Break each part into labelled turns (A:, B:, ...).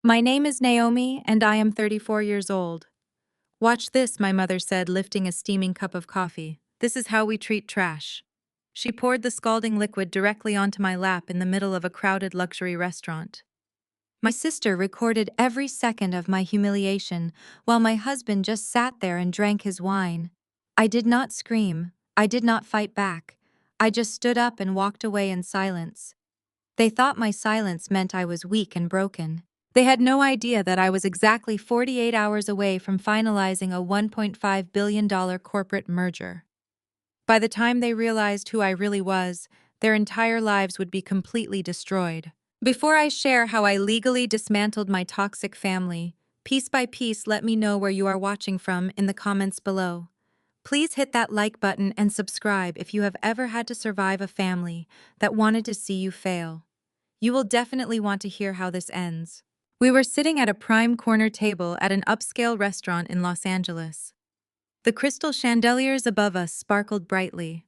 A: My name is Naomi, and I am 34 years old. Watch this, my mother said, lifting a steaming cup of coffee. This is how we treat trash. She poured the scalding liquid directly onto my lap in the middle of a crowded luxury restaurant. My sister recorded every second of my humiliation while my husband just sat there and drank his wine. I did not scream. I did not fight back. I just stood up and walked away in silence. They thought my silence meant I was weak and broken. They had no idea that I was exactly 48 hours away from finalizing a $1.5 billion corporate merger. By the time they realized who I really was, their entire lives would be completely destroyed. Before I share how I legally dismantled my toxic family, piece by piece, let me know where you are watching from in the comments below. Please hit that like button and subscribe if you have ever had to survive a family that wanted to see you fail. You will definitely want to hear how this ends. We were sitting at a prime corner table at an upscale restaurant in Los Angeles. The crystal chandeliers above us sparkled brightly.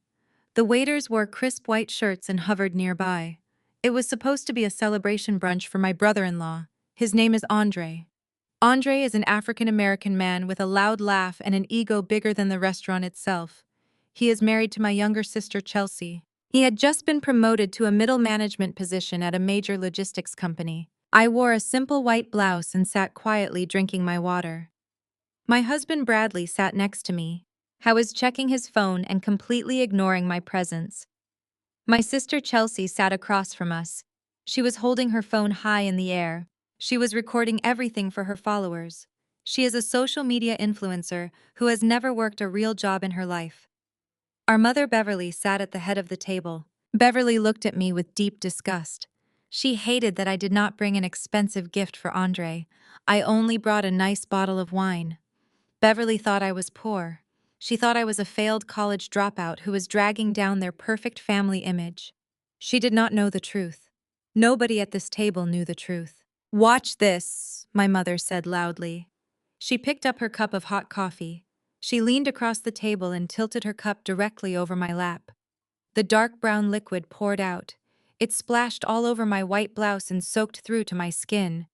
A: The waiters wore crisp white shirts and hovered nearby. It was supposed to be a celebration brunch for my brother-in-law. His name is Andre. Andre is an African-American man with a loud laugh and an ego bigger than the restaurant itself. He is married to my younger sister, Chelsea. He had just been promoted to a middle management position at a major logistics company. I wore a simple white blouse and sat quietly drinking my water. My husband Bradley sat next to me. I was checking his phone and completely ignoring my presence. My sister Chelsea sat across from us. She was holding her phone high in the air. She was recording everything for her followers. She is a social media influencer who has never worked a real job in her life. Our mother Beverly sat at the head of the table. Beverly looked at me with deep disgust. She hated that I did not bring an expensive gift for Andre. I only brought a nice bottle of wine. Beverly thought I was poor. She thought I was a failed college dropout who was dragging down their perfect family image. She did not know the truth. Nobody at this table knew the truth. "Watch this," my mother said loudly. She picked up her cup of hot coffee. She leaned across the table and tilted her cup directly over my lap. The dark brown liquid poured out. It splashed all over my white blouse and soaked through to my skin.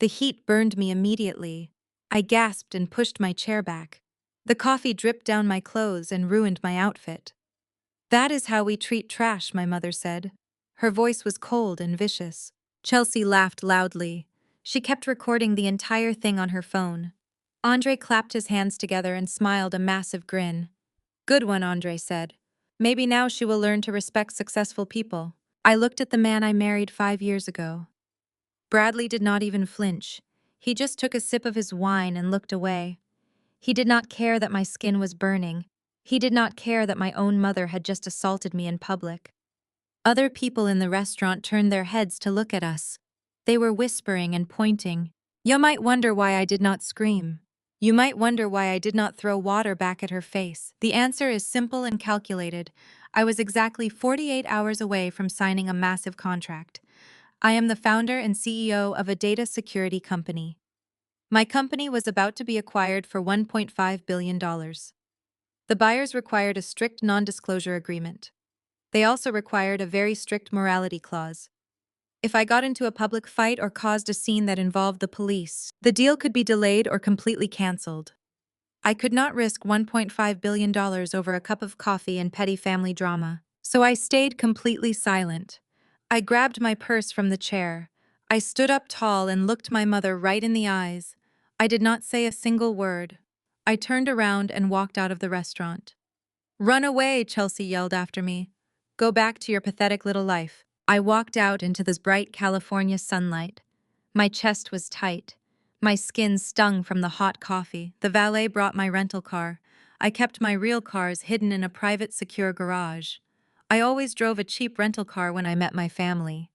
A: The heat burned me immediately. I gasped and pushed my chair back. The coffee dripped down my clothes and ruined my outfit. "That is how we treat trash," my mother said. Her voice was cold and vicious. Chelsea laughed loudly. She kept recording the entire thing on her phone. Andre clapped his hands together and smiled a massive grin. "Good one," Andre said. "Maybe now she will learn to respect successful people." I looked at the man I married 5 years ago. Bradley did not even flinch. He just took a sip of his wine and looked away. He did not care that my skin was burning. He did not care that my own mother had just assaulted me in public. Other people in the restaurant turned their heads to look at us. They were whispering and pointing. You might wonder why I did not scream. You might wonder why I did not throw water back at her face. The answer is simple and calculated. I was exactly 48 hours away from signing a massive contract. I am the founder and CEO of a data security company. My company was about to be acquired for $1.5 billion. The buyers required a strict non-disclosure agreement. They also required a very strict morality clause. If I got into a public fight or caused a scene that involved the police, the deal could be delayed or completely canceled. I could not risk $1.5 billion over a cup of coffee and petty family drama, so I stayed completely silent. I grabbed my purse from the chair. I stood up tall and looked my mother right in the eyes. I did not say a single word. I turned around and walked out of the restaurant. "Run away," Chelsea yelled after me. "Go back to your pathetic little life." I walked out into this bright California sunlight. My chest was tight. My skin stung from the hot coffee. The valet brought my rental car. I kept my real cars hidden in a private, secure garage. I always drove a cheap rental car when I met my family.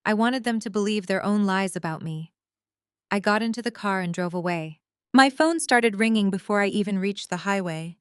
A: I wanted them to believe their own lies about me. I got into the car and drove away. My phone started ringing before I even reached the highway.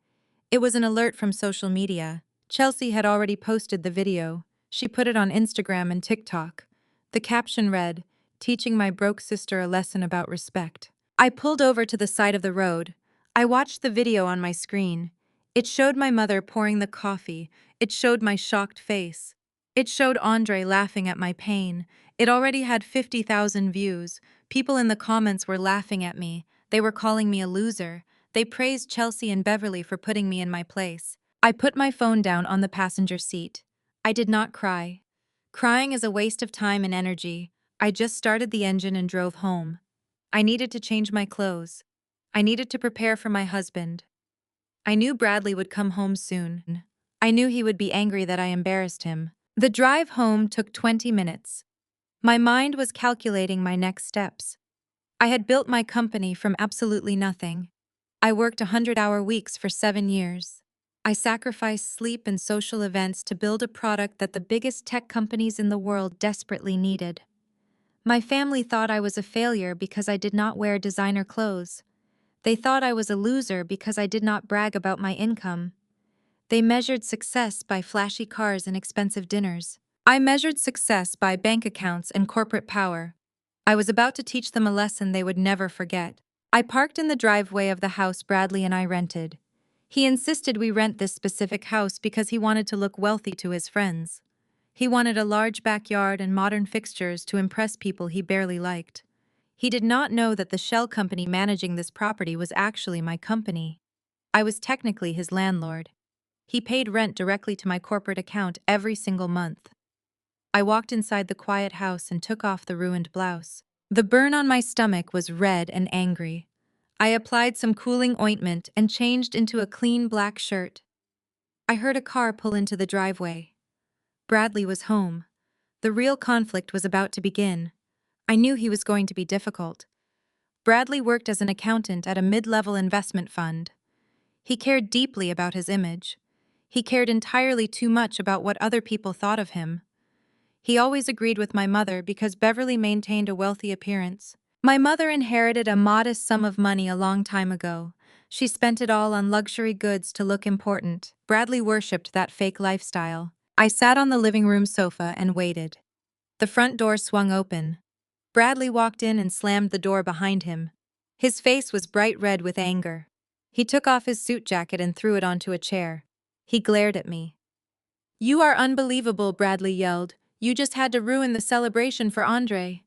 A: It was an alert from social media. Chelsea had already posted the video. She put it on Instagram and TikTok. The caption read, "Teaching my broke sister a lesson about respect." I pulled over to the side of the road. I watched the video on my screen. It showed my mother pouring the coffee. It showed my shocked face. It showed Andre laughing at my pain. It already had 50,000 views. People in the comments were laughing at me. They were calling me a loser. They praised Chelsea and Beverly for putting me in my place. I put my phone down on the passenger seat. I did not cry. Crying is a waste of time and energy. I just started the engine and drove home. I needed to change my clothes. I needed to prepare for my husband. I knew Bradley would come home soon. I knew he would be angry that I embarrassed him. The drive home took 20 minutes. My mind was calculating my next steps. I had built my company from absolutely nothing. I worked 100-hour weeks for 7 years. I sacrificed sleep and social events to build a product that the biggest tech companies in the world desperately needed. My family thought I was a failure because I did not wear designer clothes. They thought I was a loser because I did not brag about my income. They measured success by flashy cars and expensive dinners. I measured success by bank accounts and corporate power. I was about to teach them a lesson they would never forget. I parked in the driveway of the house Bradley and I rented. He insisted we rent this specific house because he wanted to look wealthy to his friends. He wanted a large backyard and modern fixtures to impress people he barely liked. He did not know that the shell company managing this property was actually my company. I was technically his landlord. He paid rent directly to my corporate account every single month. I walked inside the quiet house and took off the ruined blouse. The burn on my stomach was red and angry. I applied some cooling ointment and changed into a clean black shirt. I heard a car pull into the driveway. Bradley was home. The real conflict was about to begin. I knew he was going to be difficult. Bradley worked as an accountant at a mid-level investment fund. He cared deeply about his image. He cared entirely too much about what other people thought of him. He always agreed with my mother because Beverly maintained a wealthy appearance. My mother inherited a modest sum of money a long time ago. She spent it all on luxury goods to look important. Bradley worshipped that fake lifestyle. I sat on the living room sofa and waited. The front door swung open. Bradley walked in and slammed the door behind him. His face was bright red with anger. He took off his suit jacket and threw it onto a chair. He glared at me. "You are unbelievable," Bradley yelled. "You just had to ruin the celebration for Andre."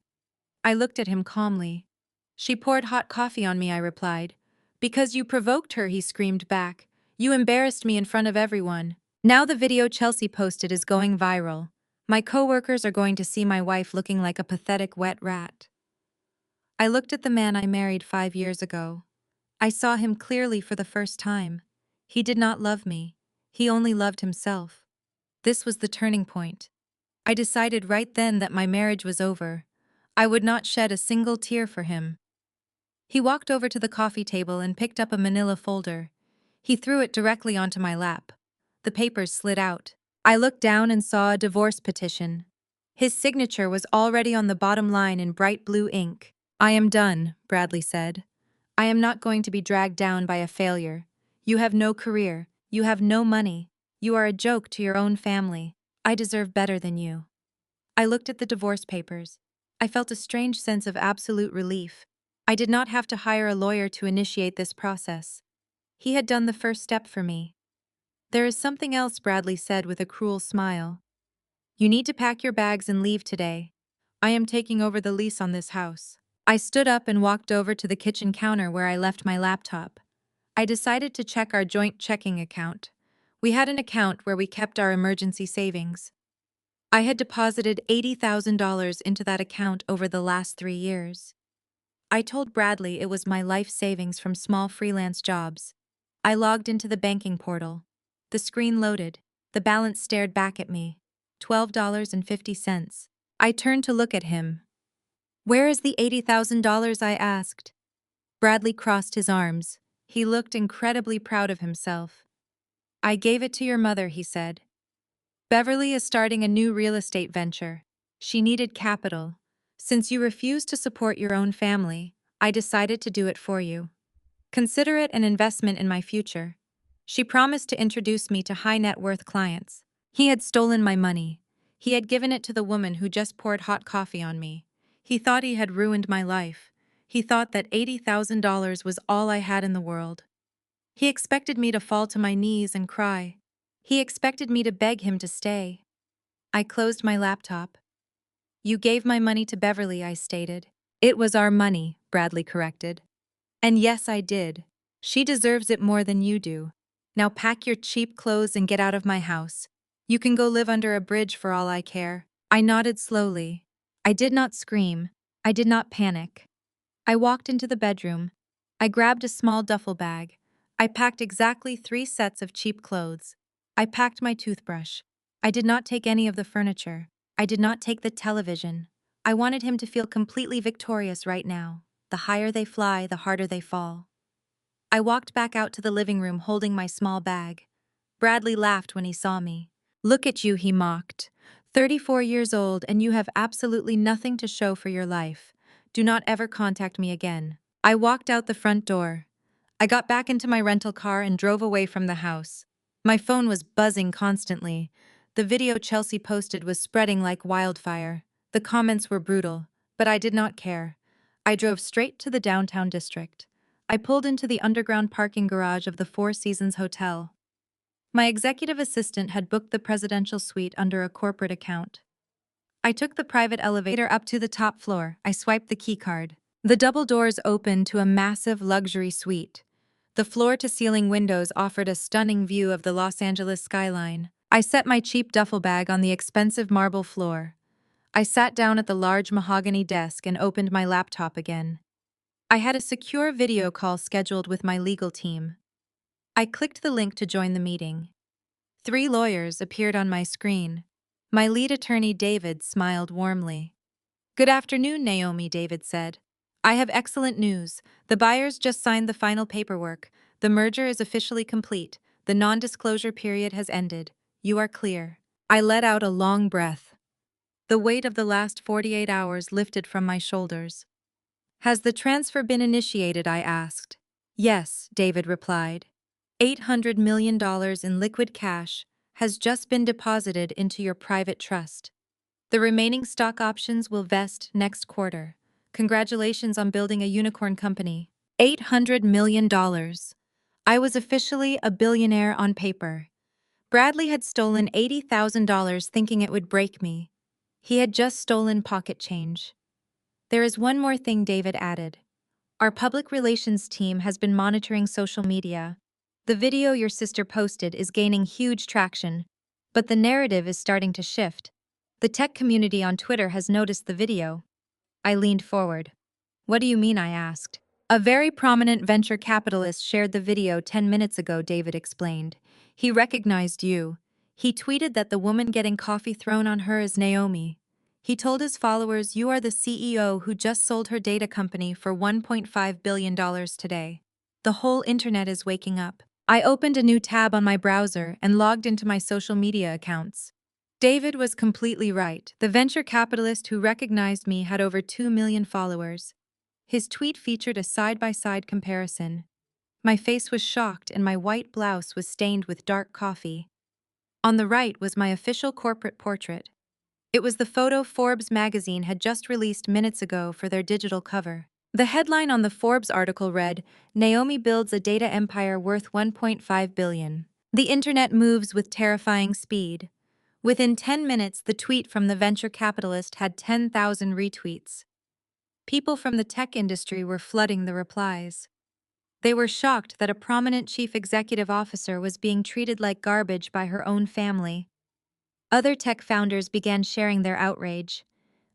A: I looked at him calmly. "She poured hot coffee on me," I replied. "Because you provoked her," he screamed back. "You embarrassed me in front of everyone." Now the video Chelsea posted is going viral. My coworkers are going to see my wife looking like a pathetic wet rat. I looked at the man I married 5 years ago. I saw him clearly for the first time. He did not love me. He only loved himself. This was the turning point. I decided right then that my marriage was over. I would not shed a single tear for him. He walked over to the coffee table and picked up a manila folder. He threw it directly onto my lap. The papers slid out. I looked down and saw a divorce petition. His signature was already on the bottom line in bright blue ink. "I am done," Bradley said. "I am not going to be dragged down by a failure. You have no career. You have no money. You are a joke to your own family. I deserve better than you." I looked at the divorce papers. I felt a strange sense of absolute relief. I did not have to hire a lawyer to initiate this process. He had done the first step for me. "There is something else," Bradley said with a cruel smile. "You need to pack your bags and leave today. I am taking over the lease on this house." I stood up and walked over to the kitchen counter where I left my laptop. I decided to check our joint checking account. We had an account where we kept our emergency savings. I had deposited $80,000 into that account over the last 3 years. I told Bradley it was my life savings from small freelance jobs. I logged into the banking portal. The screen loaded. The balance stared back at me. $12.50. I turned to look at him. "Where is the $80,000? I asked. Bradley crossed his arms. He looked incredibly proud of himself. "I gave it to your mother," he said. "Beverly is starting a new real estate venture. She needed capital. Since you refused to support your own family, I decided to do it for you. Consider it an investment in my future." She promised to introduce me to high net worth clients. He had stolen my money. He had given it to the woman who just poured hot coffee on me. He thought he had ruined my life. He thought that $80,000 was all I had in the world. He expected me to fall to my knees and cry. He expected me to beg him to stay. I closed my laptop. You gave my money to Beverly, I stated. It was our money, Bradley corrected. And yes, I did. She deserves it more than you do. Now pack your cheap clothes and get out of my house. You can go live under a bridge for all I care. I nodded slowly. I did not scream. I did not panic. I walked into the bedroom. I grabbed a small duffel bag. I packed exactly 3 sets of cheap clothes. I packed my toothbrush. I did not take any of the furniture. I did not take the television. I wanted him to feel completely victorious right now. The higher they fly, the harder they fall. I walked back out to the living room holding my small bag. Bradley laughed when he saw me. Look at you, he mocked. 34 years old and you have absolutely nothing to show for your life. Do not ever contact me again. I walked out the front door. I got back into my rental car and drove away from the house. My phone was buzzing constantly. The video Chelsea posted was spreading like wildfire. The comments were brutal, but I did not care. I drove straight to the downtown district. I pulled into the underground parking garage of the Four Seasons Hotel. My executive assistant had booked the presidential suite under a corporate account. I took the private elevator up to the top floor. I swiped the keycard. The double doors opened to a massive luxury suite. The floor-to-ceiling windows offered a stunning view of the Los Angeles skyline. I set my cheap duffel bag on the expensive marble floor. I sat down at the large mahogany desk and opened my laptop again. I had a secure video call scheduled with my legal team. I clicked the link to join the meeting. 3 lawyers appeared on my screen. My lead attorney, David, smiled warmly. Good afternoon, Naomi, David said. I have excellent news. The buyers just signed the final paperwork. The merger is officially complete. The non-disclosure period has ended. You are clear. I let out a long breath. The weight of the last 48 hours lifted from my shoulders. Has the transfer been initiated? I asked. Yes, David replied. $800 million in liquid cash has just been deposited into your private trust. The remaining stock options will vest next quarter. Congratulations on building a unicorn company. $800 million. I was officially a billionaire on paper. Bradley had stolen $80,000 thinking it would break me. He had just stolen pocket change. There is one more thing, David added. Our public relations team has been monitoring social media. The video your sister posted is gaining huge traction, but the narrative is starting to shift. The tech community on Twitter has noticed the video. I leaned forward. What do you mean? I asked. A very prominent venture capitalist shared the video 10 minutes ago, David explained. He recognized you. He tweeted that the woman getting coffee thrown on her is Naomi. He told his followers you are the CEO who just sold her data company for $1.5 billion today. The whole internet is waking up. I opened a new tab on my browser and logged into my social media accounts. David was completely right. The venture capitalist who recognized me had over 2 million followers. His tweet featured a side-by-side comparison. My face was shocked and my white blouse was stained with dark coffee. On the right was my official corporate portrait. It was the photo Forbes magazine had just released minutes ago for their digital cover. The headline on the Forbes article read, Naomi builds a data empire worth $1.5 billion. The internet moves with terrifying speed. Within 10 minutes, the tweet from the venture capitalist had 10,000 retweets. People from the tech industry were flooding the replies. They were shocked that a prominent chief executive officer was being treated like garbage by her own family. Other tech founders began sharing their outrage.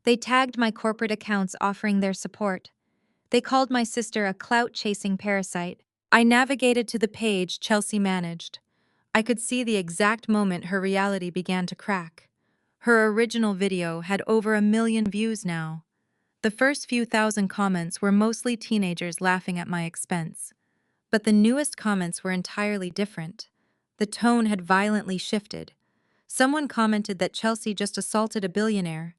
A: They tagged my corporate accounts offering their support. They called my sister a clout-chasing parasite. I navigated to the page Chelsea managed. I could see the exact moment her reality began to crack. Her original video had over 1 million views now. The first few thousand comments were mostly teenagers laughing at my expense. But the newest comments were entirely different. The tone had violently shifted. Someone commented that Chelsea just assaulted a billionaire.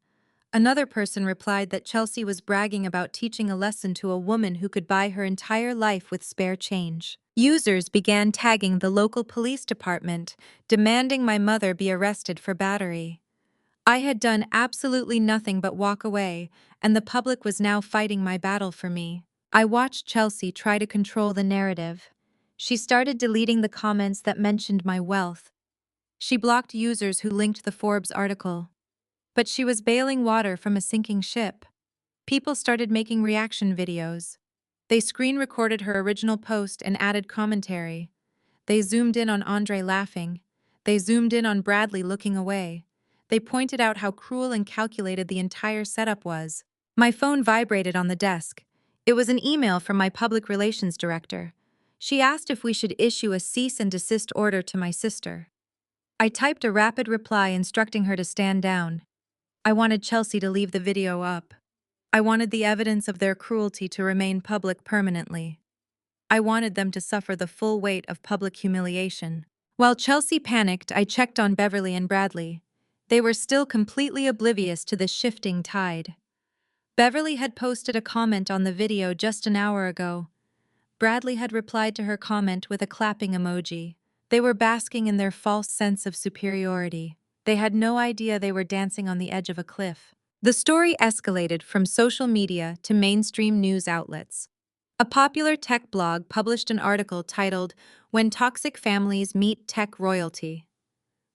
A: Another person replied that Chelsea was bragging about teaching a lesson to a woman who could buy her entire life with spare change. Users began tagging the local police department, demanding my mother be arrested for battery. I had done absolutely nothing but walk away, and the public was now fighting my battle for me. I watched Chelsea try to control the narrative. She started deleting the comments that mentioned my wealth. She blocked users who linked the Forbes article. But she was bailing water from a sinking ship. People started making reaction videos. They screen recorded her original post and added commentary. They zoomed in on Andre laughing. They zoomed in on Bradley looking away. They pointed out how cruel and calculated the entire setup was. My phone vibrated on the desk. It was an email from my public relations director. She asked if we should issue a cease and desist order to my sister. I typed a rapid reply instructing her to stand down. I wanted Chelsea to leave the video up. I wanted the evidence of their cruelty to remain public permanently. I wanted them to suffer the full weight of public humiliation. While Chelsea panicked, I checked on Beverly and Bradley. They were still completely oblivious to the shifting tide. Beverly had posted a comment on the video just an hour ago. Bradley had replied to her comment with a clapping emoji. They were basking in their false sense of superiority. They had no idea they were dancing on the edge of a cliff. The story escalated from social media to mainstream news outlets. A popular tech blog published an article titled, "When Toxic Families Meet Tech Royalty."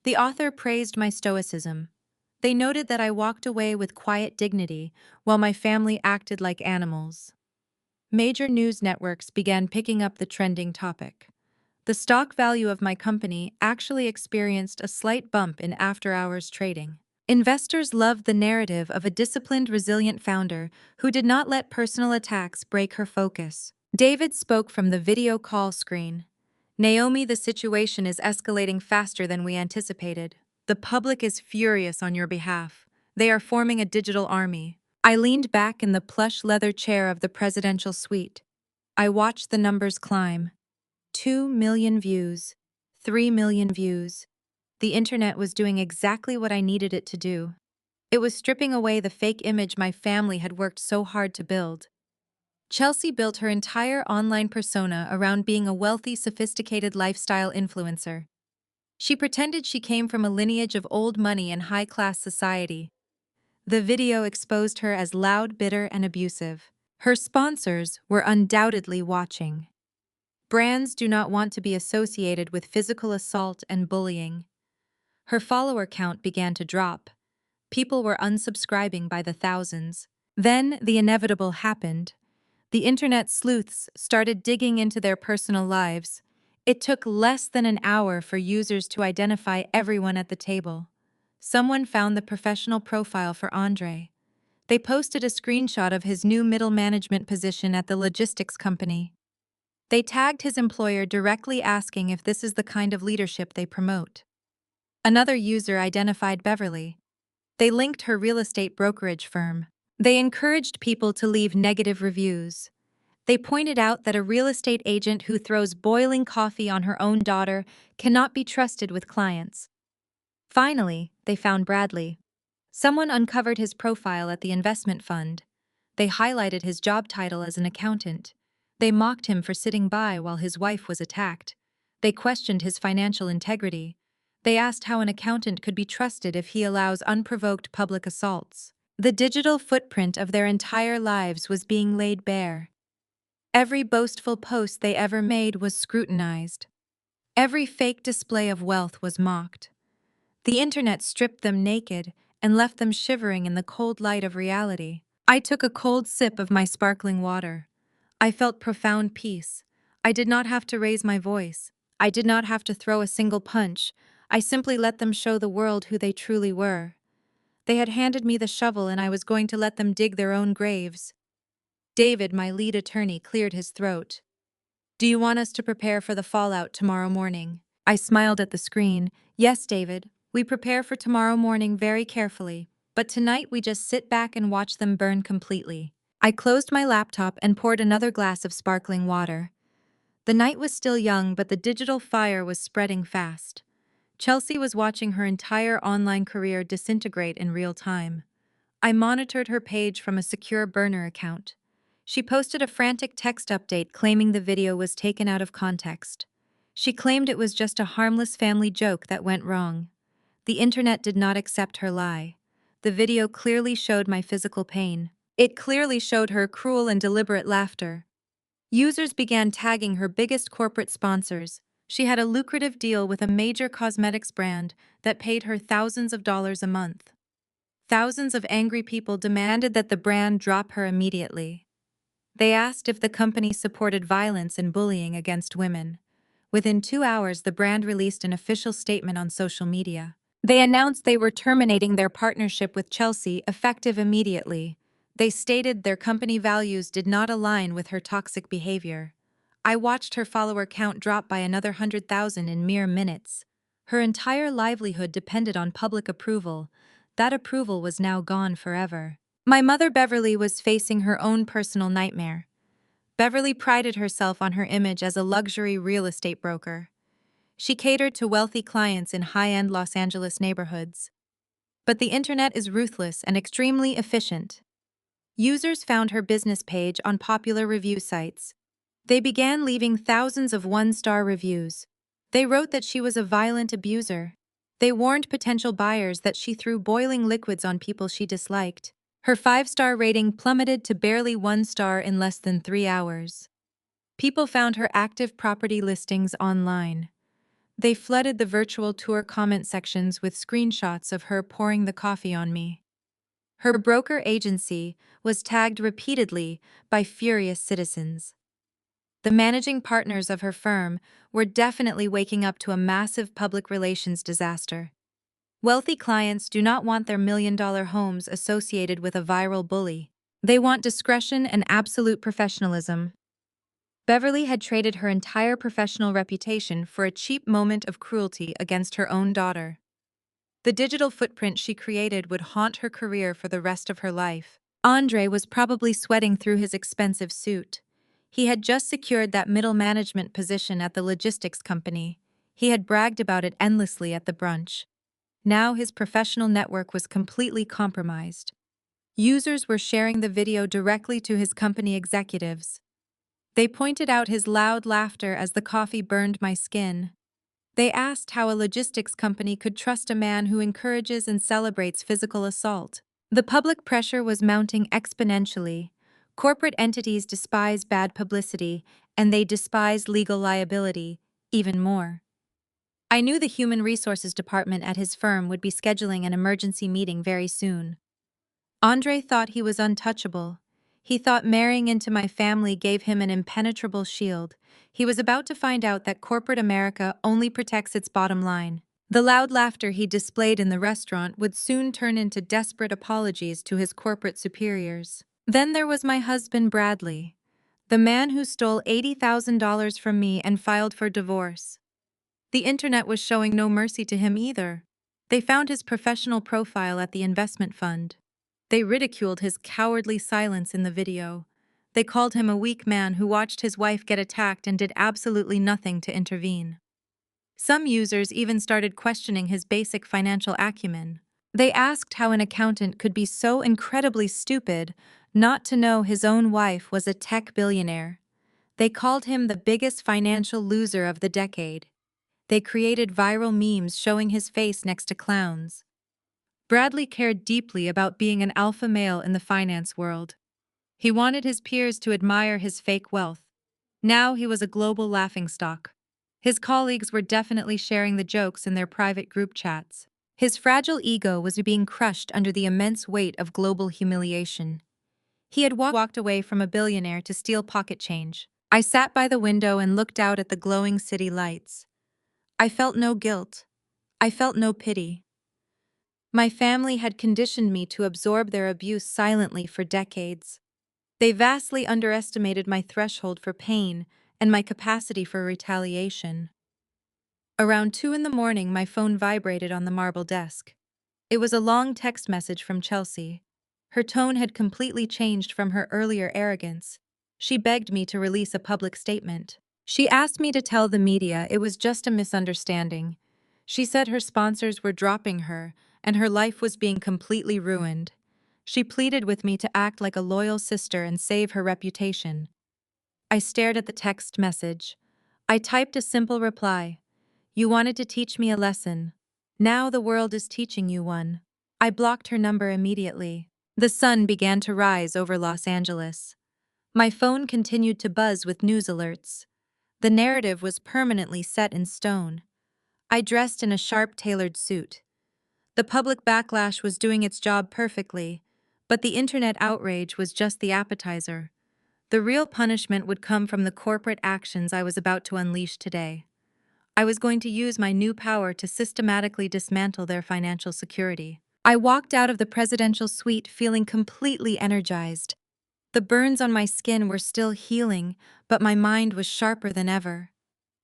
A: The author praised my stoicism. They noted that I walked away with quiet dignity while my family acted like animals. Major news networks began picking up the trending topic. The stock value of my company actually experienced a slight bump in after-hours trading. Investors loved the narrative of a disciplined, resilient founder who did not let personal attacks break her focus. David spoke from the video call screen. "Naomi, the situation is escalating faster than we anticipated. The public is furious on your behalf. They are forming a digital army." I leaned back in the plush leather chair of the presidential suite. I watched the numbers climb. 2 million views. 3 million views. The internet was doing exactly what I needed it to do. It was stripping away the fake image my family had worked so hard to build. Chelsea built her entire online persona around being a wealthy, sophisticated lifestyle influencer. She pretended she came from a lineage of old money and high-class society. The video exposed her as loud, bitter, and abusive. Her sponsors were undoubtedly watching. Brands do not want to be associated with physical assault and bullying. Her follower count began to drop. People were unsubscribing by the thousands. Then the inevitable happened. The internet sleuths started digging into their personal lives. It took less than an hour for users to identify everyone at the table. Someone found the professional profile for Andre. They posted a screenshot of his new middle management position at the logistics company. They tagged his employer directly asking if this is the kind of leadership they promote. Another user identified Beverly. They linked her real estate brokerage firm. They encouraged people to leave negative reviews. They pointed out that a real estate agent who throws boiling coffee on her own daughter cannot be trusted with clients. Finally, they found Bradley. Someone uncovered his profile at the investment fund. They highlighted his job title as an accountant. They mocked him for sitting by while his wife was attacked. They questioned his financial integrity. They asked how an accountant could be trusted if he allows unprovoked public assaults. The digital footprint of their entire lives was being laid bare. Every boastful post they ever made was scrutinized. Every fake display of wealth was mocked. The internet stripped them naked and left them shivering in the cold light of reality. I took a cold sip of my sparkling water. I felt profound peace. I did not have to raise my voice. I did not have to throw a single punch. I simply let them show the world who they truly were. They had handed me the shovel and I was going to let them dig their own graves. David, my lead attorney, cleared his throat. "Do you want us to prepare for the fallout tomorrow morning?" I smiled at the screen. "Yes, David. We prepare for tomorrow morning very carefully, but tonight we just sit back and watch them burn completely." I closed my laptop and poured another glass of sparkling water. The night was still young, but the digital fire was spreading fast. Chelsea was watching her entire online career disintegrate in real time. I monitored her page from a secure burner account. She posted a frantic text update claiming the video was taken out of context. She claimed it was just a harmless family joke that went wrong. The internet did not accept her lie. The video clearly showed my physical pain. It clearly showed her cruel and deliberate laughter. Users began tagging her biggest corporate sponsors. She had a lucrative deal with a major cosmetics brand that paid her thousands of dollars a month. Thousands of angry people demanded that the brand drop her immediately. They asked if the company supported violence and bullying against women. Within 2 hours, the brand released an official statement on social media. They announced they were terminating their partnership with Chelsea, effective immediately. They stated their company values did not align with her toxic behavior. I watched her follower count drop by another 100,000 in mere minutes. Her entire livelihood depended on public approval. That approval was now gone forever. My mother Beverly was facing her own personal nightmare. Beverly prided herself on her image as a luxury real estate broker. She catered to wealthy clients in high-end Los Angeles neighborhoods. But the internet is ruthless and extremely efficient. Users found her business page on popular review sites. They began leaving thousands of one-star reviews. They wrote that she was a violent abuser. They warned potential buyers that she threw boiling liquids on people she disliked. Her 5-star rating plummeted to barely 1 star in less than 3 hours. People found her active property listings online. They flooded the virtual tour comment sections with screenshots of her pouring the coffee on me. Her broker agency was tagged repeatedly by furious citizens. The managing partners of her firm were definitely waking up to a massive public relations disaster. Wealthy clients do not want their million-dollar homes associated with a viral bully. They want discretion and absolute professionalism. Beverly had traded her entire professional reputation for a cheap moment of cruelty against her own daughter. The digital footprint she created would haunt her career for the rest of her life. Andre was probably sweating through his expensive suit. He had just secured that middle management position at the logistics company. He had bragged about it endlessly at the brunch. Now his professional network was completely compromised. Users were sharing the video directly to his company executives. They pointed out his loud laughter as the coffee burned my skin. They asked how a logistics company could trust a man who encourages and celebrates physical assault. The public pressure was mounting exponentially. Corporate entities despise bad publicity, and they despise legal liability even more. I knew the human resources department at his firm would be scheduling an emergency meeting very soon. Andre thought he was untouchable. He thought marrying into my family gave him an impenetrable shield. He was about to find out that corporate America only protects its bottom line. The loud laughter he displayed in the restaurant would soon turn into desperate apologies to his corporate superiors. Then there was my husband Bradley, the man who stole $80,000 from me and filed for divorce. The internet was showing no mercy to him either. They found his professional profile at the investment fund. They ridiculed his cowardly silence in the video. They called him a weak man who watched his wife get attacked and did absolutely nothing to intervene. Some users even started questioning his basic financial acumen. They asked how an accountant could be so incredibly stupid not to know his own wife was a tech billionaire. They called him the biggest financial loser of the decade. They created viral memes showing his face next to clowns. Bradley cared deeply about being an alpha male in the finance world. He wanted his peers to admire his fake wealth. Now he was a global laughingstock. His colleagues were definitely sharing the jokes in their private group chats. His fragile ego was being crushed under the immense weight of global humiliation. He had walked away from a billionaire to steal pocket change. I sat by the window and looked out at the glowing city lights. I felt no guilt. I felt no pity. My family had conditioned me to absorb their abuse silently for decades. They vastly underestimated my threshold for pain and my capacity for retaliation. Around 2 in the morning, my phone vibrated on the marble desk. It was a long text message from Chelsea. Her tone had completely changed from her earlier arrogance. She begged me to release a public statement. She asked me to tell the media it was just a misunderstanding. She said her sponsors were dropping her, and her life was being completely ruined. She pleaded with me to act like a loyal sister and save her reputation. I stared at the text message. I typed a simple reply. You wanted to teach me a lesson. Now the world is teaching you one. I blocked her number immediately. The sun began to rise over Los Angeles. My phone continued to buzz with news alerts. The narrative was permanently set in stone. I dressed in a sharp, tailored suit. The public backlash was doing its job perfectly, but the internet outrage was just the appetizer. The real punishment would come from the corporate actions I was about to unleash today. I was going to use my new power to systematically dismantle their financial security. I walked out of the presidential suite feeling completely energized. The burns on my skin were still healing, but my mind was sharper than ever.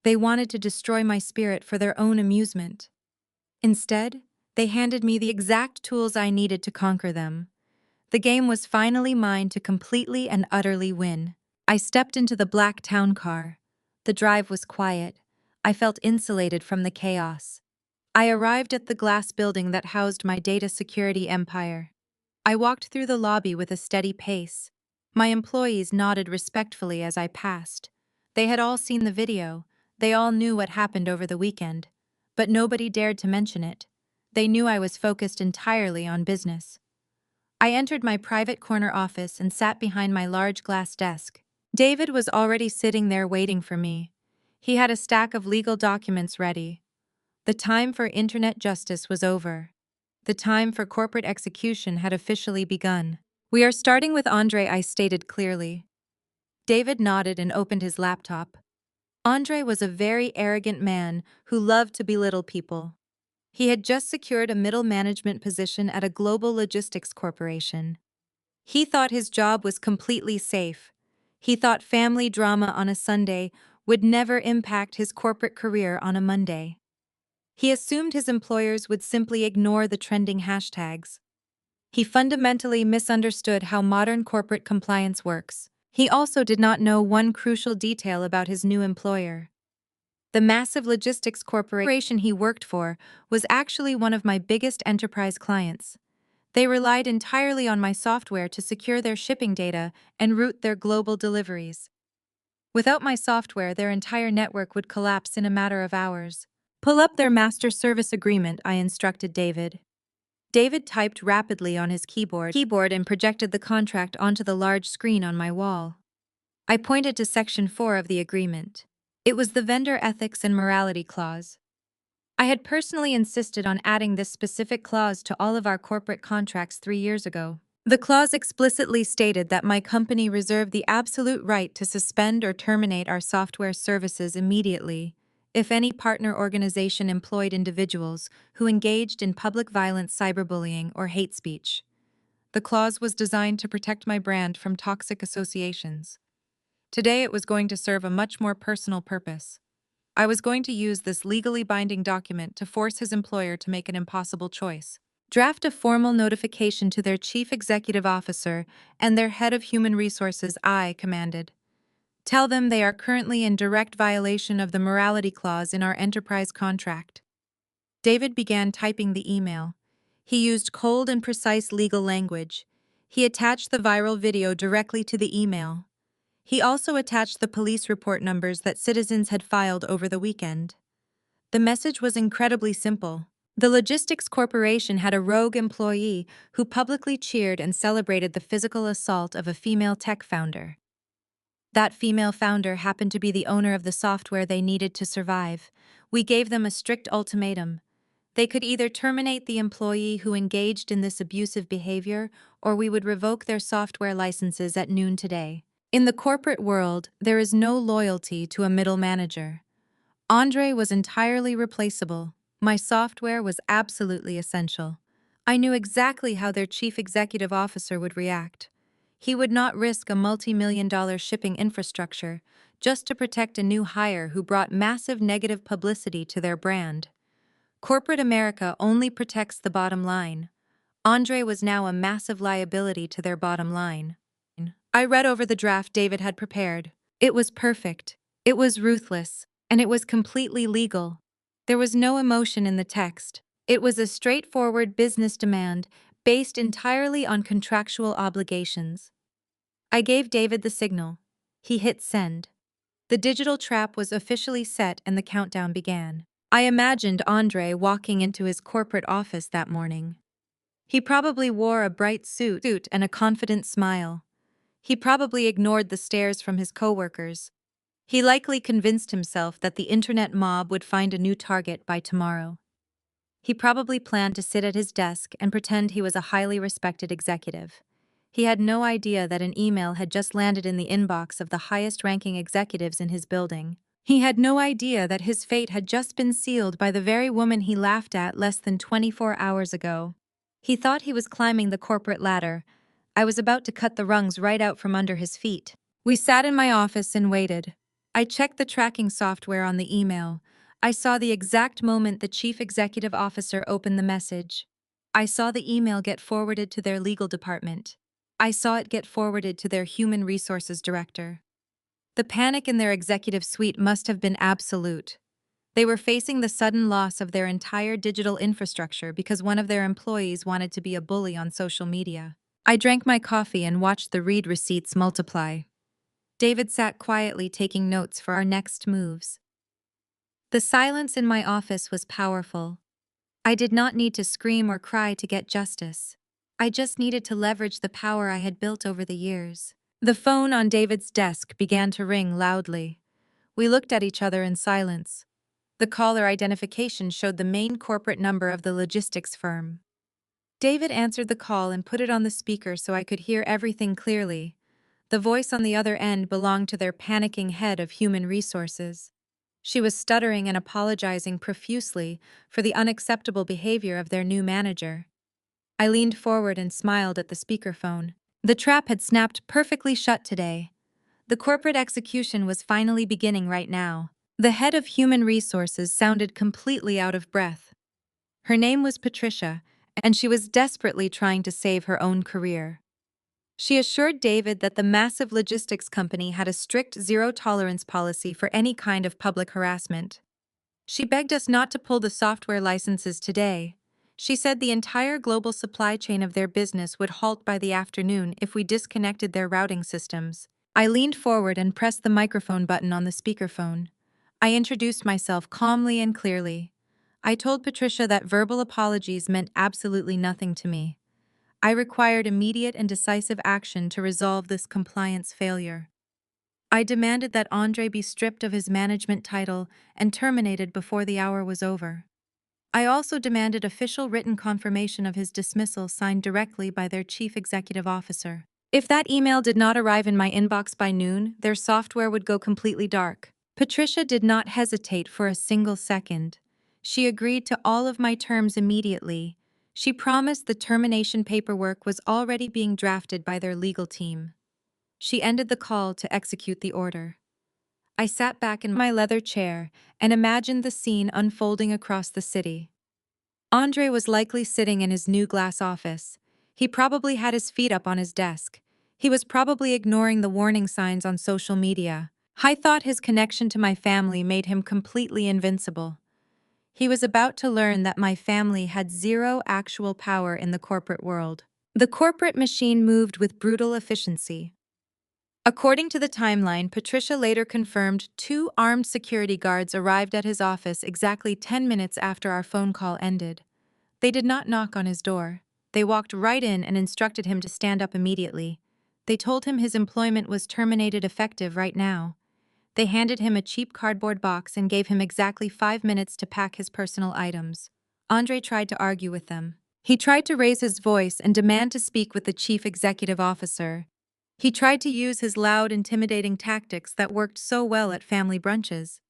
A: They wanted to destroy my spirit for their own amusement. Instead, they handed me the exact tools I needed to conquer them. The game was finally mine to completely and utterly win. I stepped into the black town car. The drive was quiet. I felt insulated from the chaos. I arrived at the glass building that housed my data security empire. I walked through the lobby with a steady pace. My employees nodded respectfully as I passed. They had all seen the video. They all knew what happened over the weekend. But nobody dared to mention it. They knew I was focused entirely on business. I entered my private corner office and sat behind my large glass desk. David was already sitting there waiting for me. He had a stack of legal documents ready. The time for internet justice was over. The time for corporate execution had officially begun. "We are starting with Andre," I stated clearly. David nodded and opened his laptop. Andre was a very arrogant man who loved to belittle people. He had just secured a middle management position at a global logistics corporation. He thought his job was completely safe. He thought family drama on a Sunday would never impact his corporate career on a Monday. He assumed his employers would simply ignore the trending hashtags. He fundamentally misunderstood how modern corporate compliance works. He also did not know one crucial detail about his new employer. The massive logistics corporation he worked for was actually one of my biggest enterprise clients. They relied entirely on my software to secure their shipping data and route their global deliveries. Without my software, their entire network would collapse in a matter of hours. "Pull up their master service agreement," I instructed David. David typed rapidly on his keyboard and projected the contract onto the large screen on my wall. I pointed to Section 4 of the agreement. It was the vendor ethics and morality clause. I had personally insisted on adding this specific clause to all of our corporate contracts 3 years ago. The clause explicitly stated that my company reserved the absolute right to suspend or terminate our software services immediately if any partner organization employed individuals who engaged in public violence, cyberbullying, or hate speech. The clause was designed to protect my brand from toxic associations. Today it was going to serve a much more personal purpose. I was going to use this legally binding document to force his employer to make an impossible choice. Draft a formal notification to their chief executive officer and their head of human resources, I commanded. Tell them they are currently in direct violation of the morality clause in our enterprise contract. David began typing the email. He used cold and precise legal language. He attached the viral video directly to the email. He also attached the police report numbers that citizens had filed over the weekend. The message was incredibly simple. The logistics corporation had a rogue employee who publicly cheered and celebrated the physical assault of a female tech founder. That female founder happened to be the owner of the software they needed to survive. We gave them a strict ultimatum. They could either terminate the employee who engaged in this abusive behavior, or we would revoke their software licenses at noon today. In the corporate world, there is no loyalty to a middle manager. Andre was entirely replaceable. My software was absolutely essential. I knew exactly how their chief executive officer would react. He would not risk a multi-million-dollar shipping infrastructure just to protect a new hire who brought massive negative publicity to their brand. Corporate America only protects the bottom line. Andre was now a massive liability to their bottom line. I read over the draft David had prepared. It was perfect. It was ruthless. And it was completely legal. There was no emotion in the text. It was a straightforward business demand based entirely on contractual obligations. I gave David the signal. He hit send. The digital trap was officially set and the countdown began. I imagined Andre walking into his corporate office that morning. He probably wore a bright suit and a confident smile. He probably ignored the stares from his coworkers. He likely convinced himself that the internet mob would find a new target by tomorrow. He probably planned to sit at his desk and pretend he was a highly respected executive. He had no idea that an email had just landed in the inbox of the highest-ranking executives in his building. He had no idea that his fate had just been sealed by the very woman he laughed at less than 24 hours ago. He thought he was climbing the corporate ladder. I was about to cut the rungs right out from under his feet. We sat in my office and waited. I checked the tracking software on the email. I saw the exact moment the chief executive officer opened the message. I saw the email get forwarded to their legal department. I saw it get forwarded to their human resources director. The panic in their executive suite must have been absolute. They were facing the sudden loss of their entire digital infrastructure because one of their employees wanted to be a bully on social media. I drank my coffee and watched the read receipts multiply. David sat quietly taking notes for our next moves. The silence in my office was powerful. I did not need to scream or cry to get justice. I just needed to leverage the power I had built over the years. The phone on David's desk began to ring loudly. We looked at each other in silence. The caller identification showed the main corporate number of the logistics firm. David answered the call and put it on the speaker so I could hear everything clearly. The voice on the other end belonged to their panicking head of human resources. She was stuttering and apologizing profusely for the unacceptable behavior of their new manager. I leaned forward and smiled at the speakerphone. The trap had snapped perfectly shut today. The corporate execution was finally beginning right now. The head of human resources sounded completely out of breath. Her name was Patricia, and she was desperately trying to save her own career. She assured David that the massive logistics company had a strict zero-tolerance policy for any kind of public harassment. She begged us not to pull the software licenses today. She said the entire global supply chain of their business would halt by the afternoon if we disconnected their routing systems. I leaned forward and pressed the microphone button on the speakerphone. I introduced myself calmly and clearly. I told Patricia that verbal apologies meant absolutely nothing to me. I required immediate and decisive action to resolve this compliance failure. I demanded that Andre be stripped of his management title and terminated before the hour was over. I also demanded official written confirmation of his dismissal signed directly by their chief executive officer. If that email did not arrive in my inbox by noon, their software would go completely dark. Patricia did not hesitate for a single second. She agreed to all of my terms immediately. She promised the termination paperwork was already being drafted by their legal team. She ended the call to execute the order. I sat back in my leather chair and imagined the scene unfolding across the city. Andre was likely sitting in his new glass office. He probably had his feet up on his desk. He was probably ignoring the warning signs on social media. I thought his connection to my family made him completely invincible. He was about to learn that my family had zero actual power in the corporate world. The corporate machine moved with brutal efficiency. According to the timeline, Patricia later confirmed 2 armed security guards arrived at his office exactly 10 minutes after our phone call ended. They did not knock on his door. They walked right in and instructed him to stand up immediately. They told him his employment was terminated effective right now. They handed him a cheap cardboard box and gave him exactly 5 minutes to pack his personal items. Andre tried to argue with them. He tried to raise his voice and demand to speak with the chief executive officer. He tried to use his loud, intimidating tactics that worked so well at family brunches.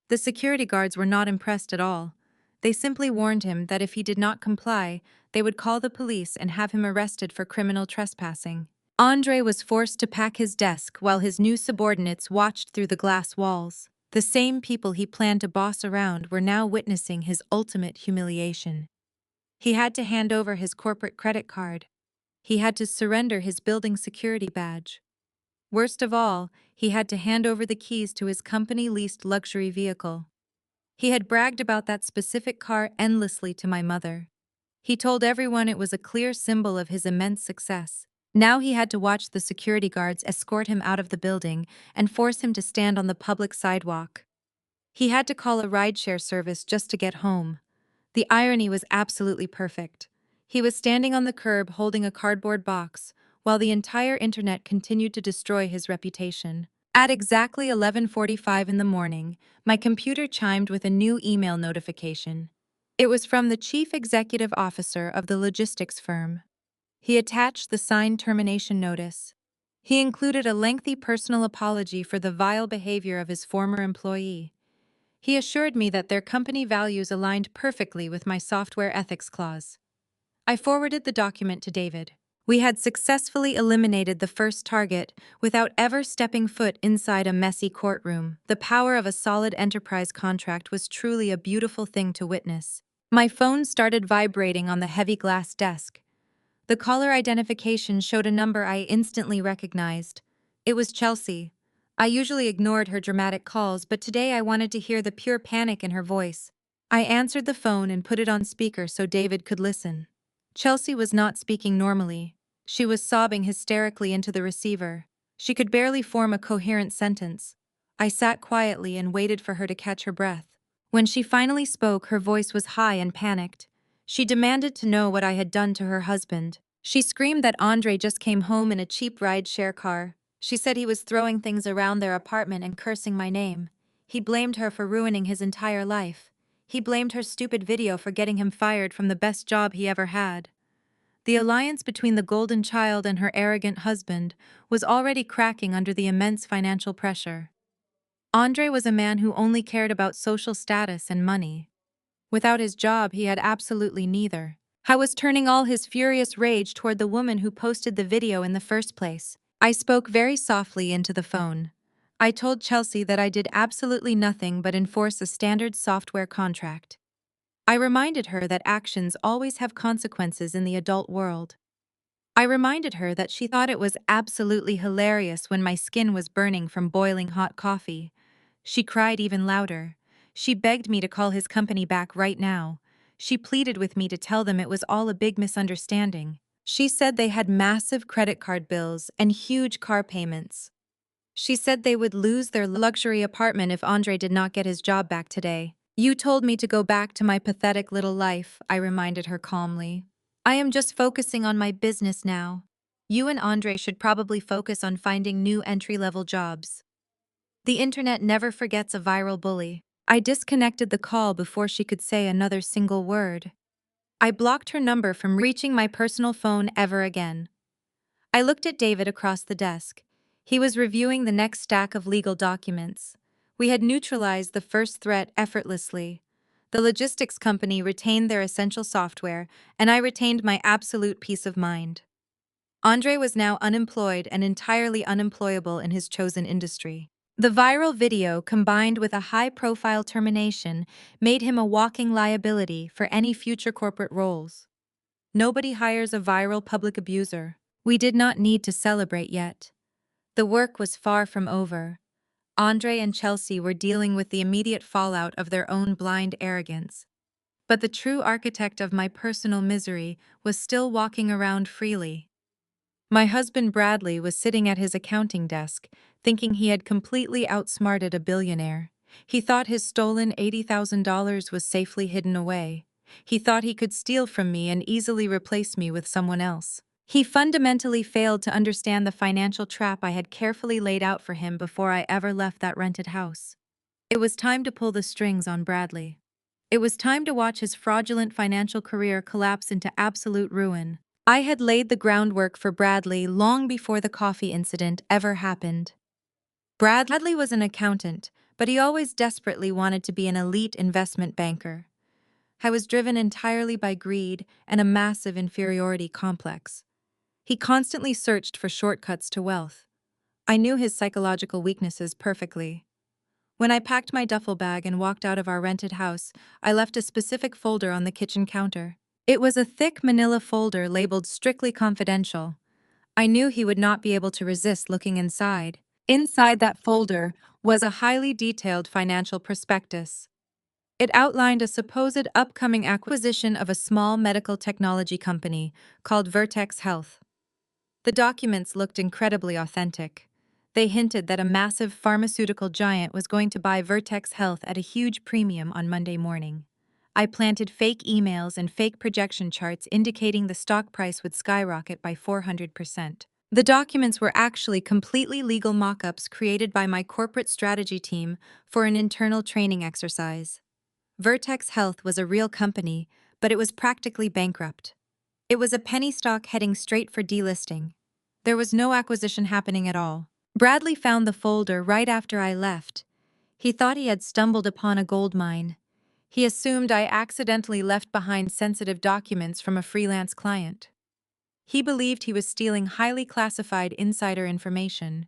A: The security guards were not impressed at all. They simply warned him that if he did not comply, they would call the police and have him arrested for criminal trespassing. Andre was forced to pack his desk while his new subordinates watched through the glass walls. The same people he planned to boss around were now witnessing his ultimate humiliation. He had to hand over his corporate credit card. He had to surrender his building security badge. Worst of all, he had to hand over the keys to his company-leased luxury vehicle. He had bragged about that specific car endlessly to my mother. He told everyone it was a clear symbol of his immense success. Now he had to watch the security guards escort him out of the building and force him to stand on the public sidewalk. He had to call a rideshare service just to get home. The irony was absolutely perfect. He was standing on the curb holding a cardboard box, while the entire internet continued to destroy his reputation. At exactly 11:45 in the morning, my computer chimed with a new email notification. It was from the chief executive officer of the logistics firm. He attached the signed termination notice. He included a lengthy personal apology for the vile behavior of his former employee. He assured me that their company values aligned perfectly with my software ethics clause. I forwarded the document to David. We had successfully eliminated the first target without ever stepping foot inside a messy courtroom. The power of a solid enterprise contract was truly a beautiful thing to witness. My phone started vibrating on the heavy glass desk. The caller identification showed a number I instantly recognized. It was Chelsea. I usually ignored her dramatic calls, but today I wanted to hear the pure panic in her voice. I answered the phone and put it on speaker so David could listen. Chelsea was not speaking normally. She was sobbing hysterically into the receiver. She could barely form a coherent sentence. I sat quietly and waited for her to catch her breath. When she finally spoke, her voice was high and panicked. She demanded to know what I had done to her husband. She screamed that Andre just came home in a cheap ride-share car. She said he was throwing things around their apartment and cursing my name. He blamed her for ruining his entire life. He blamed her stupid video for getting him fired from the best job he ever had. The alliance between the golden child and her arrogant husband was already cracking under the immense financial pressure. Andre was a man who only cared about social status and money. Without his job, he had absolutely neither. I was turning all his furious rage toward the woman who posted the video in the first place. I spoke very softly into the phone. I told Chelsea that I did absolutely nothing but enforce a standard software contract. I reminded her that actions always have consequences in the adult world. I reminded her that she thought it was absolutely hilarious when my skin was burning from boiling hot coffee. She cried even louder. She begged me to call his company back right now. She pleaded with me to tell them it was all a big misunderstanding. She said they had massive credit card bills and huge car payments. She said they would lose their luxury apartment if Andre did not get his job back today. You told me to go back to my pathetic little life, I reminded her calmly. I am just focusing on my business now. You and Andre should probably focus on finding new entry-level jobs. The internet never forgets a viral bully. I disconnected the call before she could say another single word. I blocked her number from reaching my personal phone ever again. I looked at David across the desk. He was reviewing the next stack of legal documents. We had neutralized the first threat effortlessly. The logistics company retained their essential software, and I retained my absolute peace of mind. Andre was now unemployed and entirely unemployable in his chosen industry. The viral video, combined with a high-profile termination, made him a walking liability for any future corporate roles. Nobody hires a viral public abuser. We did not need to celebrate yet. The work was far from over. Andre and Chelsea were dealing with the immediate fallout of their own blind arrogance. But the true architect of my personal misery was still walking around freely. My husband Bradley was sitting at his accounting desk, thinking he had completely outsmarted a billionaire. He thought his stolen $80,000 was safely hidden away. He thought he could steal from me and easily replace me with someone else. He fundamentally failed to understand the financial trap I had carefully laid out for him before I ever left that rented house. It was time to pull the strings on Bradley. It was time to watch his fraudulent financial career collapse into absolute ruin. I had laid the groundwork for Bradley long before the coffee incident ever happened. Bradley was an accountant, but he always desperately wanted to be an elite investment banker. I was driven entirely by greed and a massive inferiority complex. He constantly searched for shortcuts to wealth. I knew his psychological weaknesses perfectly. When I packed my duffel bag and walked out of our rented house, I left a specific folder on the kitchen counter. It was a thick manila folder labeled strictly confidential. I knew he would not be able to resist looking inside. Inside that folder was a highly detailed financial prospectus. It outlined a supposed upcoming acquisition of a small medical technology company called Vertex Health. The documents looked incredibly authentic. They hinted that a massive pharmaceutical giant was going to buy Vertex Health at a huge premium on Monday morning. I planted fake emails and fake projection charts indicating the stock price would skyrocket by 400%. The documents were actually completely legal mock-ups created by my corporate strategy team for an internal training exercise. Vertex Health was a real company, but it was practically bankrupt. It was a penny stock heading straight for delisting. There was no acquisition happening at all. Bradley found the folder right after I left. He thought he had stumbled upon a gold mine. He assumed I accidentally left behind sensitive documents from a freelance client. He believed he was stealing highly classified insider information.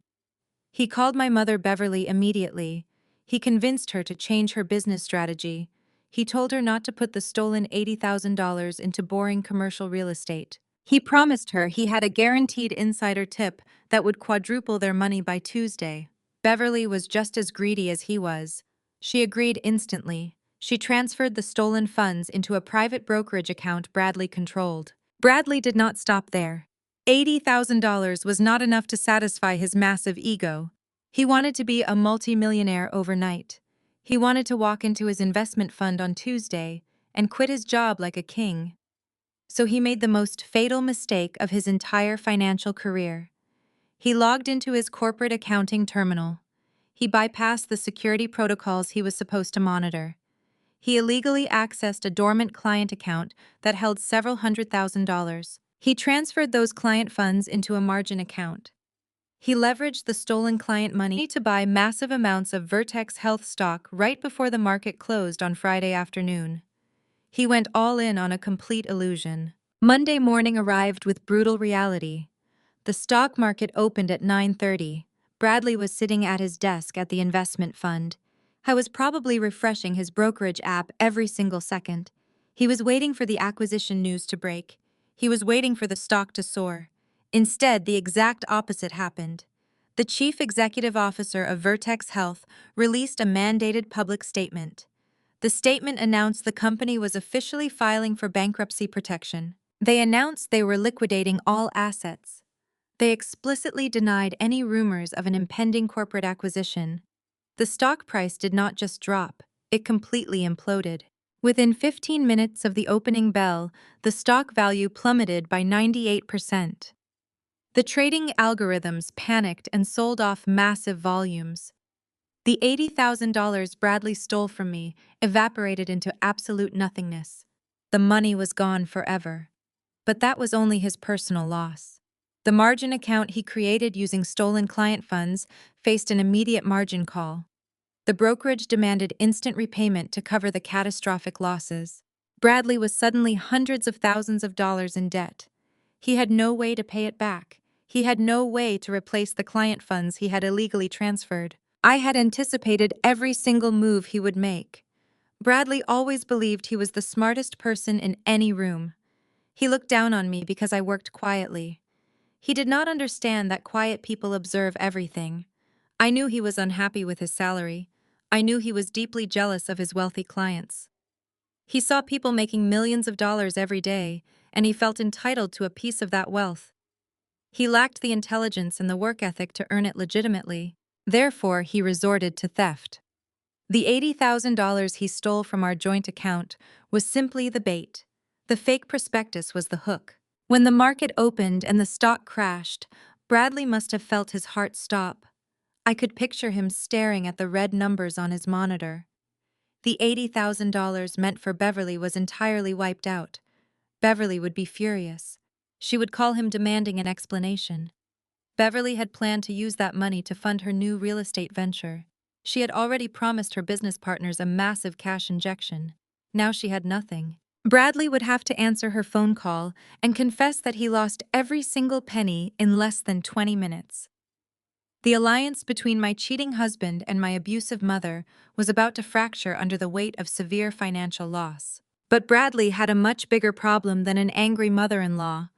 A: He called my mother Beverly immediately. He convinced her to change her business strategy. He told her not to put the stolen $80,000 into boring commercial real estate. He promised her he had a guaranteed insider tip that would quadruple their money by Tuesday. Beverly was just as greedy as he was. She agreed instantly. She transferred the stolen funds into a private brokerage account Bradley controlled. Bradley did not stop there. $80,000 was not enough to satisfy his massive ego. He wanted to be a multimillionaire overnight. He wanted to walk into his investment fund on Tuesday and quit his job like a king. So he made the most fatal mistake of his entire financial career. He logged into his corporate accounting terminal. He bypassed the security protocols he was supposed to monitor. He illegally accessed a dormant client account that held several $100,000. He transferred those client funds into a margin account. He leveraged the stolen client money to buy massive amounts of Vertex Health stock right before the market closed on Friday afternoon. He went all in on a complete illusion. Monday morning arrived with brutal reality. The stock market opened at 9:30. Bradley was sitting at his desk at the investment fund. I was probably refreshing his brokerage app every single second. He was waiting for the acquisition news to break. He was waiting for the stock to soar. Instead, the exact opposite happened. The chief executive officer of Vertex Health released a mandated public statement. The statement announced the company was officially filing for bankruptcy protection. They announced they were liquidating all assets. They explicitly denied any rumors of an impending corporate acquisition. The stock price did not just drop, it completely imploded. Within 15 minutes of the opening bell, the stock value plummeted by 98%. The trading algorithms panicked and sold off massive volumes. The $80,000 Bradley stole from me evaporated into absolute nothingness. The money was gone forever. But that was only his personal loss. The margin account he created using stolen client funds faced an immediate margin call. The brokerage demanded instant repayment to cover the catastrophic losses. Bradley was suddenly hundreds of thousands of dollars in debt. He had no way to pay it back. He had no way to replace the client funds he had illegally transferred. I had anticipated every single move he would make. Bradley always believed he was the smartest person in any room. He looked down on me because I worked quietly. He did not understand that quiet people observe everything. I knew he was unhappy with his salary. I knew he was deeply jealous of his wealthy clients. He saw people making millions of dollars every day, and he felt entitled to a piece of that wealth. He lacked the intelligence and the work ethic to earn it legitimately. Therefore, he resorted to theft. The $80,000 he stole from our joint account was simply the bait. The fake prospectus was the hook. When the market opened and the stock crashed, Bradley must have felt his heart stop. I could picture him staring at the red numbers on his monitor. The $80,000 meant for Beverly was entirely wiped out. Beverly would be furious. She would call him demanding an explanation. Beverly had planned to use that money to fund her new real estate venture. She had already promised her business partners a massive cash injection. Now she had nothing. Bradley would have to answer her phone call and confess that he lost every single penny in less than 20 minutes. The alliance between my cheating husband and my abusive mother was about to fracture under the weight of severe financial loss. But Bradley had a much bigger problem than an angry mother-in-law.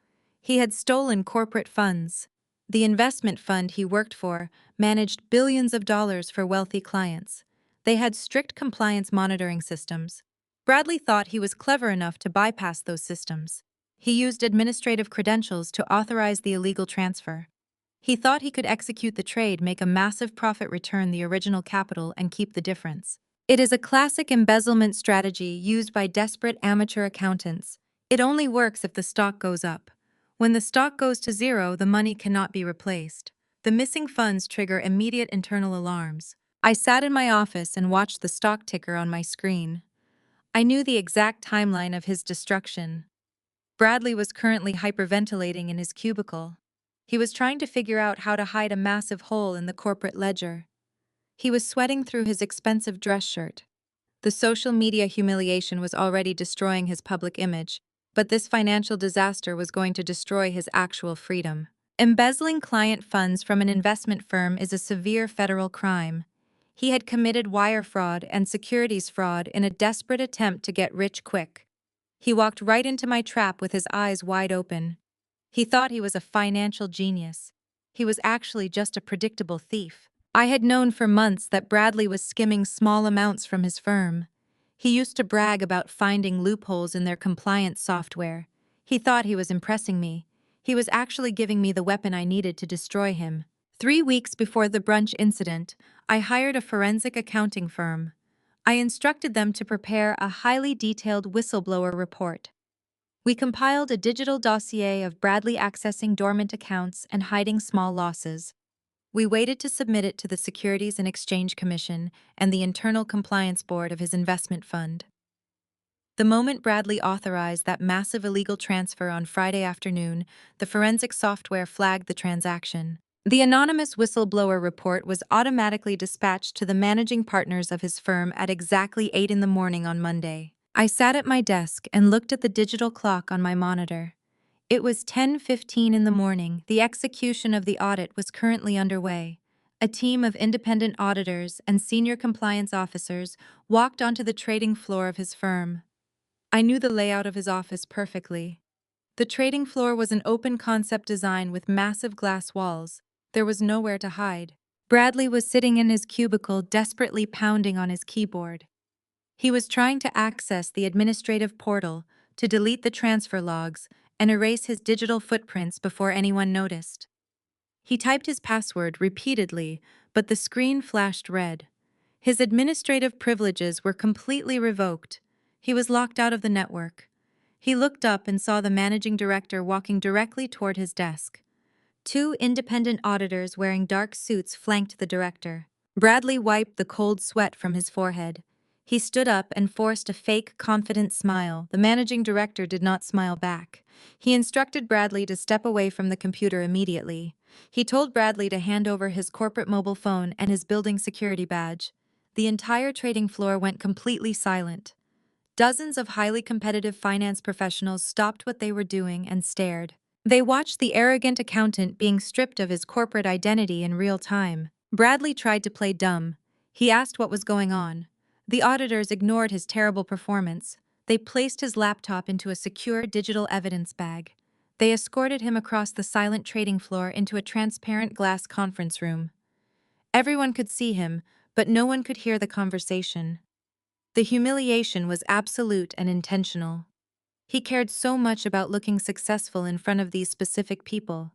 A: He had stolen corporate funds. The investment fund he worked for managed billions of dollars for wealthy clients. They had strict compliance monitoring systems. Bradley thought he was clever enough to bypass those systems. He used administrative credentials to authorize the illegal transfer. He thought he could execute the trade, make a massive profit, return the original capital, and keep the difference. It is a classic embezzlement strategy used by desperate amateur accountants. It only works if the stock goes up. When the stock goes to zero, the money cannot be replaced. The missing funds trigger immediate internal alarms. I sat in my office and watched the stock ticker on my screen. I knew the exact timeline of his destruction. Bradley was currently hyperventilating in his cubicle. He was trying to figure out how to hide a massive hole in the corporate ledger. He was sweating through his expensive dress shirt. The social media humiliation was already destroying his public image, but this financial disaster was going to destroy his actual freedom. Embezzling client funds from an investment firm is a severe federal crime. He had committed wire fraud and securities fraud in a desperate attempt to get rich quick. He walked right into my trap with his eyes wide open. He thought he was a financial genius. He was actually just a predictable thief. I had known for months that Bradley was skimming small amounts from his firm. He used to brag about finding loopholes in their compliance software. He thought he was impressing me. He was actually giving me the weapon I needed to destroy him. 3 weeks before the brunch incident, I hired a forensic accounting firm. I instructed them to prepare a highly detailed whistleblower report. We compiled a digital dossier of Bradley accessing dormant accounts and hiding small losses. We waited to submit it to the Securities and Exchange Commission and the Internal Compliance Board of his investment fund. The moment Bradley authorized that massive illegal transfer on Friday afternoon, the forensic software flagged the transaction. The anonymous whistleblower report was automatically dispatched to the managing partners of his firm at exactly 8 in the morning on Monday. I sat at my desk and looked at the digital clock on my monitor. It was 10:15 in the morning. The execution of the audit was currently underway. A team of independent auditors and senior compliance officers walked onto the trading floor of his firm. I knew the layout of his office perfectly. The trading floor was an open-concept design with massive glass walls. There was nowhere to hide. Bradley was sitting in his cubicle, desperately pounding on his keyboard. He was trying to access the administrative portal, to delete the transfer logs, and erase his digital footprints before anyone noticed. He typed his password repeatedly, but the screen flashed red. His administrative privileges were completely revoked. He was locked out of the network. He looked up and saw the managing director walking directly toward his desk. 2 independent auditors wearing dark suits flanked the director. Bradley wiped the cold sweat from his forehead. He stood up and forced a fake, confident smile. The managing director did not smile back. He instructed Bradley to step away from the computer immediately. He told Bradley to hand over his corporate mobile phone and his building security badge. The entire trading floor went completely silent. Dozens of highly competitive finance professionals stopped what they were doing and stared. They watched the arrogant accountant being stripped of his corporate identity in real time. Bradley tried to play dumb. He asked what was going on. The auditors ignored his terrible performance. They placed his laptop into a secure digital evidence bag. They escorted him across the silent trading floor into a transparent glass conference room. Everyone could see him, but no one could hear the conversation. The humiliation was absolute and intentional. He cared so much about looking successful in front of these specific people.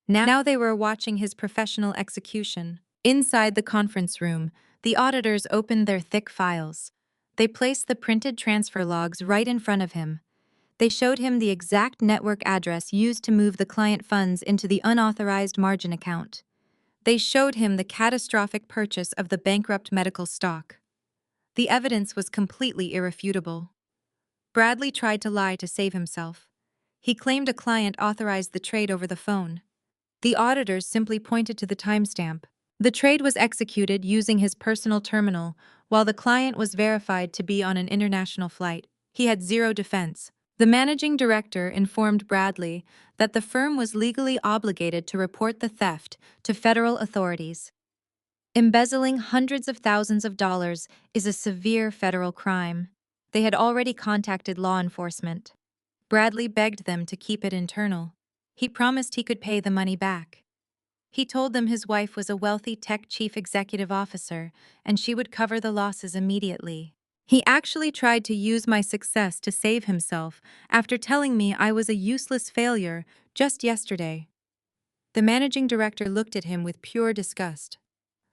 A: Now they were watching his professional execution. Inside the conference room, the auditors opened their thick files. They placed the printed transfer logs right in front of him. They showed him the exact network address used to move the client funds into the unauthorized margin account. They showed him the catastrophic purchase of the bankrupt medical stock. The evidence was completely irrefutable. Bradley tried to lie to save himself. He claimed a client authorized the trade over the phone. The auditors simply pointed to the timestamp. The trade was executed using his personal terminal, while the client was verified to be on an international flight. He had zero defense. The managing director informed Bradley that the firm was legally obligated to report the theft to federal authorities. Embezzling hundreds of thousands of dollars is a severe federal crime. They had already contacted law enforcement. Bradley begged them to keep it internal. He promised he could pay the money back. He told them his wife was a wealthy tech chief executive officer and she would cover the losses immediately. He actually tried to use my success to save himself after telling me I was a useless failure just yesterday. The managing director looked at him with pure disgust.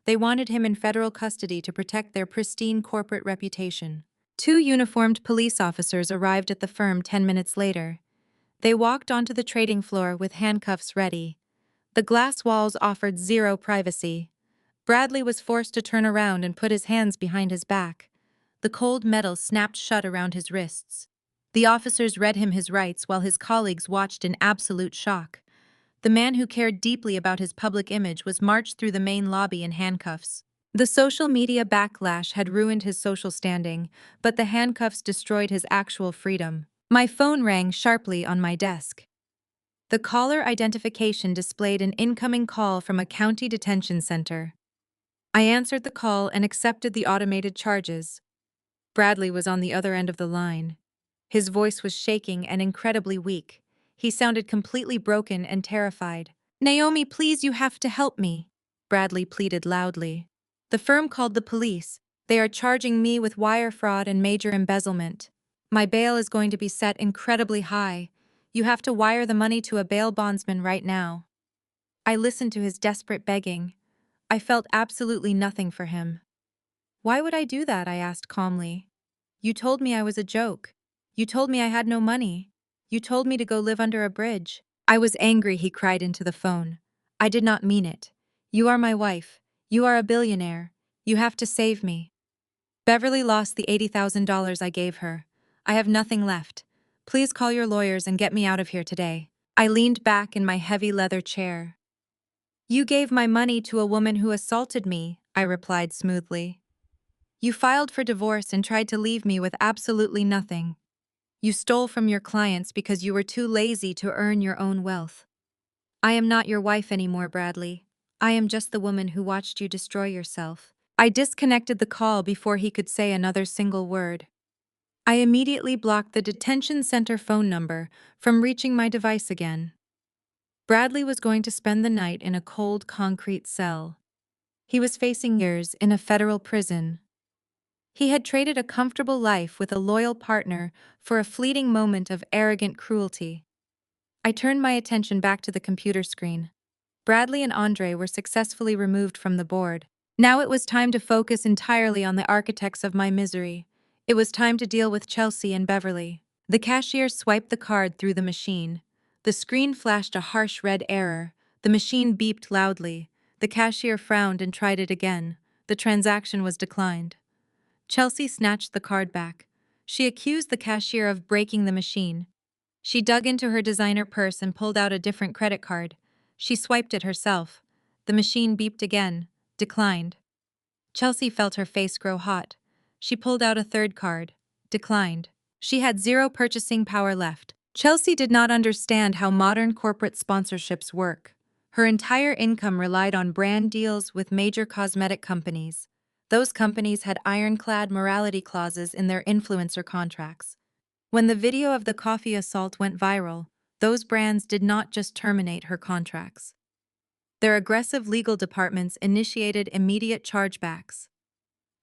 A: They wanted him in federal custody to protect their pristine corporate reputation. 2 uniformed police officers arrived at the firm 10 minutes later. They walked onto the trading floor with handcuffs ready. The glass walls offered zero privacy. Bradley was forced to turn around and put his hands behind his back. The cold metal snapped shut around his wrists. The officers read him his rights while his colleagues watched in absolute shock. The man who cared deeply about his public image was marched through the main lobby in handcuffs. The social media backlash had ruined his social standing, but the handcuffs destroyed his actual freedom. My phone rang sharply on my desk. The caller identification displayed an incoming call from a county detention center. I answered the call and accepted the automated charges. Bradley was on the other end of the line. His voice was shaking and incredibly weak. He sounded completely broken and terrified. "Naomi, please, you have to help me," Bradley pleaded loudly. "The firm called the police. They are charging me with wire fraud and major embezzlement. My bail is going to be set incredibly high. You have to wire the money to a bail bondsman right now." I listened to his desperate begging. I felt absolutely nothing for him. "Why would I do that?" I asked calmly. "You told me I was a joke. You told me I had no money. You told me to go live under a bridge." I was angry, he cried into the phone. "I did not mean it. You are my wife. You are a billionaire. You have to save me." Beverly lost the $80,000 I gave her. I have nothing left. Please call your lawyers and get me out of here today. I leaned back in my heavy leather chair. "You gave my money to a woman who assaulted me," I replied smoothly. "You filed for divorce and tried to leave me with absolutely nothing. You stole from your clients because you were too lazy to earn your own wealth. I am not your wife anymore, Bradley. I am just the woman who watched you destroy yourself." I disconnected the call before he could say another single word. I immediately blocked the detention center phone number from reaching my device again. Bradley was going to spend the night in a cold concrete cell. He was facing years in a federal prison. He had traded a comfortable life with a loyal partner for a fleeting moment of arrogant cruelty. I turned my attention back to the computer screen. Bradley and Andre were successfully removed from the board. Now it was time to focus entirely on the architects of my misery. It was time to deal with Chelsea and Beverly. The cashier swiped the card through the machine. The screen flashed a harsh red error. The machine beeped loudly. The cashier frowned and tried it again. The transaction was declined. Chelsea snatched the card back. She accused the cashier of breaking the machine. She dug into her designer purse and pulled out a different credit card. She swiped it herself. The machine beeped again. Declined. Chelsea felt her face grow hot. She pulled out a third card. Declined. She had zero purchasing power left. Chelsea did not understand how modern corporate sponsorships work. Her entire income relied on brand deals with major cosmetic companies. Those companies had ironclad morality clauses in their influencer contracts. When the video of the coffee assault went viral, those brands did not just terminate her contracts. Their aggressive legal departments initiated immediate chargebacks.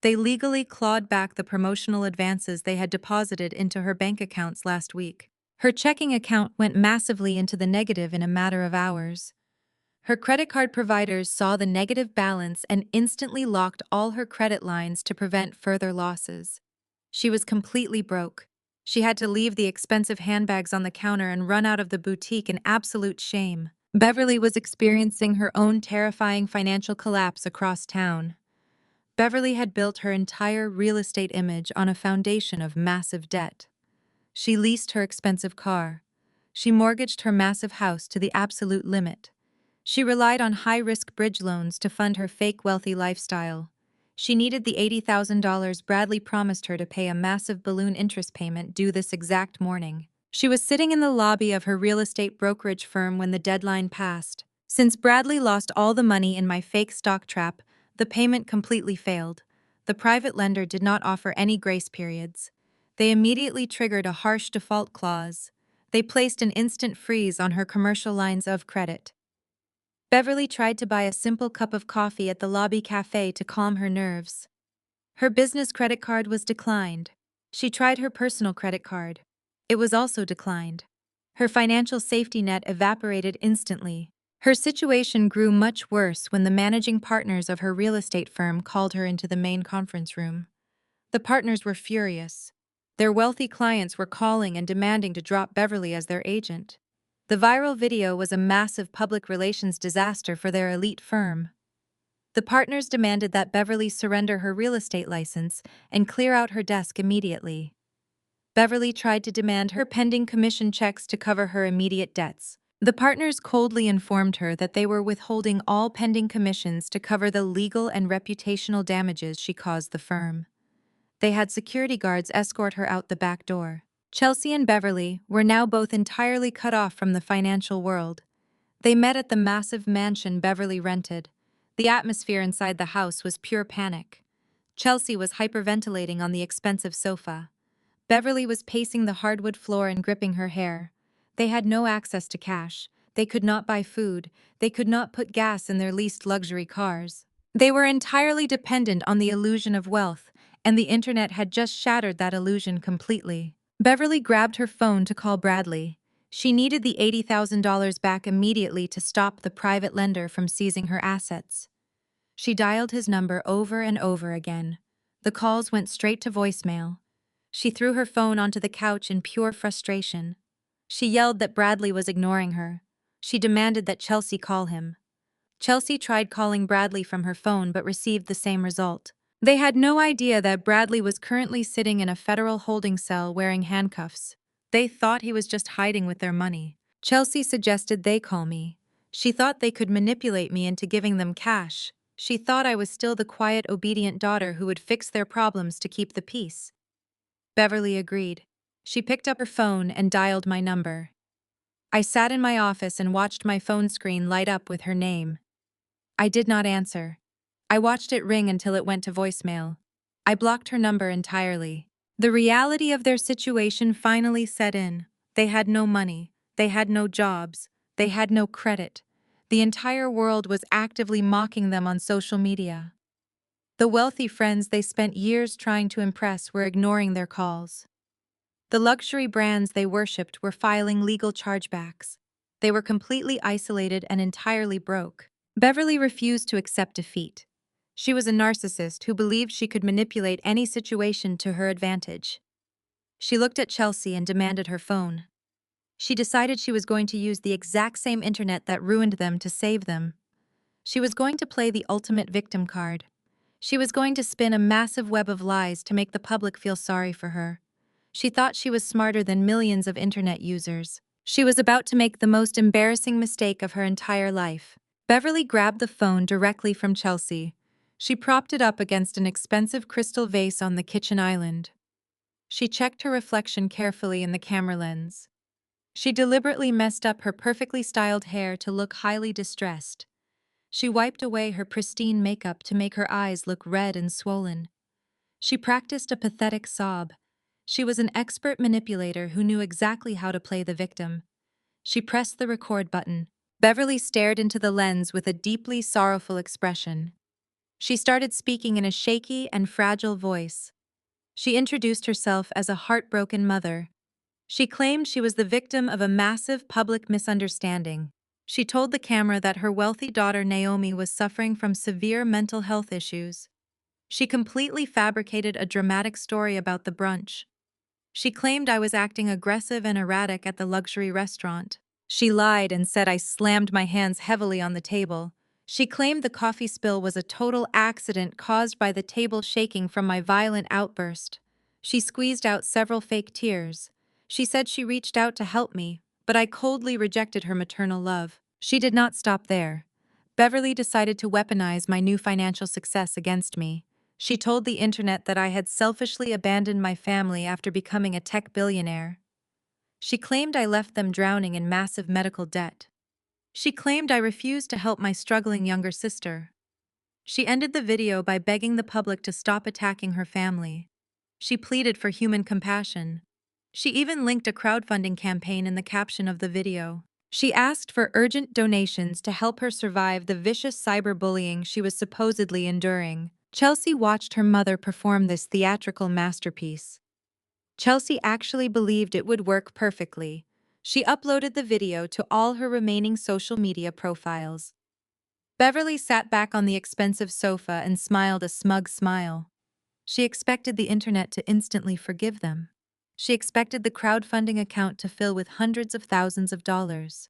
A: They legally clawed back the promotional advances they had deposited into her bank accounts last week. Her checking account went massively into the negative in a matter of hours. Her credit card providers saw the negative balance and instantly locked all her credit lines to prevent further losses. She was completely broke. She had to leave the expensive handbags on the counter and run out of the boutique in absolute shame. Beverly was experiencing her own terrifying financial collapse across town. Beverly had built her entire real estate image on a foundation of massive debt. She leased her expensive car. She mortgaged her massive house to the absolute limit. She relied on high-risk bridge loans to fund her fake wealthy lifestyle. She needed the $80,000 Bradley promised her to pay a massive balloon interest payment due this exact morning. She was sitting in the lobby of her real estate brokerage firm when the deadline passed. Since Bradley lost all the money in my fake stock trap, the payment completely failed. The private lender did not offer any grace periods. They immediately triggered a harsh default clause. They placed an instant freeze on her commercial lines of credit. Beverly tried to buy a simple cup of coffee at the lobby cafe to calm her nerves. Her business credit card was declined. She tried her personal credit card. It was also declined. Her financial safety net evaporated instantly. Her situation grew much worse when the managing partners of her real estate firm called her into the main conference room. The partners were furious. Their wealthy clients were calling and demanding to drop Beverly as their agent. The viral video was a massive public relations disaster for their elite firm. The partners demanded that Beverly surrender her real estate license and clear out her desk immediately. Beverly tried to demand her pending commission checks to cover her immediate debts. The partners coldly informed her that they were withholding all pending commissions to cover the legal and reputational damages she caused the firm. They had security guards escort her out the back door. Chelsea and Beverly were now both entirely cut off from the financial world. They met at the massive mansion Beverly rented. The atmosphere inside the house was pure panic. Chelsea was hyperventilating on the expensive sofa. Beverly was pacing the hardwood floor and gripping her hair. They had no access to cash. They could not buy food. They could not put gas in their leased luxury cars. They were entirely dependent on the illusion of wealth, and the internet had just shattered that illusion completely. Beverly grabbed her phone to call Bradley. She needed the $80,000 back immediately to stop the private lender from seizing her assets. She dialed his number over and over again. The calls went straight to voicemail. She threw her phone onto the couch in pure frustration. She yelled that Bradley was ignoring her. She demanded that Chelsea call him. Chelsea tried calling Bradley from her phone but received the same result. They had no idea that Bradley was currently sitting in a federal holding cell wearing handcuffs. They thought he was just hiding with their money. Chelsea suggested they call me. She thought they could manipulate me into giving them cash. She thought I was still the quiet, obedient daughter who would fix their problems to keep the peace. Beverly agreed. She picked up her phone and dialed my number. I sat in my office and watched my phone screen light up with her name. I did not answer. I watched it ring until it went to voicemail. I blocked her number entirely. The reality of their situation finally set in. They had no money. They had no jobs. They had no credit. The entire world was actively mocking them on social media. The wealthy friends they spent years trying to impress were ignoring their calls. The luxury brands they worshipped were filing legal chargebacks. They were completely isolated and entirely broke. Beverly refused to accept defeat. She was a narcissist who believed she could manipulate any situation to her advantage. She looked at Chelsea and demanded her phone. She decided she was going to use the exact same internet that ruined them to save them. She was going to play the ultimate victim card. She was going to spin a massive web of lies to make the public feel sorry for her. She thought she was smarter than millions of internet users. She was about to make the most embarrassing mistake of her entire life. Beverly grabbed the phone directly from Chelsea. She propped it up against an expensive crystal vase on the kitchen island. She checked her reflection carefully in the camera lens. She deliberately messed up her perfectly styled hair to look highly distressed. She wiped away her pristine makeup to make her eyes look red and swollen. She practiced a pathetic sob. She was an expert manipulator who knew exactly how to play the victim. She pressed the record button. Beverly stared into the lens with a deeply sorrowful expression. She started speaking in a shaky and fragile voice. She introduced herself as a heartbroken mother. She claimed she was the victim of a massive public misunderstanding. She told the camera that her wealthy daughter Naomi was suffering from severe mental health issues. She completely fabricated a dramatic story about the brunch. She claimed I was acting aggressive and erratic at the luxury restaurant. She lied and said I slammed my hands heavily on the table. She claimed the coffee spill was a total accident caused by the table shaking from my violent outburst. She squeezed out several fake tears. She said she reached out to help me, but I coldly rejected her maternal love. She did not stop there. Beverly decided to weaponize my new financial success against me. She told the internet that I had selfishly abandoned my family after becoming a tech billionaire. She claimed I left them drowning in massive medical debt. She claimed I refused to help my struggling younger sister. She ended the video by begging the public to stop attacking her family. She pleaded for human compassion. She even linked a crowdfunding campaign in the caption of the video. She asked for urgent donations to help her survive the vicious cyberbullying she was supposedly enduring. Chelsea watched her mother perform this theatrical masterpiece. Chelsea actually believed it would work perfectly. She uploaded the video to all her remaining social media profiles. Beverly sat back on the expensive sofa and smiled a smug smile. She expected the internet to instantly forgive them. She expected the crowdfunding account to fill with hundreds of thousands of dollars.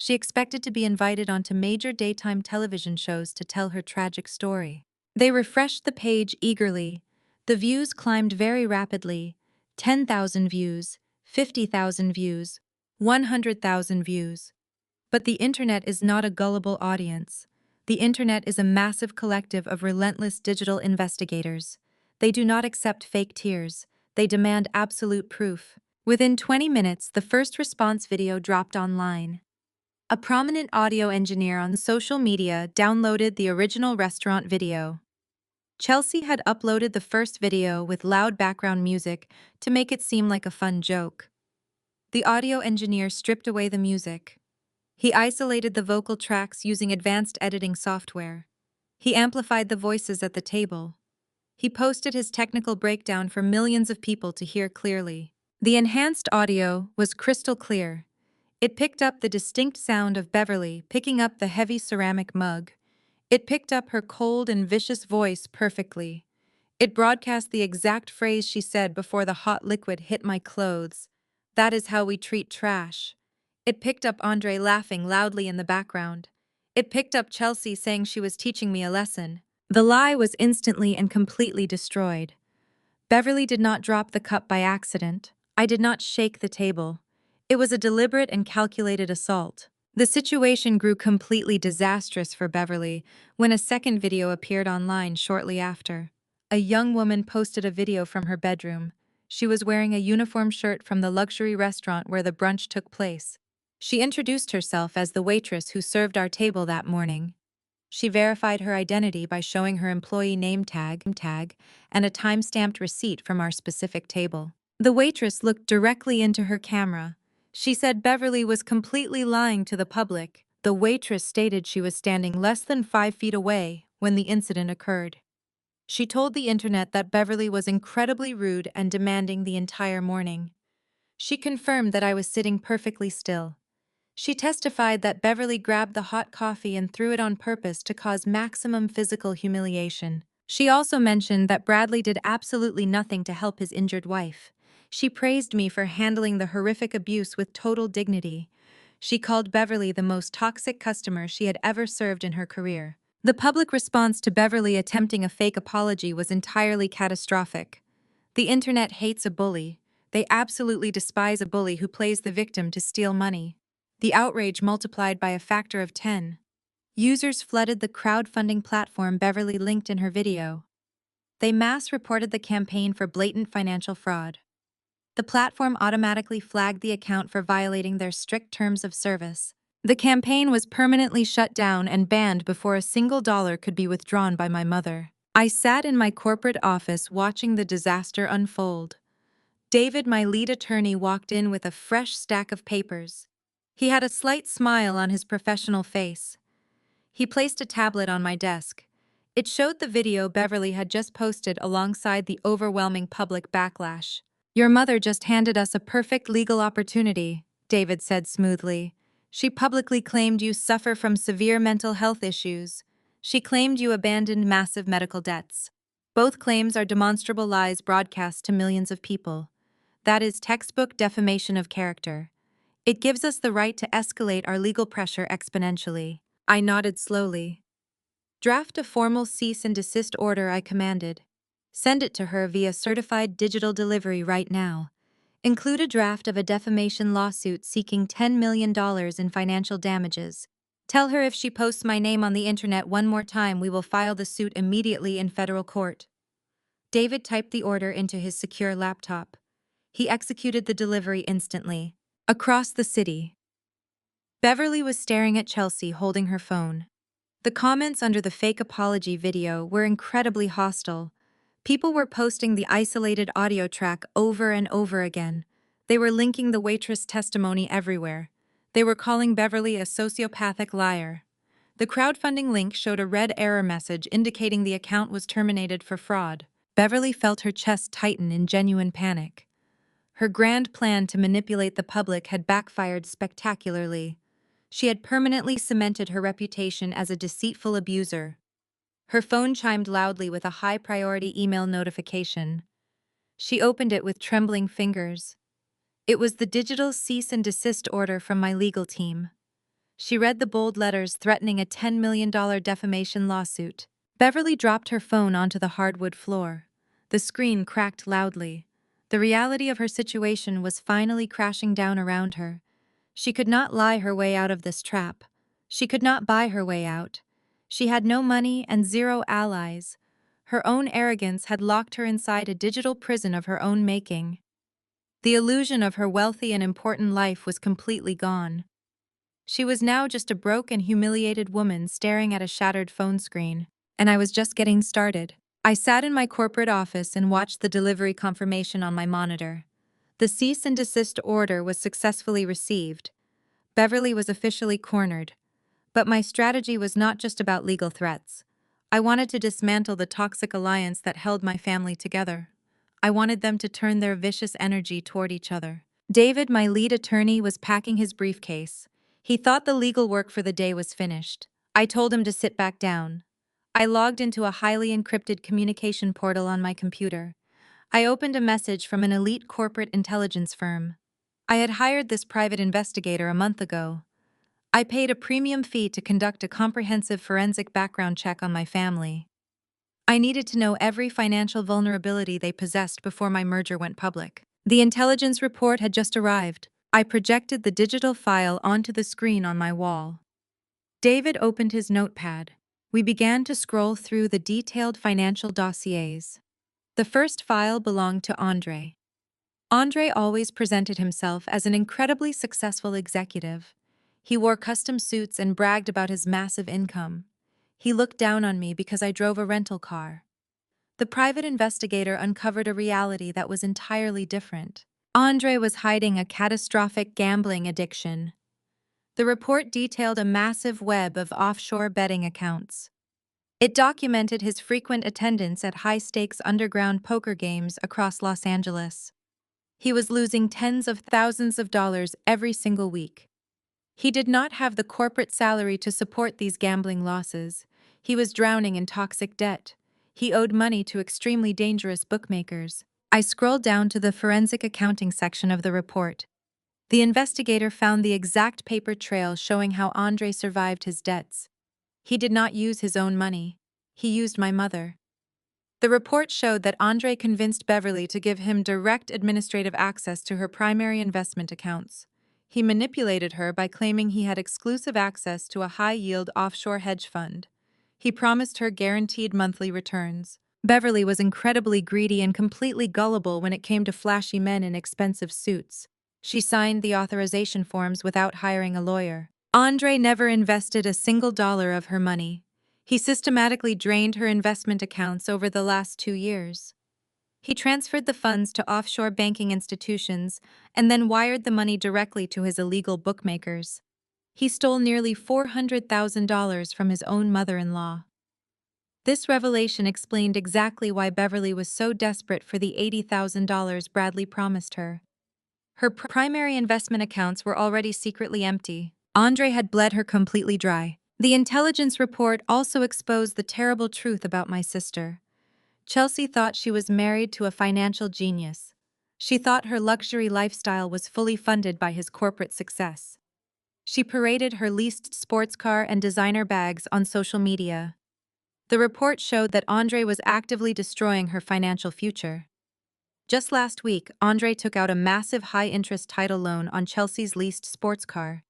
A: She expected to be invited onto major daytime television shows to tell her tragic story. They refreshed the page eagerly. The views climbed very rapidly. 10,000 views, 50,000 views, 100,000 views. But the internet is not a gullible audience. The internet is a massive collective of relentless digital investigators. They do not accept fake tears. They demand absolute proof. Within 20 minutes, the first response video dropped online. A prominent audio engineer on social media downloaded the original restaurant video. Chelsea had uploaded the first video with loud background music to make it seem like a fun joke. The audio engineer stripped away the music. He isolated the vocal tracks using advanced editing software. He amplified the voices at the table. He posted his technical breakdown for millions of people to hear clearly. The enhanced audio was crystal clear. It picked up the distinct sound of Beverly picking up the heavy ceramic mug. It picked up her cold and vicious voice perfectly. It broadcast the exact phrase she said before the hot liquid hit my clothes. "That is how we treat trash." It picked up Andre laughing loudly in the background. It picked up Chelsea saying she was teaching me a lesson. The lie was instantly and completely destroyed. Beverly did not drop the cup by accident. I did not shake the table. It was a deliberate and calculated assault. The situation grew completely disastrous for Beverly when a second video appeared online shortly after. A young woman posted a video from her bedroom. She was wearing a uniform shirt from the luxury restaurant where the brunch took place. She introduced herself as the waitress who served our table that morning. She verified her identity by showing her employee name tag and a time-stamped receipt from our specific table. The waitress looked directly into her camera. She said Beverly was completely lying to the public. The waitress stated she was standing less than 5 feet away when the incident occurred. She told the internet that Beverly was incredibly rude and demanding the entire morning. She confirmed that I was sitting perfectly still. She testified that Beverly grabbed the hot coffee and threw it on purpose to cause maximum physical humiliation. She also mentioned that Bradley did absolutely nothing to help his injured wife. She praised me for handling the horrific abuse with total dignity. She called Beverly the most toxic customer she had ever served in her career. The public response to Beverly attempting a fake apology was entirely catastrophic. The internet hates a bully. They absolutely despise a bully who plays the victim to steal money. The outrage multiplied by a factor of 10. Users flooded the crowdfunding platform Beverly linked in her video. They mass-reported the campaign for blatant financial fraud. The platform automatically flagged the account for violating their strict terms of service. The campaign was permanently shut down and banned before a single dollar could be withdrawn by my mother. I sat in my corporate office watching the disaster unfold. David, my lead attorney, walked in with a fresh stack of papers. He had a slight smile on his professional face. He placed a tablet on my desk. It showed the video Beverly had just posted alongside the overwhelming public backlash. "Your mother just handed us a perfect legal opportunity," David said smoothly. "She publicly claimed you suffer from severe mental health issues. She claimed you abandoned massive medical debts. Both claims are demonstrable lies broadcast to millions of people. That is textbook defamation of character. It gives us the right to escalate our legal pressure exponentially." I nodded slowly. "Draft a formal cease and desist order," I commanded. "Send it to her via certified digital delivery right now. Include a draft of a defamation lawsuit seeking $10 million in financial damages. Tell her if she posts my name on the internet one more time, we will file the suit immediately in federal court." David typed the order into his secure laptop. He executed the delivery instantly. Across the city, Beverly was staring at Chelsea holding her phone. The comments under the fake apology video were incredibly hostile. People were posting the isolated audio track over and over again. They were linking the waitress' testimony everywhere. They were calling Beverly a sociopathic liar. The crowdfunding link showed a red error message indicating the account was terminated for fraud. Beverly felt her chest tighten in genuine panic. Her grand plan to manipulate the public had backfired spectacularly. She had permanently cemented her reputation as a deceitful abuser. Her phone chimed loudly with a high-priority email notification. She opened it with trembling fingers. It was the digital cease and desist order from my legal team. She read the bold letters threatening a $10 million defamation lawsuit. Beverly dropped her phone onto the hardwood floor. The screen cracked loudly. The reality of her situation was finally crashing down around her. She could not lie her way out of this trap. She could not buy her way out. She had no money and zero allies. Her own arrogance had locked her inside a digital prison of her own making. The illusion of her wealthy and important life was completely gone. She was now just a broke and humiliated woman staring at a shattered phone screen. And I was just getting started. I sat in my corporate office and watched the delivery confirmation on my monitor. The cease and desist order was successfully received. Beverly was officially cornered. But my strategy was not just about legal threats. I wanted to dismantle the toxic alliance that held my family together. I wanted them to turn their vicious energy toward each other. David, my lead attorney, was packing his briefcase. He thought the legal work for the day was finished. I told him to sit back down. I logged into a highly encrypted communication portal on my computer. I opened a message from an elite corporate intelligence firm. I had hired this private investigator a month ago. I paid a premium fee to conduct a comprehensive forensic background check on my family. I needed to know every financial vulnerability they possessed before my merger went public. The intelligence report had just arrived. I projected the digital file onto the screen on my wall. David opened his notepad. We began to scroll through the detailed financial dossiers. The first file belonged to Andre. Andre always presented himself as an incredibly successful executive. He wore custom suits and bragged about his massive income. He looked down on me because I drove a rental car. The private investigator uncovered a reality that was entirely different. Andre was hiding a catastrophic gambling addiction. The report detailed a massive web of offshore betting accounts. It documented his frequent attendance at high-stakes underground poker games across Los Angeles. He was losing tens of thousands of dollars every single week. He did not have the corporate salary to support these gambling losses. He was drowning in toxic debt. He owed money to extremely dangerous bookmakers. I scrolled down to the forensic accounting section of the report. The investigator found the exact paper trail showing how Andre survived his debts. He did not use his own money. He used my mother. The report showed that Andre convinced Beverly to give him direct administrative access to her primary investment accounts. He manipulated her by claiming he had exclusive access to a high-yield offshore hedge fund. He promised her guaranteed monthly returns. Beverly was incredibly greedy and completely gullible when it came to flashy men in expensive suits. She signed the authorization forms without hiring a lawyer. Andre never invested a single dollar of her money. He systematically drained her investment accounts over the last 2 years. He transferred the funds to offshore banking institutions and then wired the money directly to his illegal bookmakers. He stole nearly $400,000 from his own mother-in-law. This revelation explained exactly why Beverly was so desperate for the $80,000 Bradley promised her. Her primary investment accounts were already secretly empty. Andre had bled her completely dry. The intelligence report also exposed the terrible truth about my sister. Chelsea thought she was married to a financial genius. She thought her luxury lifestyle was fully funded by his corporate success. She paraded her leased sports car and designer bags on social media. The report showed that Andre was actively destroying her financial future. Just last week, Andre took out a massive high-interest title loan on Chelsea's leased sports car.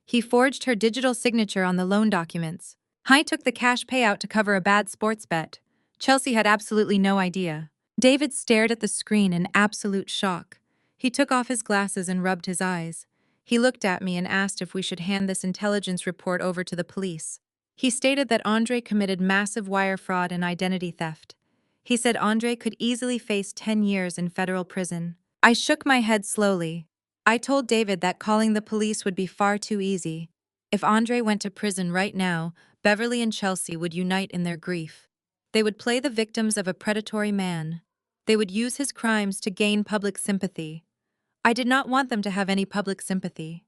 A: He forged her digital signature on the loan documents. He took the cash payout to cover a bad sports bet. Chelsea had absolutely no idea. David stared at the screen in absolute shock. He took off his glasses and rubbed his eyes. He looked at me and asked if we should hand this intelligence report over to the police. He stated that Andre committed massive wire fraud and identity theft. He said Andre could easily face 10 years in federal prison. I shook my head slowly. I told David that calling the police would be far too easy. If Andre went to prison right now, Beverly and Chelsea would unite in their grief. They would play the victims of a predatory man. They would use his crimes to gain public sympathy. I did not want them to have any public sympathy.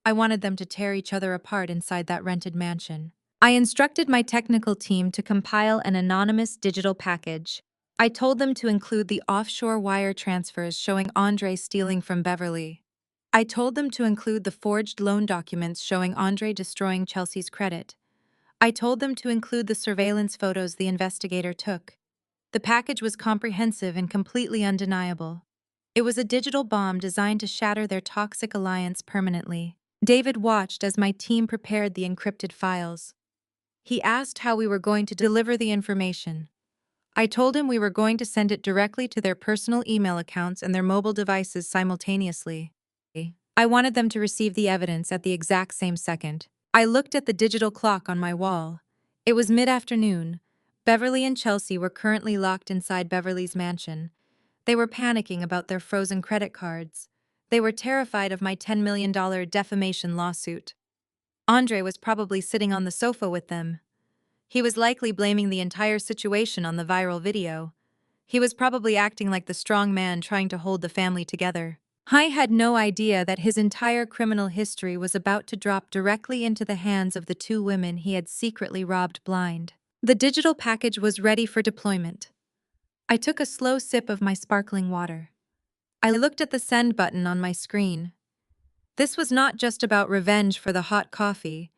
A: I wanted them to tear each other apart inside that rented mansion. I instructed my technical team to compile an anonymous digital package. I told them to include the offshore wire transfers showing Andre stealing from Beverly. I told them to include the forged loan documents showing Andre destroying Chelsea's credit. I told them to include the surveillance photos the investigator took. The package was comprehensive and completely undeniable. It was a digital bomb designed to shatter their toxic alliance permanently. David watched as my team prepared the encrypted files. He asked how we were going to deliver the information. I told him we were going to send it directly to their personal email accounts and their mobile devices simultaneously. I wanted them to receive the evidence at the exact same second. I looked at the digital clock on my wall. It was mid-afternoon. Beverly and Chelsea were currently locked inside Beverly's mansion. They were panicking about their frozen credit cards. They were terrified of my $10 million defamation lawsuit. Andre was probably sitting on the sofa with them. He was likely blaming the entire situation on the viral video. He was probably acting like the strong man trying to hold the family together. I had no idea that his entire criminal history was about to drop directly into the hands of the two women he had secretly robbed blind. The digital package was ready for deployment. I took a slow sip of my sparkling water. I looked at the send button on my screen. This was not just about revenge for the hot coffee.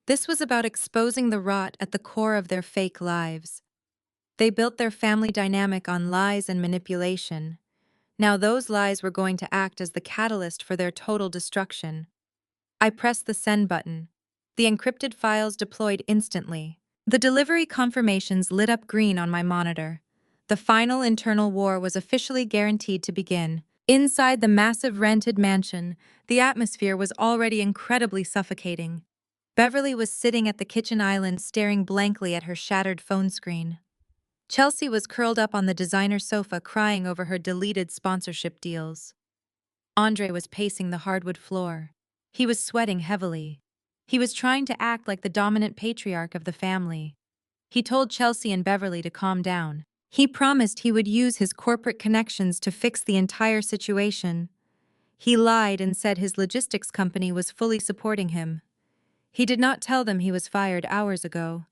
A: This was about exposing the rot at the core of their fake lives. They built their family dynamic on lies and manipulation. Now those lies were going to act as the catalyst for their total destruction. I pressed the send button. The encrypted files deployed instantly. The delivery confirmations lit up green on my monitor. The final internal war was officially guaranteed to begin. Inside the massive rented mansion, the atmosphere was already incredibly suffocating. Beverly was sitting at the kitchen island staring blankly at her shattered phone screen. Chelsea was curled up on the designer sofa crying over her deleted sponsorship deals. Andre was pacing the hardwood floor. He was sweating heavily. He was trying to act like the dominant patriarch of the family. He told Chelsea and Beverly to calm down. He promised he would use his corporate connections to fix the entire situation. He lied and said his logistics company was fully supporting him. He did not tell them he was fired hours ago.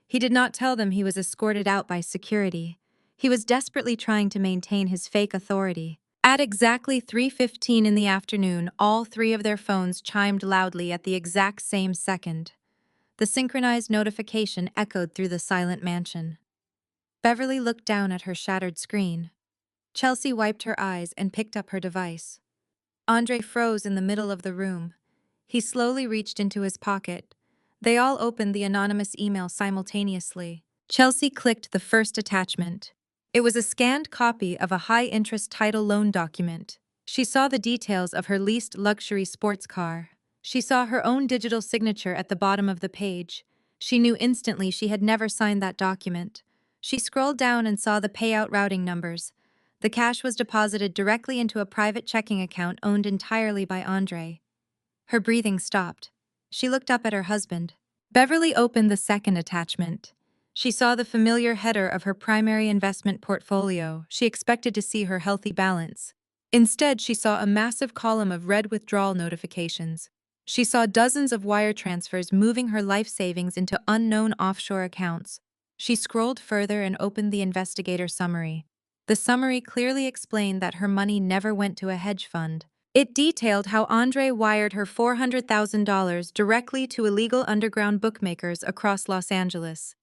A: He did not tell them he was escorted out by security. He was desperately trying to maintain his fake authority. At exactly 3:15 in the afternoon, all three of their phones chimed loudly at the exact same second. The synchronized notification echoed through the silent mansion. Beverly looked down at her shattered screen. Chelsea wiped her eyes and picked up her device. Andre froze in the middle of the room. He slowly reached into his pocket. They all opened the anonymous email simultaneously. Chelsea clicked the first attachment. It was a scanned copy of a high-interest title loan document. She saw the details of her leased luxury sports car. She saw her own digital signature at the bottom of the page. She knew instantly she had never signed that document. She scrolled down and saw the payout routing numbers. The cash was deposited directly into a private checking account owned entirely by Andre. Her breathing stopped. She looked up at her husband. Beverly opened the second attachment. She saw the familiar header of her primary investment portfolio. She expected to see her healthy balance. Instead, she saw a massive column of red withdrawal notifications. She saw dozens of wire transfers moving her life savings into unknown offshore accounts. She scrolled further and opened the investigator summary. The summary clearly explained that her money never went to a hedge fund. It detailed how Andre wired her $400,000 directly to illegal underground bookmakers across Los Angeles.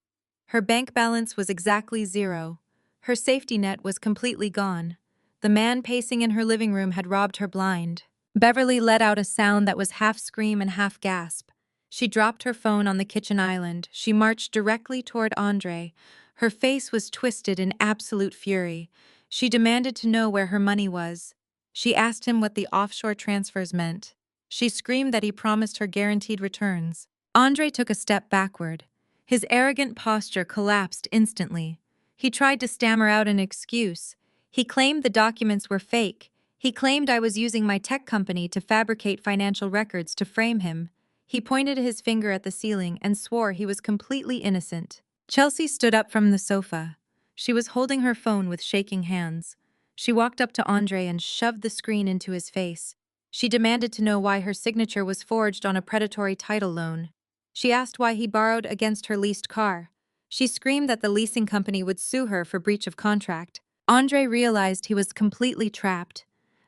A: Her bank balance was exactly zero. Her safety net was completely gone. The man pacing in her living room had robbed her blind. Beverly let out a sound that was half scream and half gasp. She dropped her phone on the kitchen island. She marched directly toward Andre. Her face was twisted in absolute fury. She demanded to know where her money was. She asked him what the offshore transfers meant. She screamed that he promised her guaranteed returns. Andre took a step backward. His arrogant posture collapsed instantly. He tried to stammer out an excuse. He claimed the documents were fake. He claimed I was using my tech company to fabricate financial records to frame him. He pointed his finger at the ceiling and swore he was completely innocent. Chelsea stood up from the sofa. She was holding her phone with shaking hands. She walked up to Andre and shoved the screen into his face. She demanded to know why her signature was forged on a predatory title loan. She asked why he borrowed against her leased car. She screamed that the leasing company would sue her for breach of contract. Andre realized he was completely trapped.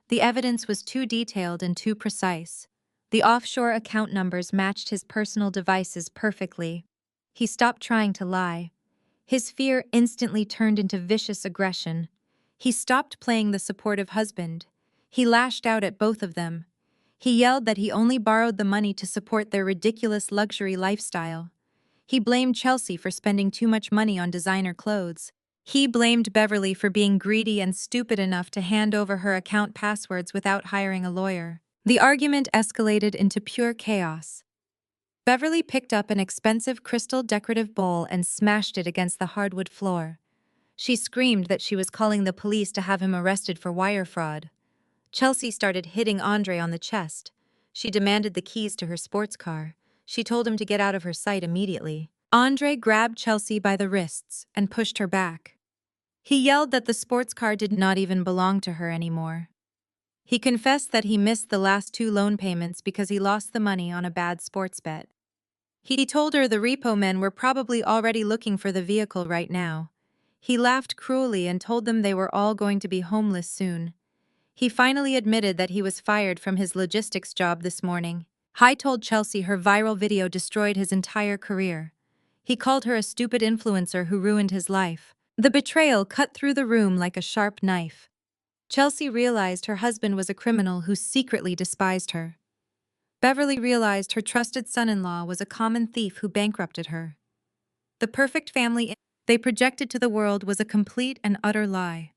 A: The evidence was too detailed and too precise. The offshore account numbers matched his personal devices perfectly. He stopped trying to lie. His fear instantly turned into vicious aggression. He stopped playing the supportive husband. He lashed out at both of them. He yelled that he only borrowed the money to support their ridiculous luxury lifestyle. He blamed Chelsea for spending too much money on designer clothes. He blamed Beverly for being greedy and stupid enough to hand over her account passwords without hiring a lawyer. The argument escalated into pure chaos. Beverly picked up an expensive crystal decorative bowl and smashed it against the hardwood floor. She screamed that she was calling the police to have him arrested for wire fraud. Chelsea started hitting Andre on the chest. She demanded the keys to her sports car. She told him to get out of her sight immediately. Andre grabbed Chelsea by the wrists and pushed her back. He yelled that the sports car did not even belong to her anymore. He confessed that he missed the last 2 loan payments because he lost the money on a bad sports bet. He told her the repo men were probably already looking for the vehicle right now. He laughed cruelly and told them they were all going to be homeless soon. He finally admitted that he was fired from his logistics job this morning. He told Chelsea her viral video destroyed his entire career. He called her a stupid influencer who ruined his life. The betrayal cut through the room like a sharp knife. Chelsea realized her husband was a criminal who secretly despised her. Beverly realized her trusted son-in-law was a common thief who bankrupted her. The perfect family they projected to the world was a complete and utter lie.